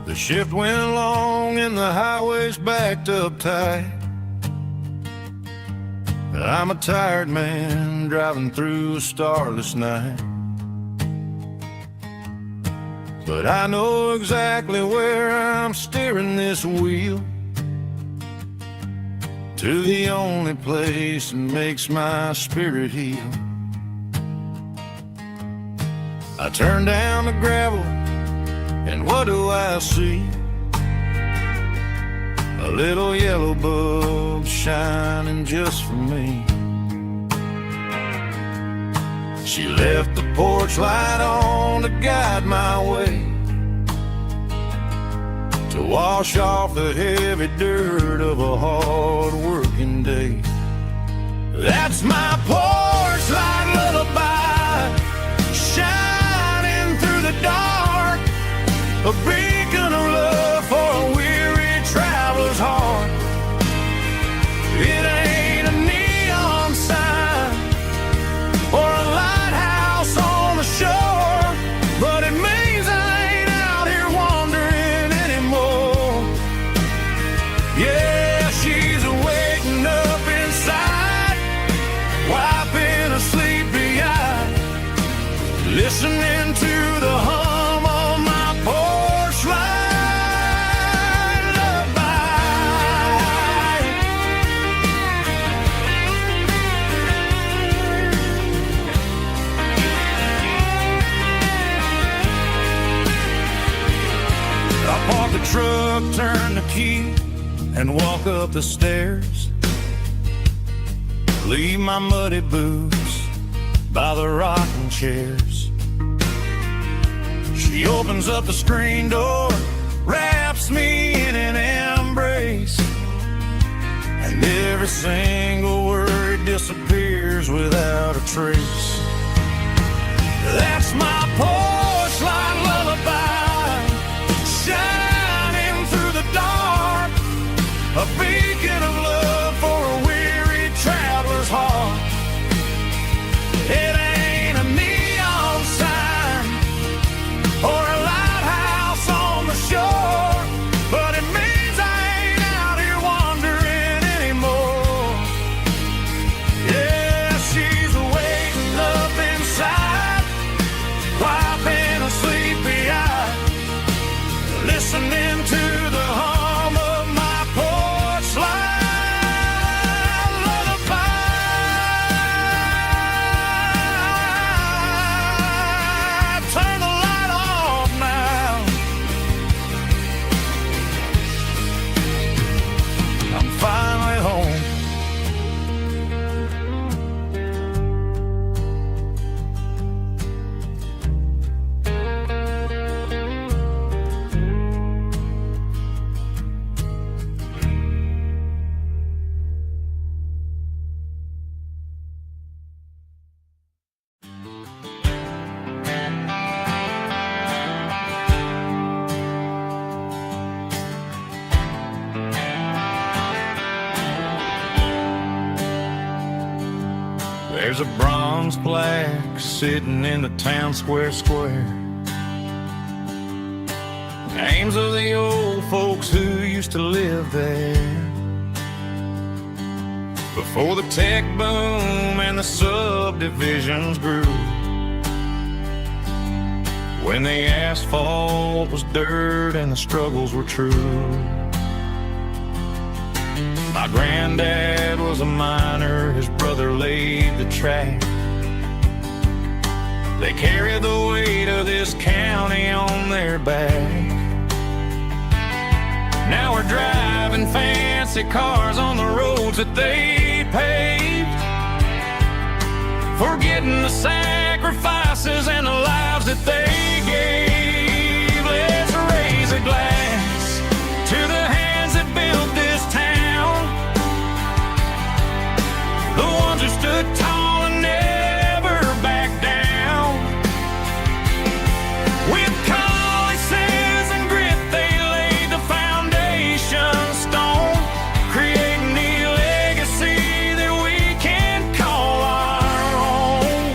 The shift went long and the highway's backed up tight. I'm a tired man driving through a starless night. But I know exactly where I'm steering this wheel, to the only place that makes my spirit heal. I turn down the gravel, and what do I see? A little yellow bulb shining just for me. She left the porch light on to guide my way, to wash off the heavy dirt of a hard-working day. That's my porch light lullaby, shining through the dark, a beacon of love for a weary traveler's heart. It ain't a neon sign or a light truck, turn the key, and walk up the stairs. Leave my muddy boots by the rocking chairs. She opens up the screen door, wraps me in an embrace, and every single word disappears without a trace. That's my porch light lullaby, shining through the dark, a beacon of love for a weary traveler's heart. It ain't a neon sign or a lighthouse on the shore, but it means I ain't out here wandering anymore. Yeah, she's waiting up inside, wiping a sleepy eye, listening to the hum of my porch light lullaby. Turn the light off now. I'm finally home. There's a bronze plaque sitting in the town square. Names of the old folks who used to live there before the tech boom and the subdivisions grew, when the asphalt was dirt and the struggles were true. My granddad was a miner, his brother laid the track. They carried the weight of this county on their back. Now we're driving fancy cars on the roads that they paved, forgetting the sacrifices and the lives that they gave. Let's raise a glass to the hands that built this town, the ones who stood tall and never backed down. With calluses and grit, they laid the foundation stone, creating the legacy that we can call our own.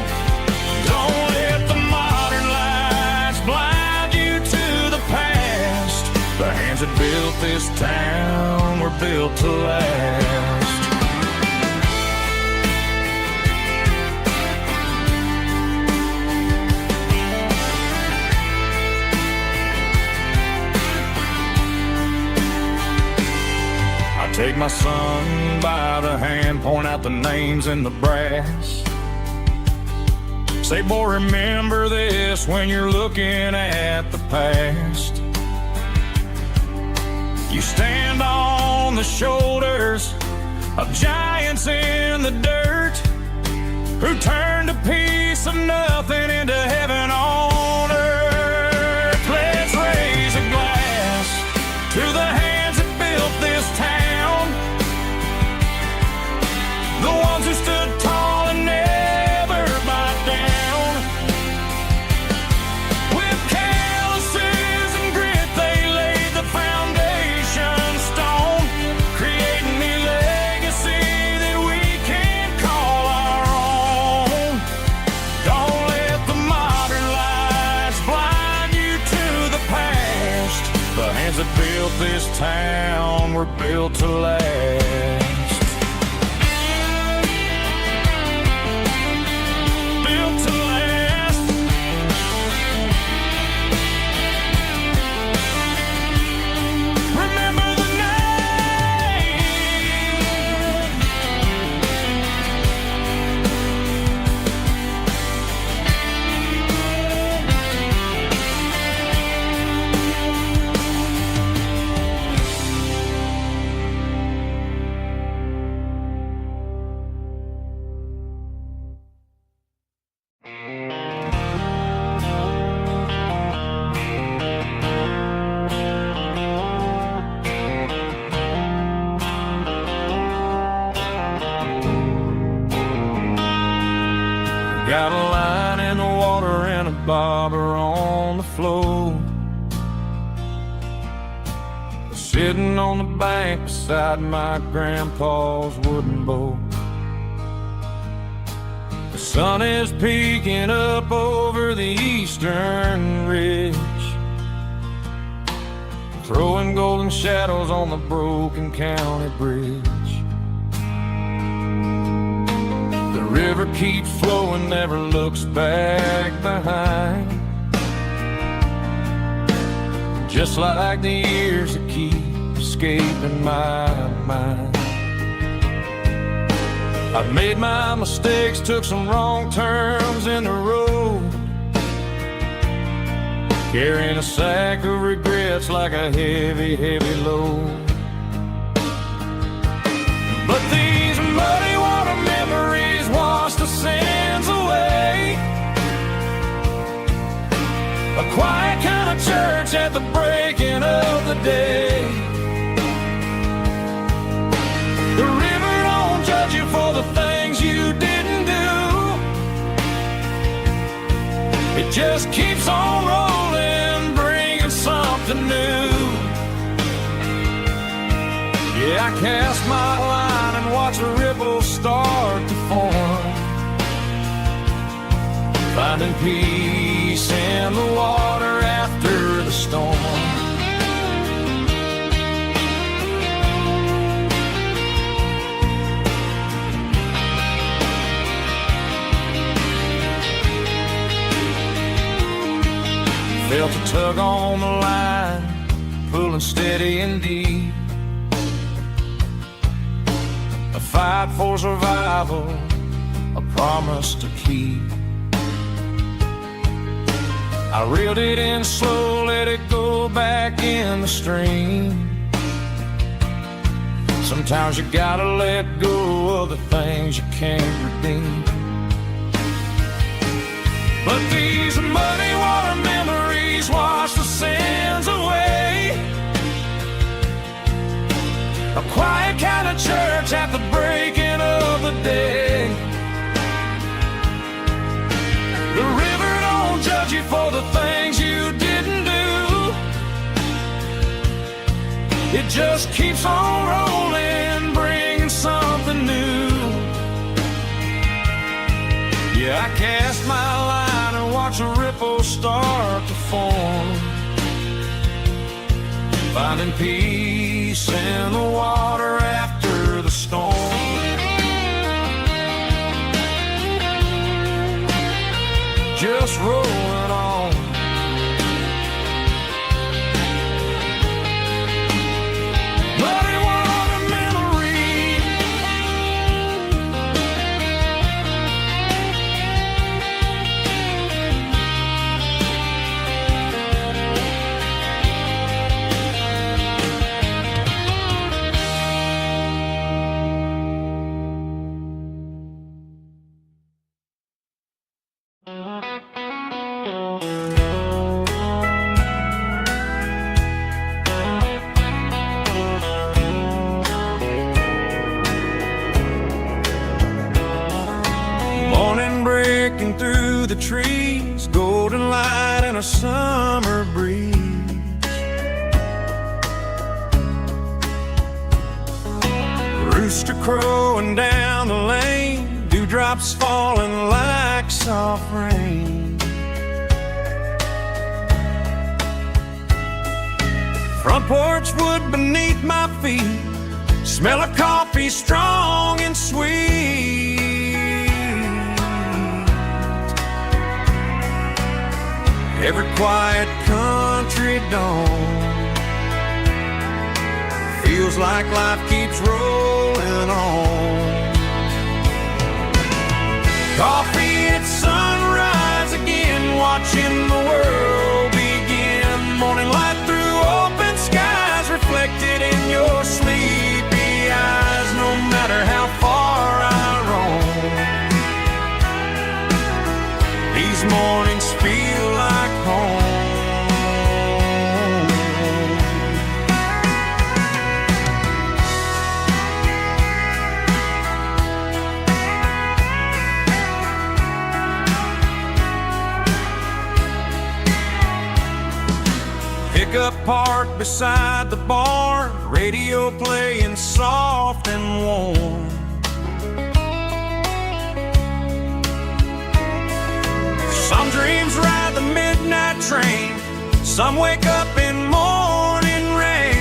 Don't let the modern lights blind you to the past. The hands that built this town were built to last. Take my son by the hand, point out the names in the brass. Say, boy, remember this when you're looking at the past. You stand on the shoulders of giants in the dirt, who turned a piece of nothing into heaven on earth. Let's raise a glass to the hands that built this town, the ones who stood tall and never backed down. With calluses and grit, they laid the foundation stone, creating the legacy that we can call our own. Don't let the modern lights blind you to the past. The hands that built this town were built to last. Got a line in the water and a bobber on the floor. Sitting on the bank beside my grandpa's wooden boat. The sun is peeking up over the eastern ridge, throwing golden shadows on the broken county bridge. The river keeps flowing, never looks back behind, just like the years that keep escaping my mind. I've made my mistakes, took some wrong turns in the road, carrying a sack of regrets like a heavy, heavy load. But these muddy water memories wash the sins away. A quiet kind of church at the breaking of the day. The river don't judge you for the things you didn't do. It just keeps on rolling, bringing something new. Yeah, I cast my line and watch the ripples start to form, finding peace in the water after the storm. Felt a tug on the line, pulling steady and deep. A fight for survival, a promise to keep. I reeled it in slow, let it go back in the stream. Sometimes you gotta let go of the things you can't redeem. But these muddy water memories wash the sins away. A quiet kind of church at the breaking of the day. The river don't judge you for the things you didn't do. It just keeps on rolling, bringing something new. Yeah, I cast my line and watch the ripples start to form, finding peace in the water after the storm. Just rolling on. Muddy water memory. Morning breaking through the trees, golden light and a summer breeze. Rooster crowing down the lane, dewdrops falling like soft rain. Front porch wood beneath my feet, smell of coffee strong and sweet. Every quiet country dawn feels like life keeps rolling on. Coffee at sunrise again, watching the world begin. Morning light through open skies, reflected in your sleepy eyes. No matter how far I roam, these mornings feel like home. Pickup parked beside the bar, radio playing soft and warm. Some dreams ride the midnight train, some wake up in morning rain.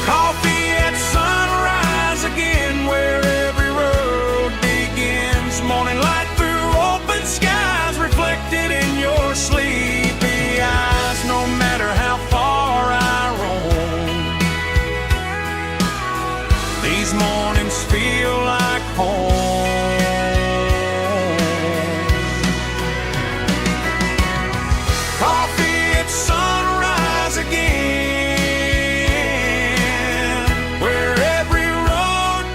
Coffee at sunrise again, where every road begins. Morning light through open skies, reflected in your sleepy eyes. No matter how far I roam, these mornings feel like home. Coffee at sunrise again, where every road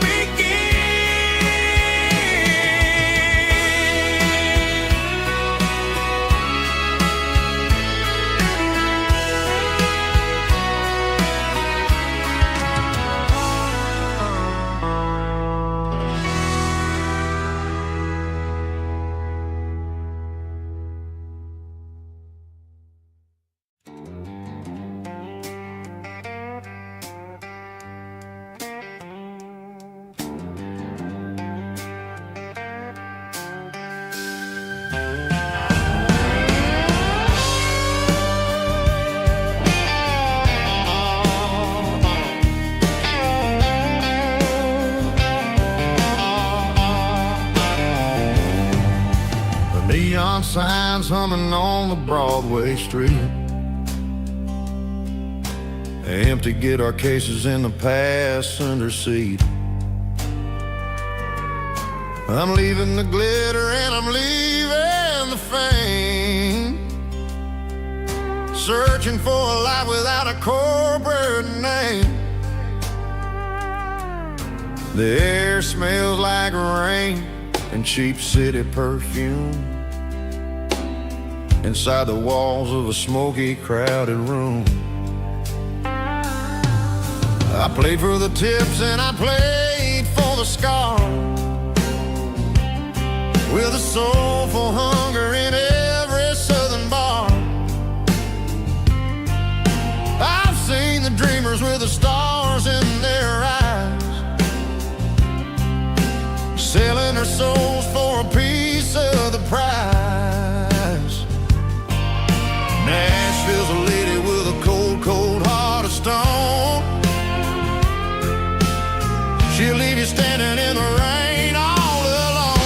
Neon signs humming on the Broadway street. Empty guitar cases in the passenger seat. I'm leaving the glitter and I'm leaving the fame, searching for a life without a corporate name. The air smells like rain and cheap city perfume inside the walls of a smoky, crowded room. I played for the tips and I played for the scars, with a soulful hunger in every southern bar. I've seen the dreamers with the stars in their eyes, selling their souls for a piece of the prize. Nashville's a lady with a cold, cold heart of stone. She'll leave you standing in the rain all alone.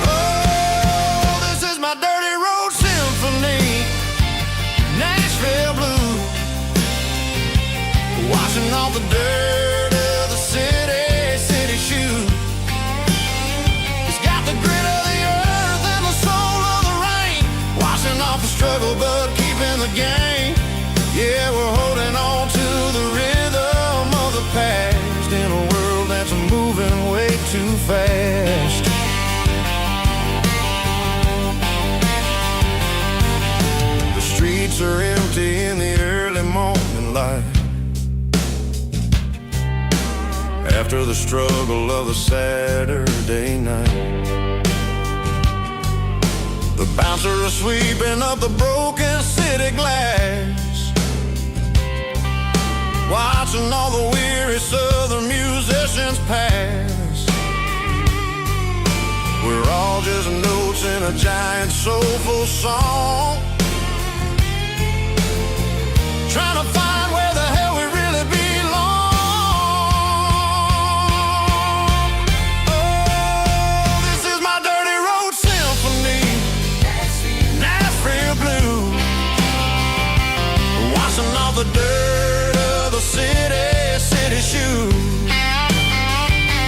Oh, this is my dirty road symphony, Nashville blues, washing off the dirt of the city shoes. It's got the grit of the earth and the soul of the rain, washing off the struggle but keeping the game. Yeah, we're holding on to the rhythm of the past in a world that's moving way too fast. The streets are empty in the early morning light, after the struggle of the Saturday night. The bouncer is sweeping up the broken city glass, watching all the weary southern musicians pass. We're all just notes in a giant soulful song, trying to find where the hell we really belong. Oh, this is my dirty road symphony, Nashville blues, washing off the dirt of the city shoes.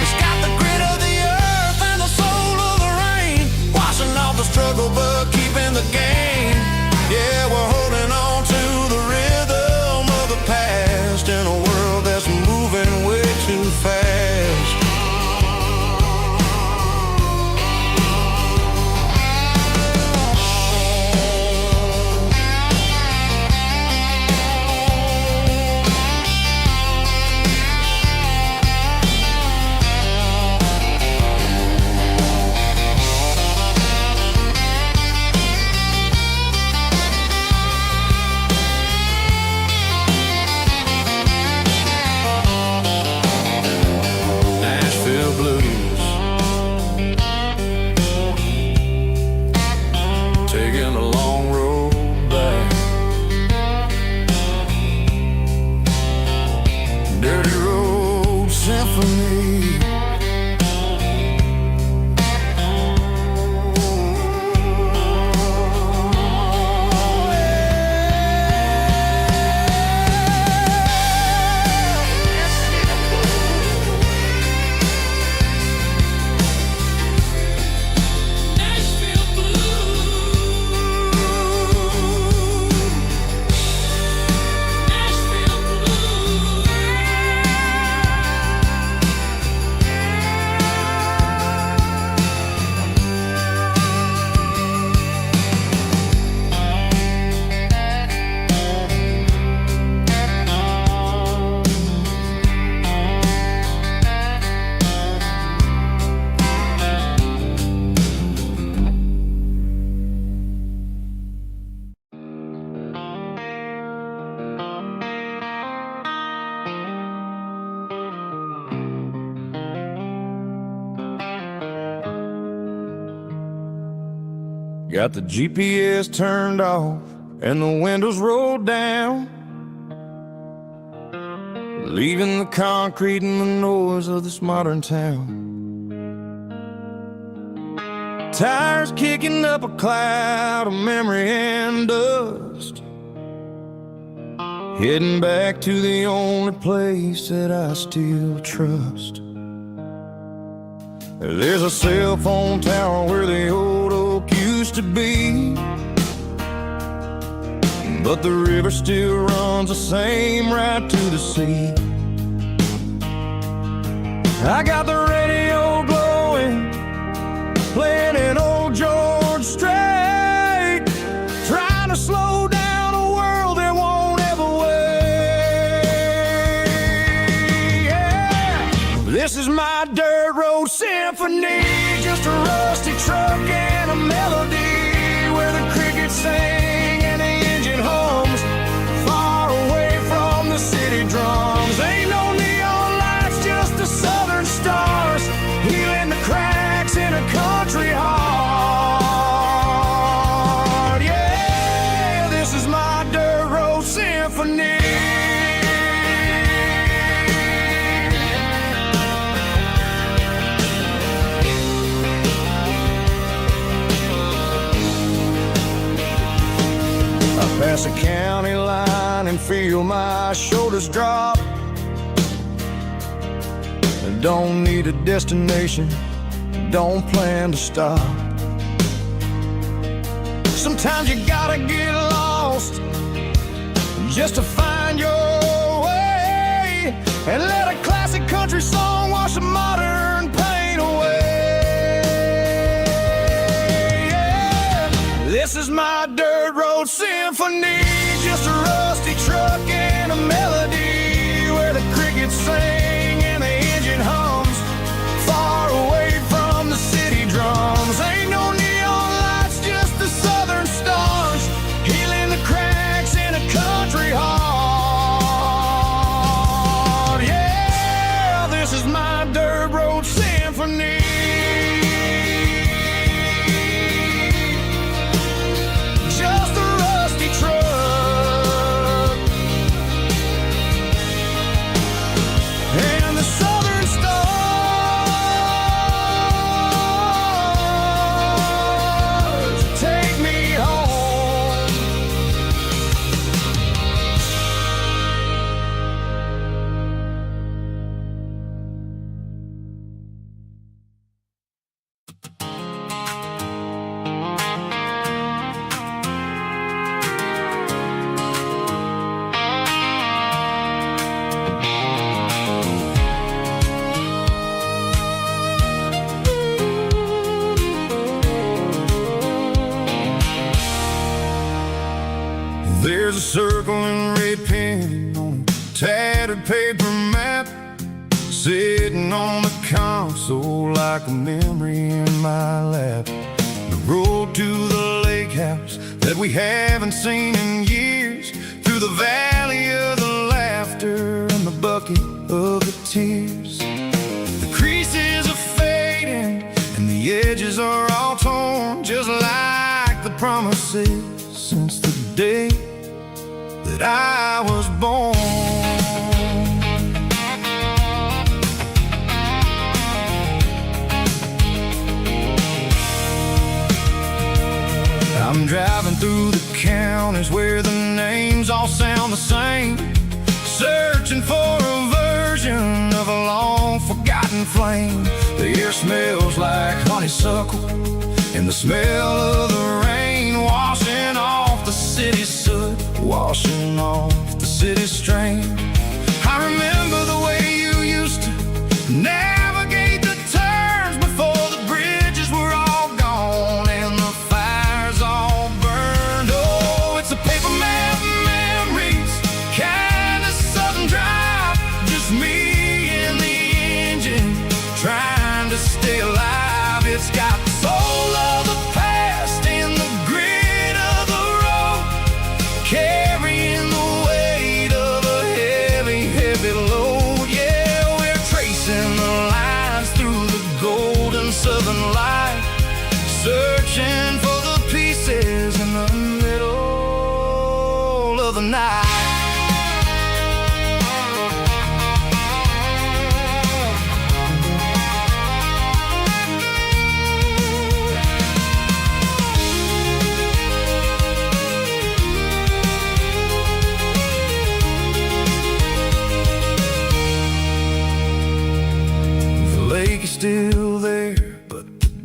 It's got the grit of the earth and the soul of the rain, washing off the struggle but keeping the game. Yeah, we're holding on to the rhythm Got the GPS turned off and the windows rolled down, leaving the concrete and the noise of this modern town. Tires kicking up a cloud of memory and dust, heading back to the only place that I still trust. There's a cell phone tower where the old oak used to be, but the river still runs the same right to the sea. I got the radio glowing, playing an old George Strait, trying to slow down a world that won't ever wait. Yeah. This is my dirt road symphony, just a rusty truck and a melody where the crickets sing and the engine hums, far away from the city drums. Ain't no neon lights, just the southern stars, healing the cracks in a country heart. Yeah, this is my dirt road symphony. I pass a county line and feel my shoulders drop. I don't need a destination, don't plan to stop. Sometimes you gotta get lost just to find your way, and let a classic country song wash the modern pain away. Yeah. This is my dirt road symphony, just a rusty truck and a melody where the crickets sing and the engine hums, far away from the city drums. Ain't no neon lights, just the southern stars, healing the cracks in a country heart. Yeah, this is my dirt road symphony. Just a rusty truck and the southern stars take me home. There's a circle in red pen on a tattered paper map, sitting on the console like a memory in my lap. The road to the lake house that we haven't seen in years, through the valley of the laughter and the bucket of the tears. The creases are fading and the edges are all torn, just like the promises since the day that I was born. I'm driving through the counties where the names all sound the same, searching for a version of a long forgotten flame. The air smells like honeysuckle and the smell of the rain washing off the city soot, washing off the city strain. I remember the way you used to navigate the turns before the bridges were all gone and the fires all burned. Oh, it's a paper map memories, kind of southern drive, just me and the engine trying to stay alive. It's got the soul of the past and the grit of the road, carrying the weight of a heavy, heavy load. Yeah, we're tracing the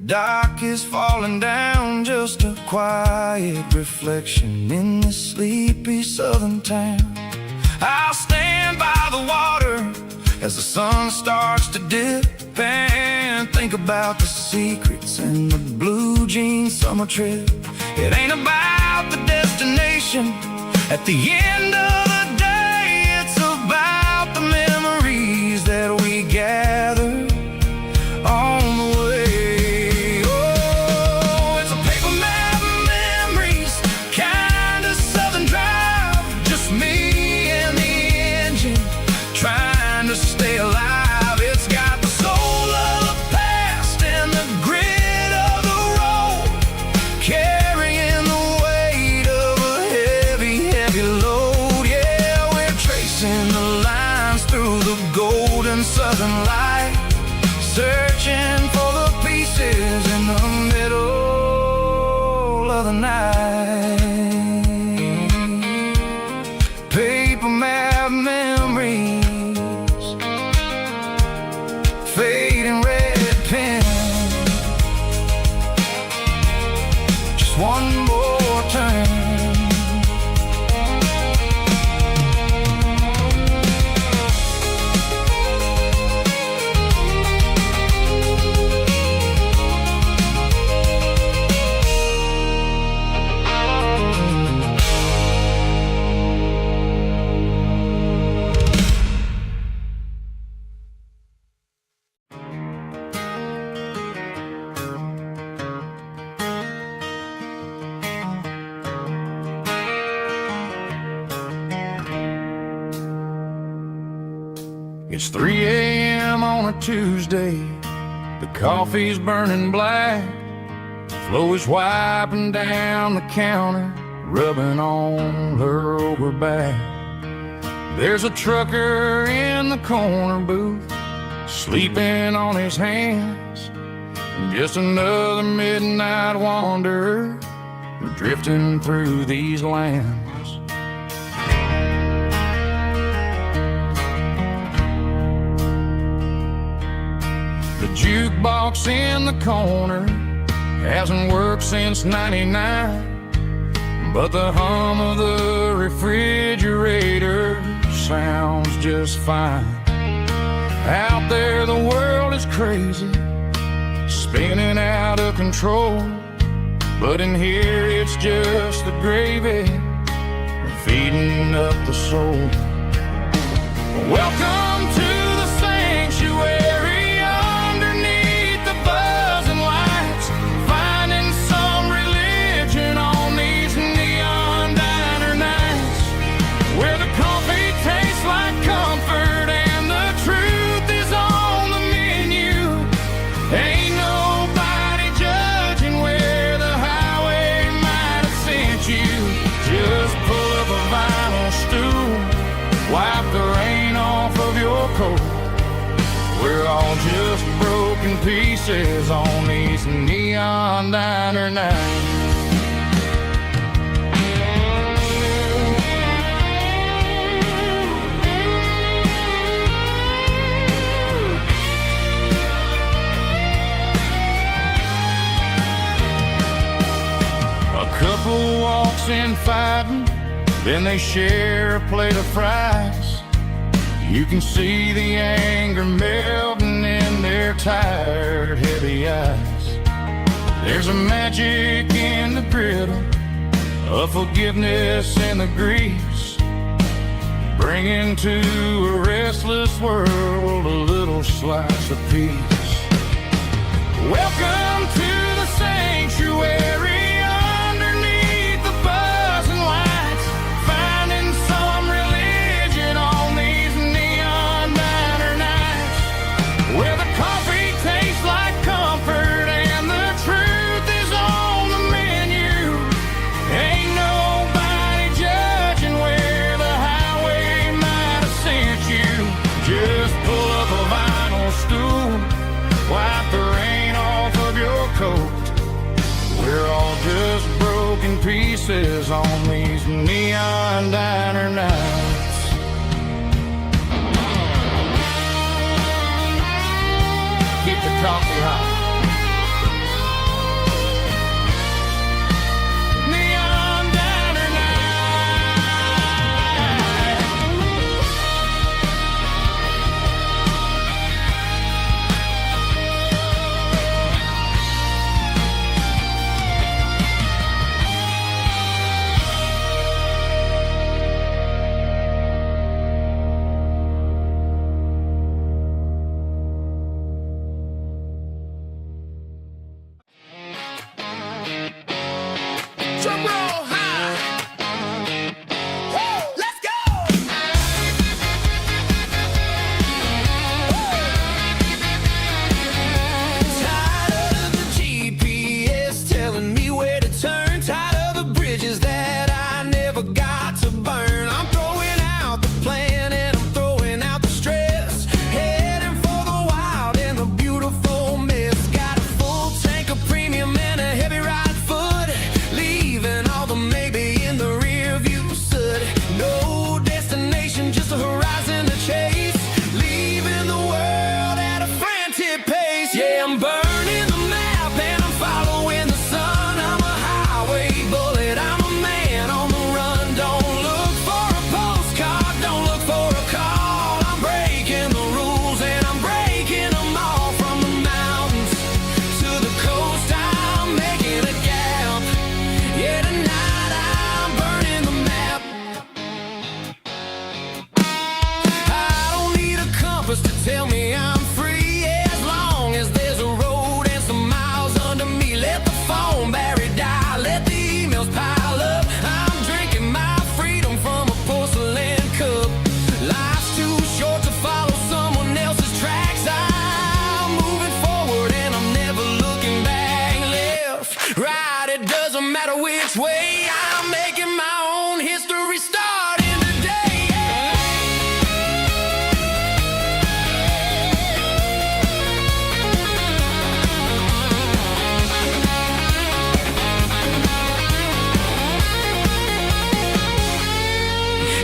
dock is falling down, just a quiet reflection in this sleepy southern town. I'll stand by the water as the sun starts to dip and think about the secrets and the blue jean summer trip. It ain't about the destination at the end of the day, it's about the memories that we gather on the way. Oh, it's a paper map of memories, kind of southern drive, just me and the engine trying to stay alive. It's got the soul of the past and the grit of the road, carrying the weight of a heavy, heavy load. Yeah, we're tracing the lines through the golden southern light, searching for the pieces in the middle of the night. Paper map memories, fading red pen, just one more turn. It's 3 a.m. on a Tuesday. The coffee's burning black. Flo is wiping down the counter, rubbing on her over back. There's a trucker in the corner booth, sleeping on his hands. Just another midnight wanderer, drifting through these lands. The jukebox in the corner hasn't worked since '99, but the hum of the refrigerator sounds just fine. Out there the world is crazy, spinning out of control, but in here it's just the gravy feeding up the soul. Welcome to the sanctuary underneath the buzzing lights, finding some religion on these neon diner nights, where the coffee tastes like comfort and the truth is on the menu. Ain't nobody judging where the highway might have sent you. Just pull up a vinyl stool, wipe the rain off of your coat. We're all just broken pieces on these neon diner nights. A couple walks in fighting, then they share a plate of fries. You can see the anger melting in their tired, heavy eyes. There's a magic in the griddle, a forgiveness in the grease, bringing to a restless world a little slice of peace. Welcome to the sanctuary underneath the buzzing lights, finding some religion on these neon diner nights, where the coffee tastes like comfort and the truth is on the menu. Ain't nobody judging where the highway might have sent you. Just pull up a vinyl stool, wipe the rain off of your coat. We're all just broken pieces on these neon diner nights. Keep the coffee hot. Drum roll high. Woo, let's go. Tired of the GPS telling me where to turn. Tired of the bridges that I never got to burn. I'm throwing out the plan and I'm throwing out the stress. Heading for the wild and the beautiful mist. Got a full tank of premium and a heavy right foot. Leaving all the maybe in the rear view soot. No destination, just a horizon to chase. Leaving the world at a frantic pace. Yeah, I'm burning the map and I'm following the sun. I'm a highway bullet, I'm a man on the run. Don't look for a postcard, don't look for a call. I'm breaking the rules and I'm breaking them all. From the mountains to the coast, I'm making a gap. Yeah, tonight I'm burning the map. I don't need a compass to tell me I'm free. As long as there's a road and some miles under me. Let the phone battery die, let the emails pile up. I'm drinking my freedom from a porcelain cup. Life's too short to follow someone else's tracks. I'm moving forward and I'm never looking back. Left, right, it doesn't matter which way. I'm making my own history starting today.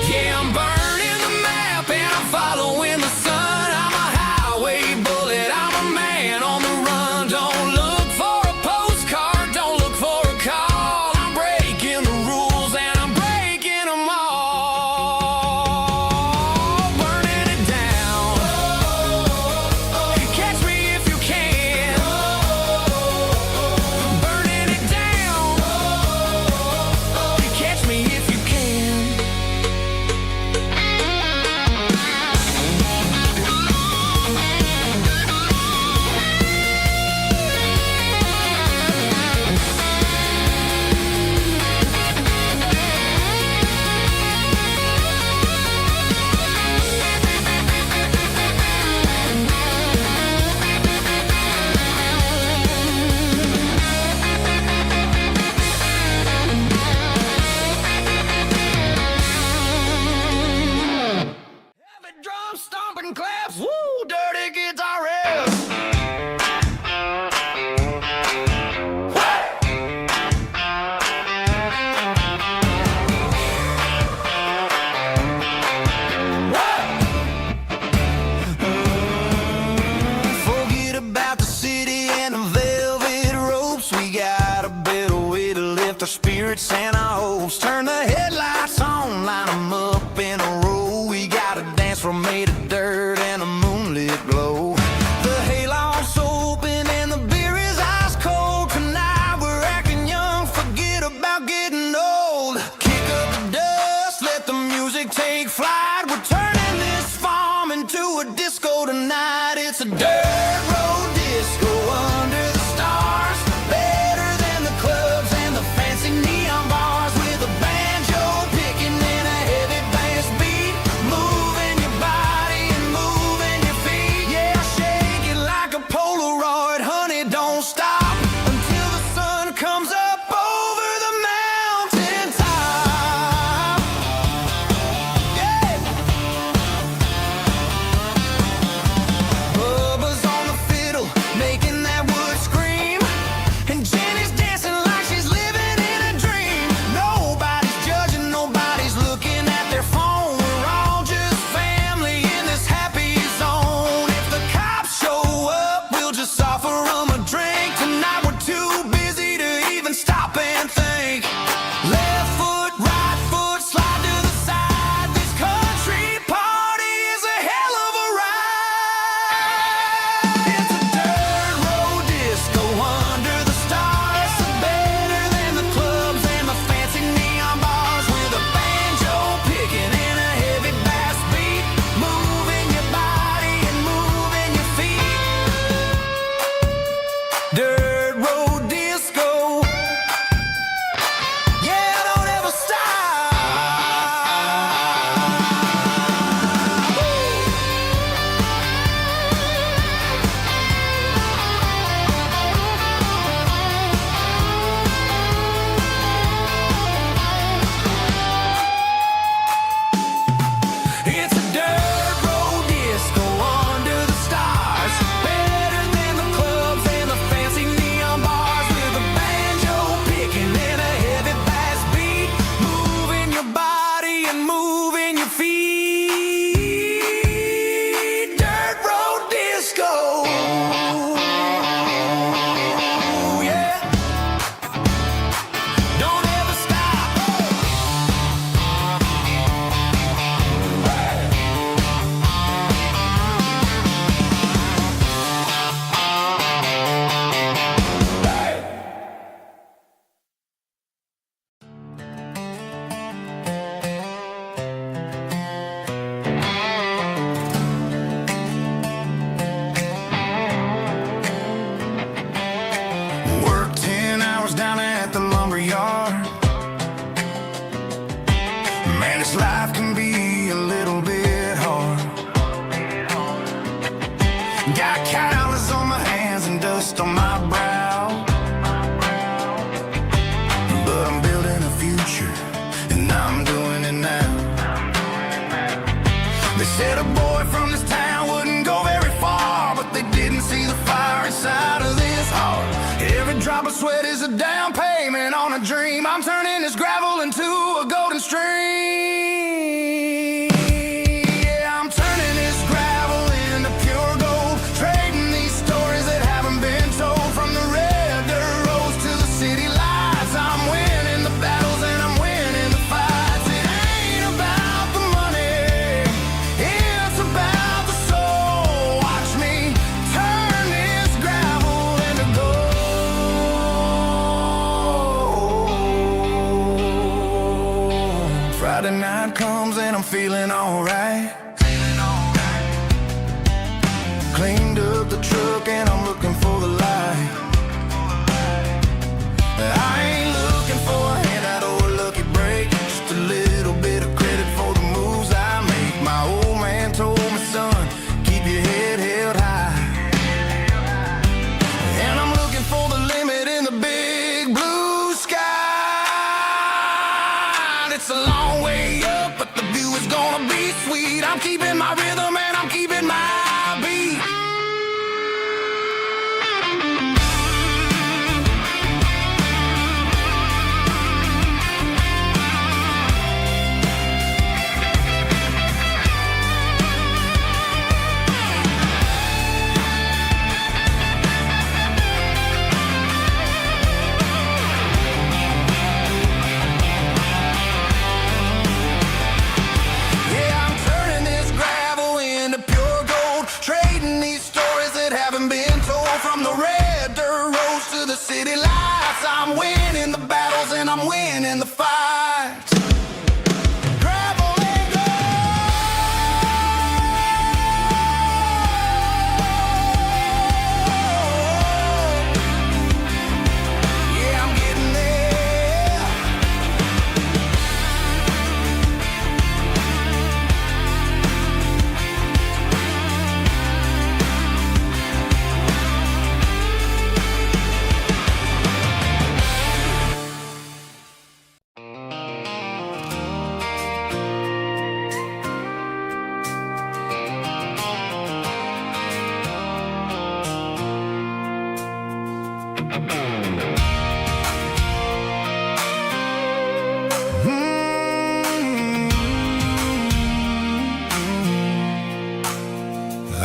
Yeah, I'm burning the map and I'm following the sun. I'm a highway bullet, I'm a man on the run. Don't look for a postcard, don't look for a call. I'm breaking the drop of sweat is a down payment on a dream. I'm turning this gravel into a golden stream. Yeah, I'm turning this gravel into pure gold, trading these stories that haven't been told. From the red dirt roads to the city lights, I'm winning the battles and I'm winning the fights. It ain't about the money, it's about the soul. Watch me turn this gravel into gold. Friday night comes and I'm feeling alright. Cleaned up the truck and I'm looking for the light. I ain't looking for a handout or a lucky break, just a little bit of credit for the moves I make. My old man told me, son, keep your head held high. And I'm looking for the limit in the big blue sky. It's a long way up, but the view is gonna be sweet. I'm keeping my rhythm and I'm keeping my beat. Yeah, I'm turning this gravel into pure gold, trading these stories that haven't been told. From the red dirt roads to the city lights, I'm winning the battles and I'm winning the fights. Gravel and gold. Yeah, I'm getting there.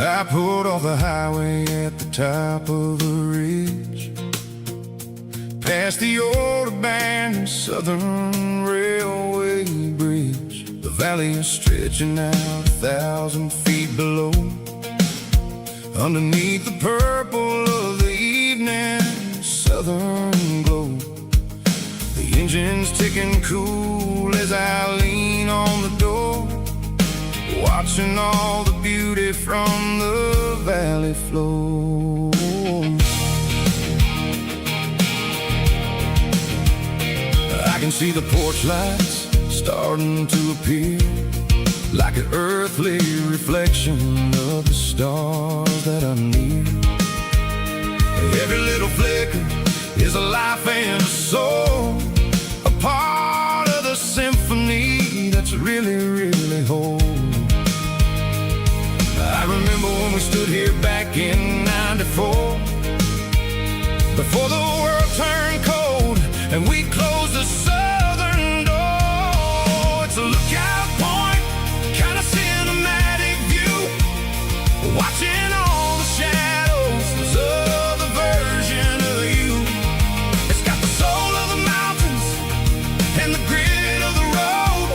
I pulled off the highway at the top of the ridge, past the old abandoned Southern Railway bridge. The valley is stretching out 1,000 feet below. Underneath the purple of the evening southern glow, the engine's ticking cool as I lean on the door, watching all the beauty from the valley flow. I can see the porch lights starting to appear, like an earthly reflection of the stars that are near. Every little flicker is a life and a soul, a part of the symphony that's really, really whole. I remember when we stood here back in '94, before the world turned cold and we closed the southern door. It's a lookout point, kind of cinematic view, watching all the shadows of the version of you. It's got the soul of the mountains and the grit of the road,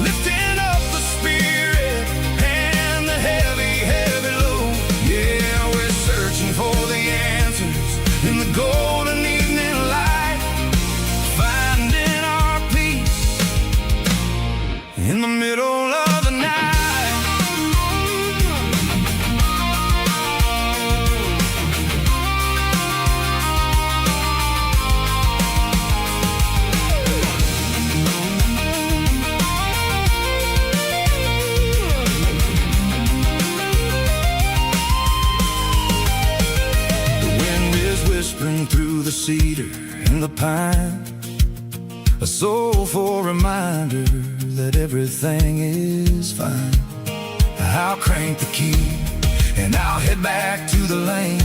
lifting up the spirit and the heavy, heavy load. Yeah, we're searching for the answers in the golden evening light, finding our peace in the middle of the night. Whispering through the cedar and the pine, a soulful reminder that everything is fine. I'll crank the key and I'll head back to the lane,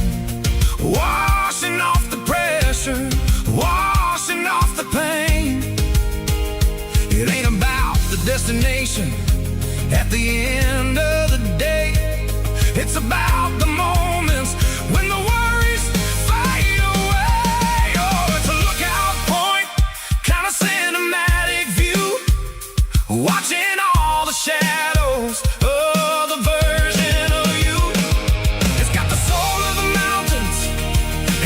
washing off the pressure chasing. At the end of the day, it's about the moments when the worries fade away. Oh, it's a lookout point, kind of cinematic view, watching all the shadows of the version of you. It's got the soul of the mountains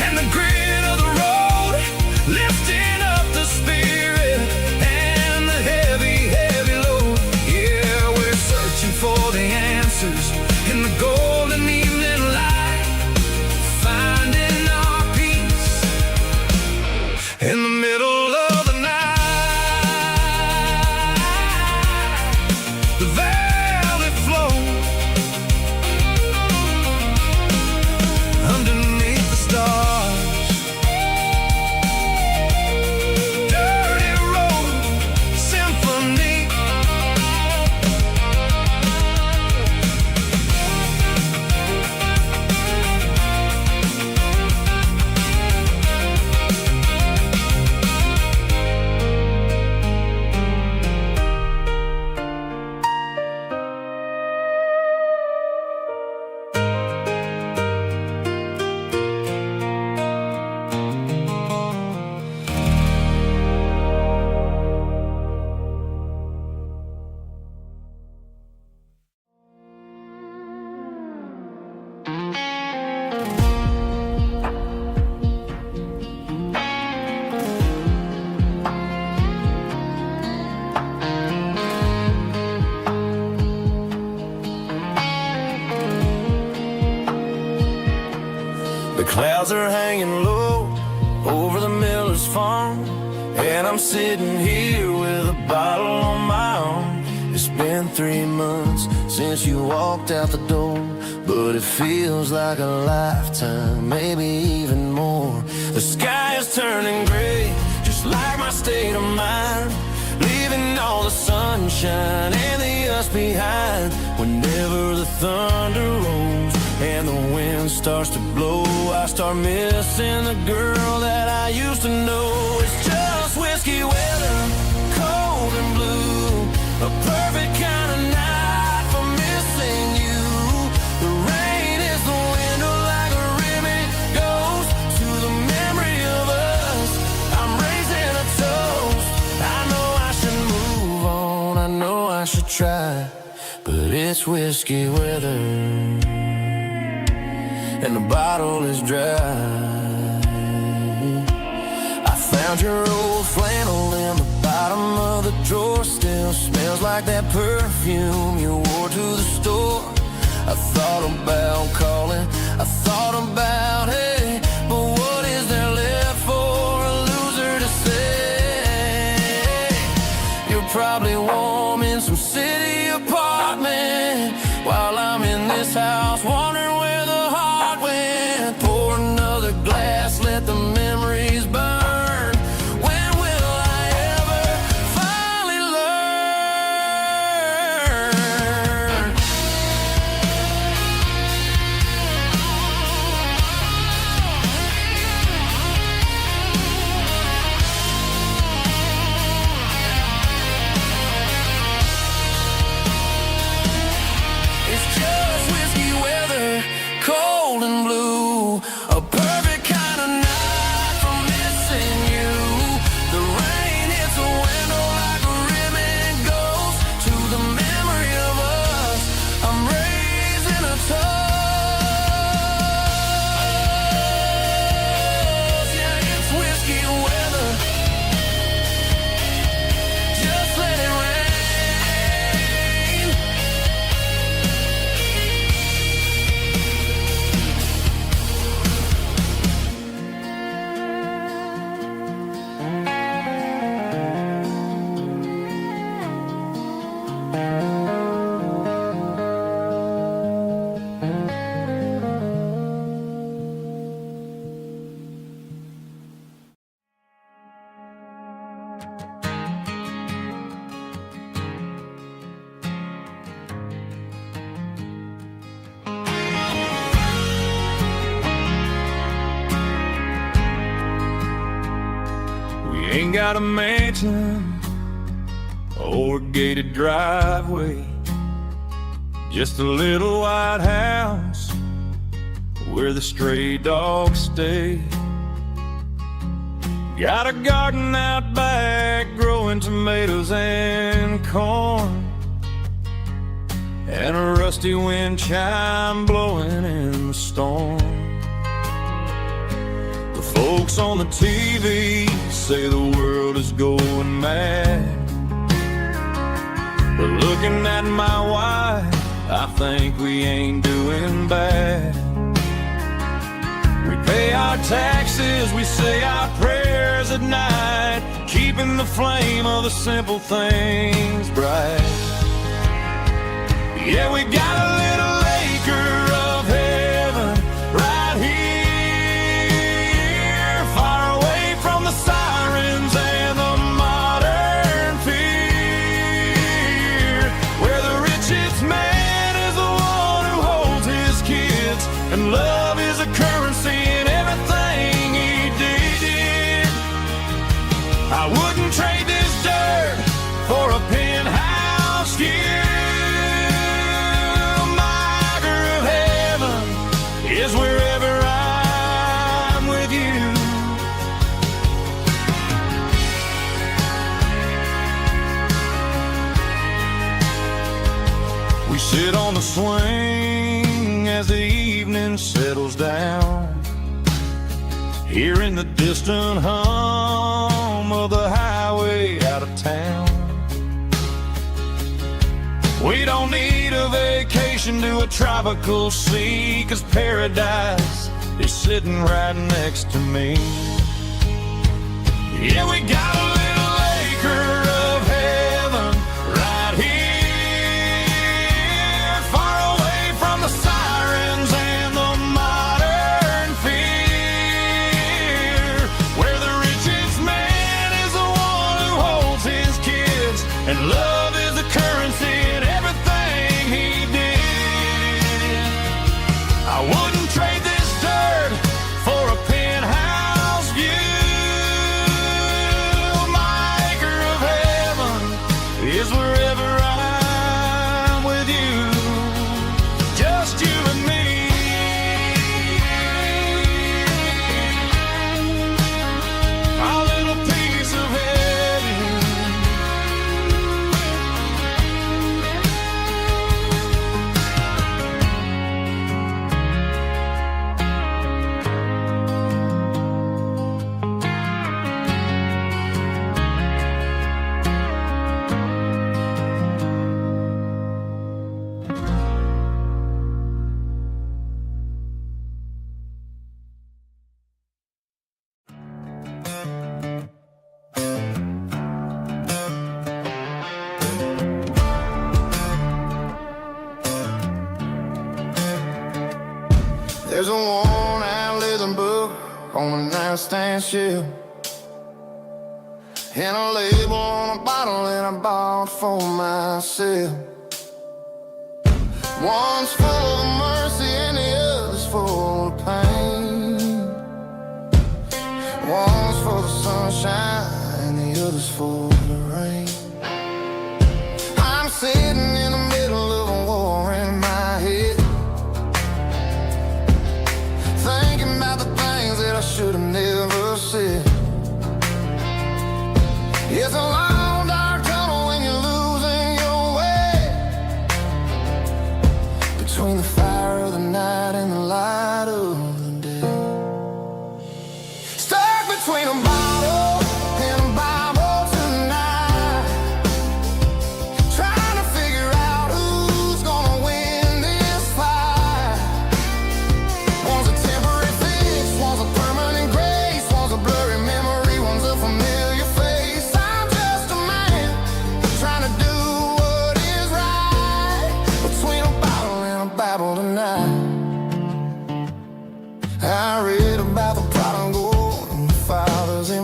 and the grit of the road, lifting up the spirit and the heavy, heavy load. Yeah, we're searching for the answers in the golden evening light, finding our peace in the middle of the night. The valley flows underneath the stars. Dirty road symphony. The clouds are hanging low over the miller's farm, and I'm sitting here with a bottle on my arm. It's been 3 months since you walked out the door, but it feels like a lifetime, maybe even more. The sky is turning gray, just like my state of mind, leaving all the sunshine and the us behind. Whenever the thunder rolls and the wind starts to blow, I start missing the girl that I used to know. It's just whiskey weather, cold and blue, a perfect kind of night for missing you. The rain is the window like a ribbon goes to the memory of us. I'm raising a toast. I know I should move on, I know I should try, but it's whiskey weather and the bottle is dry. I found your old flannel in the bottom of the drawer, still smells like that perfume you wore to the store. I thought about calling, I thought about, hey, but what is there left for a loser to say? You're probably warm in some city apartment while I'm in this house wondering where the heart went. Pour another glass, let the memories burn. When will I ever finally learn? It's just whiskey weather, cold and blue, a perfect kind of night for missing you. The rain hits a window like a ribbon goes to the memory of us. I'm raising a toast. Yeah, it's whiskey weather. Just let it rain. We ain't got a mansion or a gated driveway. Just a little white house where the stray dogs stay. Got a garden out back growing tomatoes and corn, and a rusty wind chime blowing in the storm. The folks on the TV say the world is going mad, but looking at my wife, I think we ain't doing bad. We pay our taxes, we say our prayers at night, keeping the flame of the simple things bright. Yeah, we got a little acre of heaven right here, far away from the sirens and the modern fear, where the richest man is the one who holds his kids, and love is a currency in everything he did. I wouldn't trade this dirt for a penthouse view. Is wherever I'm with you. We sit on the swing as the evening settles down, hearing the distant hum of the highway out of town. We don't need a vacation to a tropical sea, 'cause paradise is sitting right next to me. Yeah, we got a little acre of heaven right here, far away from the sirens and the modern fear, where the richest man is the one who holds his kids, and love is the currency in everything he did. I wouldn't trade this dirt for a penthouse view. My acre of heaven is wherever I'm with you, just you and me. Our little piece of heaven. There's a worn-out leather book on the nightstand shelf, and a label on a bottle that I bought for myself. One's full of mercy and the other's full of pain. One's for the sunshine and the other's for the rain. I'm sitting in the middle of a war in my head, thinking about the things that I should have never said. It's a long dark tunnel when you're losing your way, between the fire of the night and the light of the day. Stuck between a bottle and a Bible tonight, trying to figure out who's gonna win this fight. One's a temporary fix, one's a permanent grace, one's a blurry memory, one's a familiar face. I'm just a man trying to do what is right, between a bottle and a Bible tonight. I read about the prodigal and the fathers in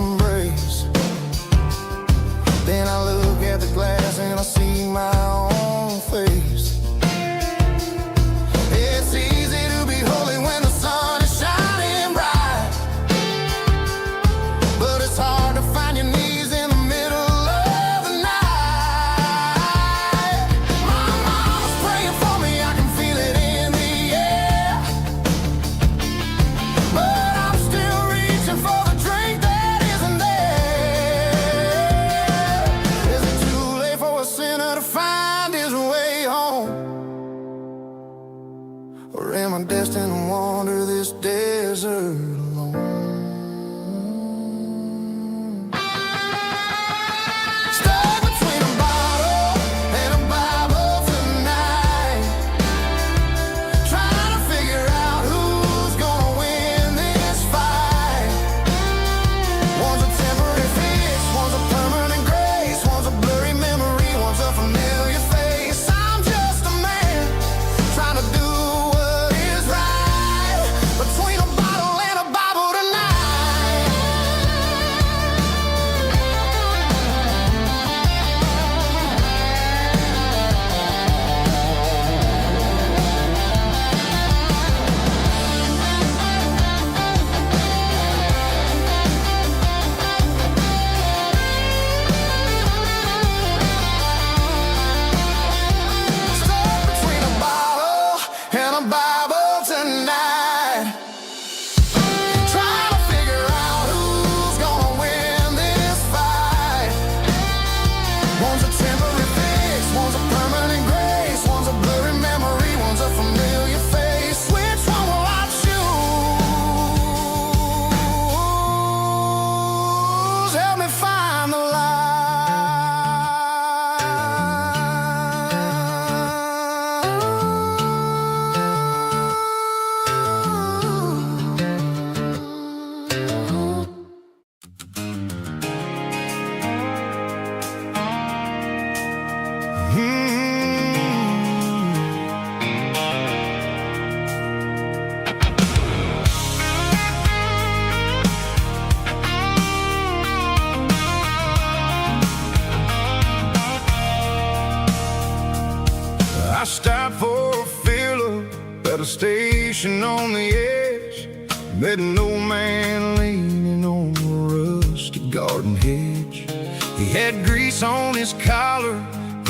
Met an old man leaning on a rusty garden hedge. He had grease on his collar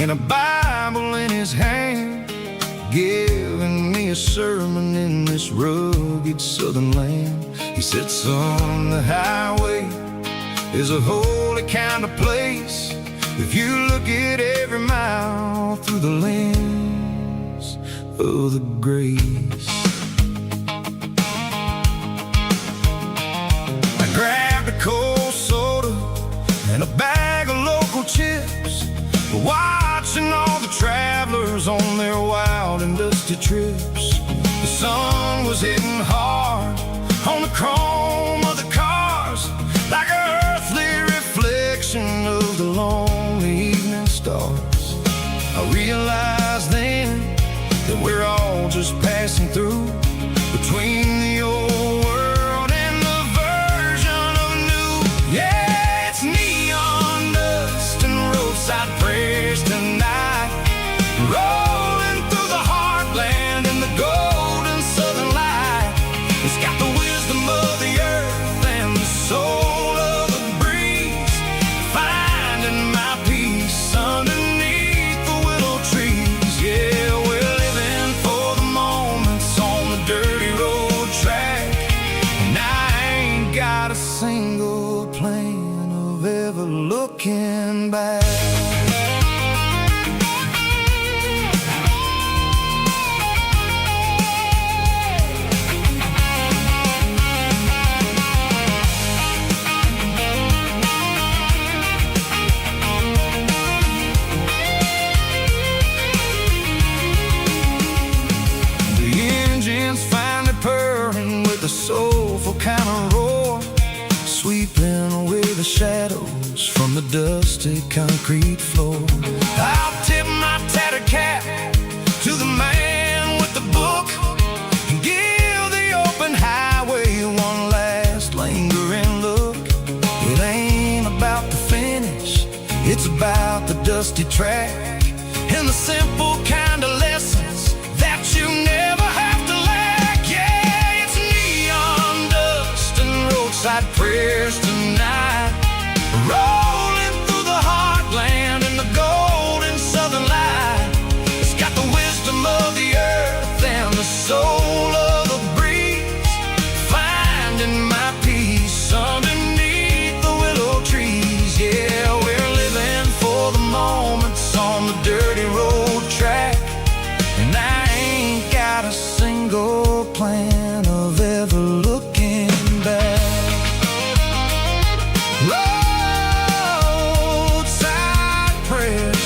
and a Bible in his hand, giving me a sermon in this rugged southern land. He said, son, the highway is a holy kind of place if you look at every mile through the lens of the grace. I grabbed a cold soda and a bag of local chips, watching all the travelers on their wild and dusty trips. The sun was hitting hard on the chrome of the cars, like an earthly reflection of the lonely evening stars. I realized then that we're all just passing through between the old world and the version of new. Yeah, it's neon dust and roadside prayers tonight, rolling through the heartland in the golden southern light. It's got the wisdom of the earth and the soul of the breeze, finding my peace underneath the willow trees. Yeah, we're living for the moments on the dirty road track, and I ain't got a single plan of ever looking back. Purring with a soulful kind of roar, sweeping away the shadows from the dusty concrete floor. I'll tip my tattered cap to the man with the book and give the open highway one last lingering look. It ain't about the finish, it's about the dusty track and the simple kind of lessons that you never have to lack. Roadside prayers tonight, rolling through the heartland in the golden southern light. It's got the wisdom of the earth and the soul of the breeze, finding my peace underneath the willow trees. Yeah, we're living for the moments on the dirty road track, and I ain't got a single plan of ever looking back. Roadside prayers,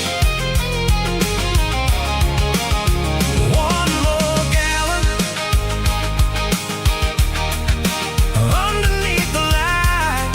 one more gallon underneath the light.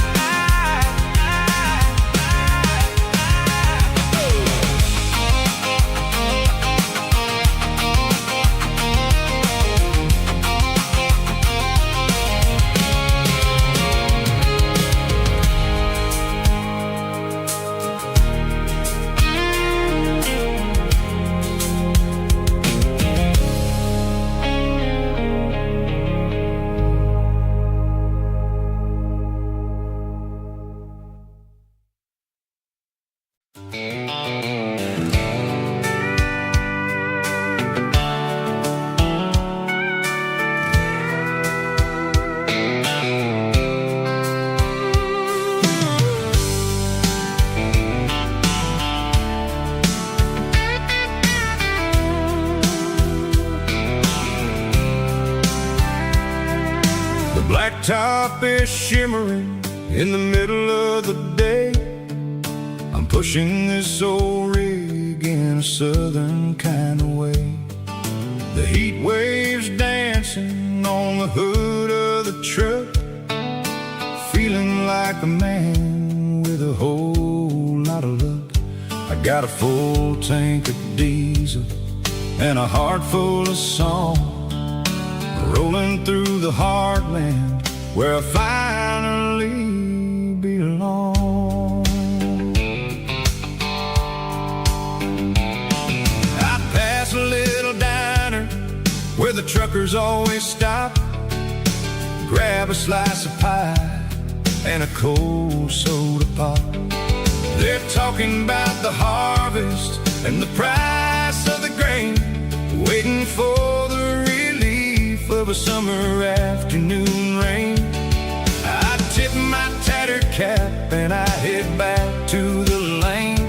Blacktop is shimmering in the middle of the day. I'm pushing this old rig in a southern kind of way. The heat waves dancing on the hood of the truck, feeling like a man with a whole lot of luck. I got a full tank of diesel and a heart full of song, rolling through the heartland where I finally belong. I pass a little diner where the truckers always stop, grab a slice of pie and a cold soda pop. They're talking about the harvest and the price of the grain, waiting for the relief of a summer afternoon rain. I tip my tattered cap and I head back to the lane,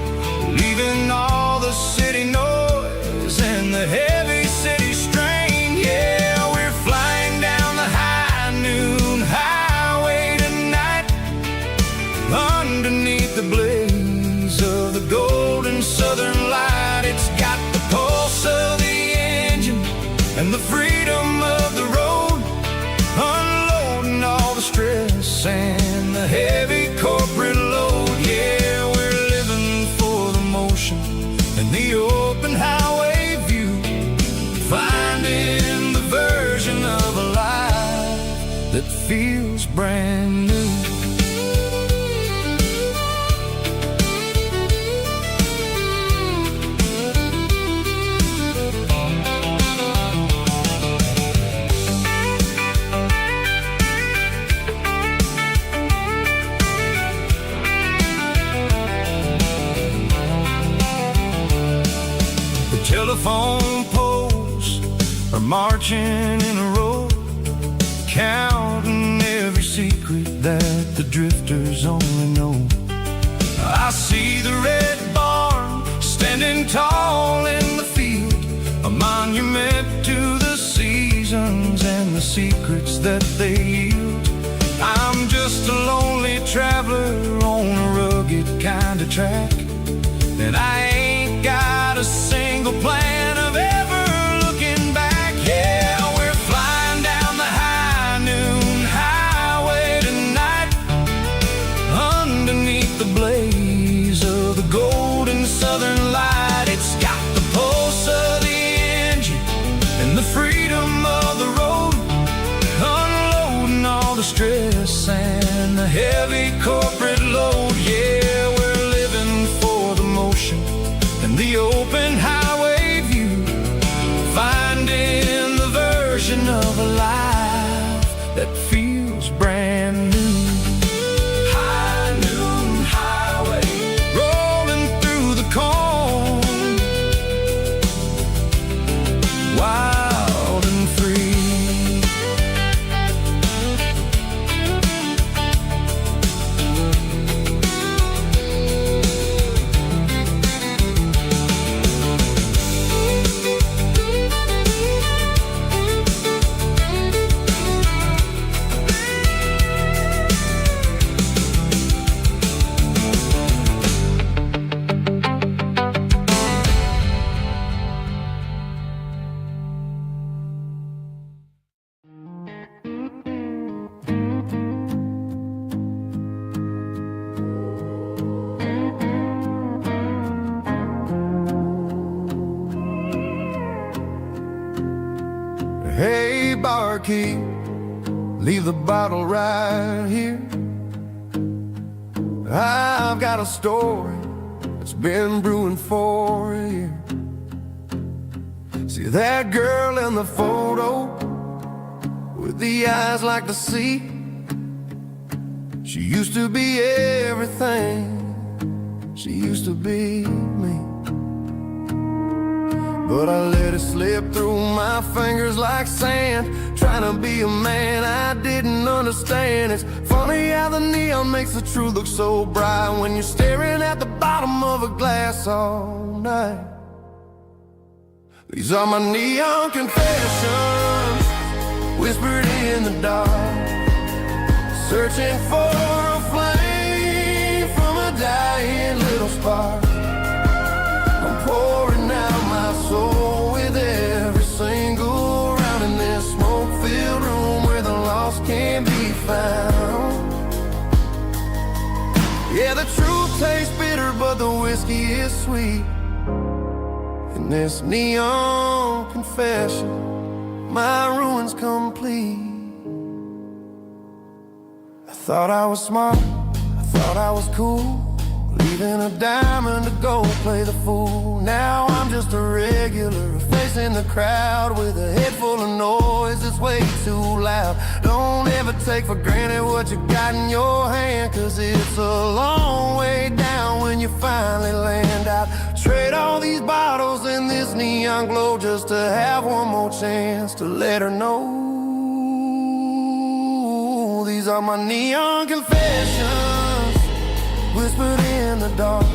leaving all the city noise and the heavy city strain. Yeah, we're flying down the high noon highway tonight, underneath the blaze of the golden southern light. It's got the pulse of the engine and the freedom of the road, unloading all the stress and the heavy corporate load. Yeah, we're living for the motion and the open highway view, finding the version of a life that feels brand new. Telephone poles are marching in a row, counting every secret that the drifters only know. I see the red barn standing tall in the field, a monument to the seasons and the secrets that they yield. I'm just a lonely traveler on a rugged kind of track, and I ain't got a single plan of ever looking back. Yeah, we're flying down the high noon highway tonight, underneath the blaze of the golden southern light. It's got the pulse of the engine and the freedom of the road, unloading all the stress and the heavy corporate load. Yeah, we're living for the motion and the open highway view, finding the version of a life that feels brand new. High noon highway, rolling through the corn, wild and free. Hey, barkeep, leave the bottle right here. I've got a story that's been brewing for a year. See that girl in the photo with the eyes like the sea? She used to be everything, she used to be me. But I let it slip through my fingers like sand, trying to be a man I didn't understand. It's funny how the neon makes the truth look so bright when you're staring at the bottom of a glass all night. These are my neon confessions, whispered in the dark, searching for a flame from a dying little spark. I'm pouring out my soul with every single round in this smoke-filled room where the lost can be found. Yeah, the truth tastes bitter, but the whiskey is sweet. In this neon confession, my ruin's complete. I thought I was smart, I thought I was cool, leaving a diamond to go play the fool. Now I'm just a regular, facing the crowd with a head full of noise that's way too loud. Don't ever take for granted what you got in your hand, cause it's a long way down when you finally land out. Trade all these bottles and this neon glow just to have one more chance to let her know. These are my neon confessions, whispered in the dark,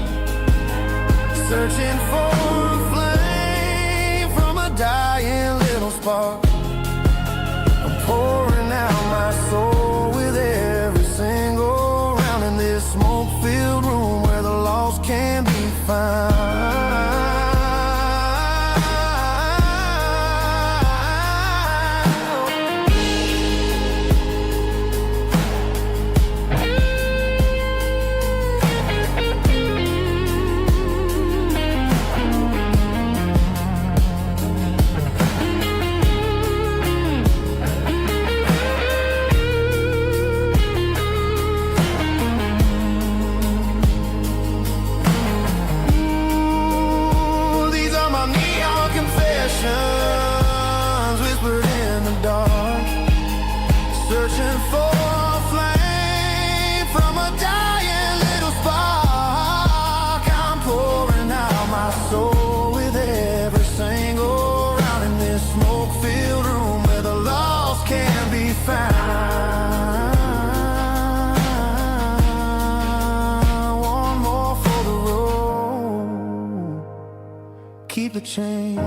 searching for a flame from a dying little spark. I'm pouring out my soul with every single round in this smoke-filled room where the lost can be found. Whispered in the dark, searching for a flame from a dying little spark. I'm pouring out my soul with every single round in this smoke-filled room where the lost can be found. One more for the road, keep the change.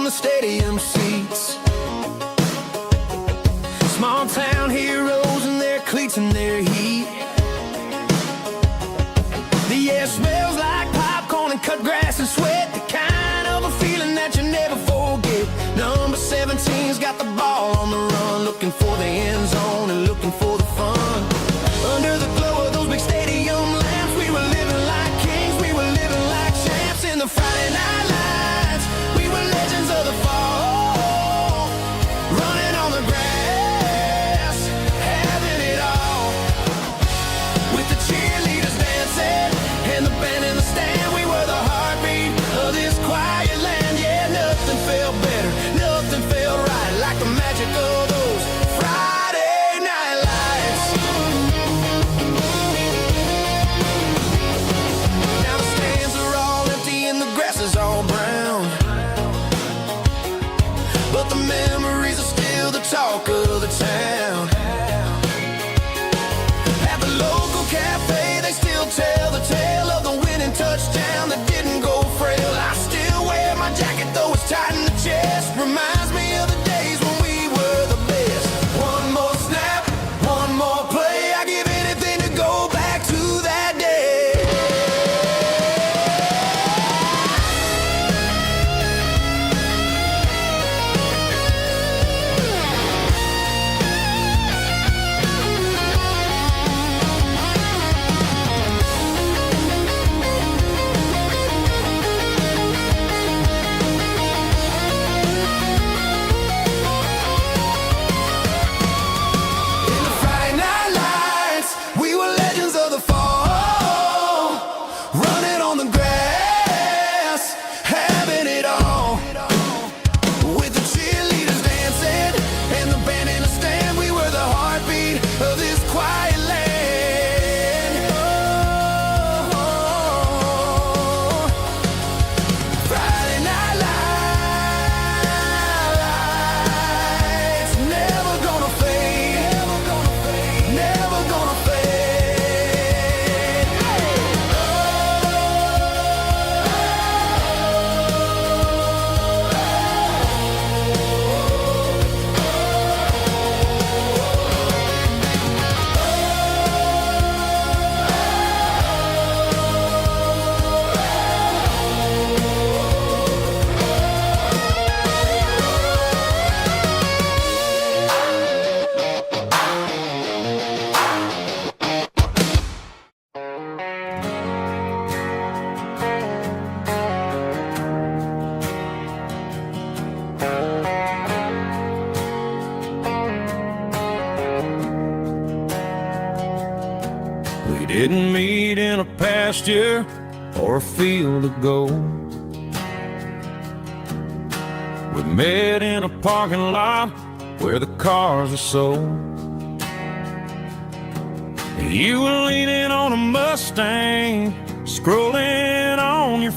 Stadium seats, small town heroes in their cleats and their heat. The air smells like popcorn and cut grass and sweat, the kind of a feeling that you never forget. Number 17's got the ball on the run, looking for the end zone and looking for the fun. Under the glow of those big stadium lamps, we were living like kings, we were living like champs in the Friday night lights. We were legends of the fall, running on the grass, having it all. With the cheerleaders dancing and the band in the stand, we were the heartbeat of this quiet land. Yeah, nothing felt better, nothing felt right like the magic of those Friday night lights. We didn't meet in a pasture or a field of gold. We met in a parking lot where the cars were sold. You were leaning on a Mustang, scrolling on your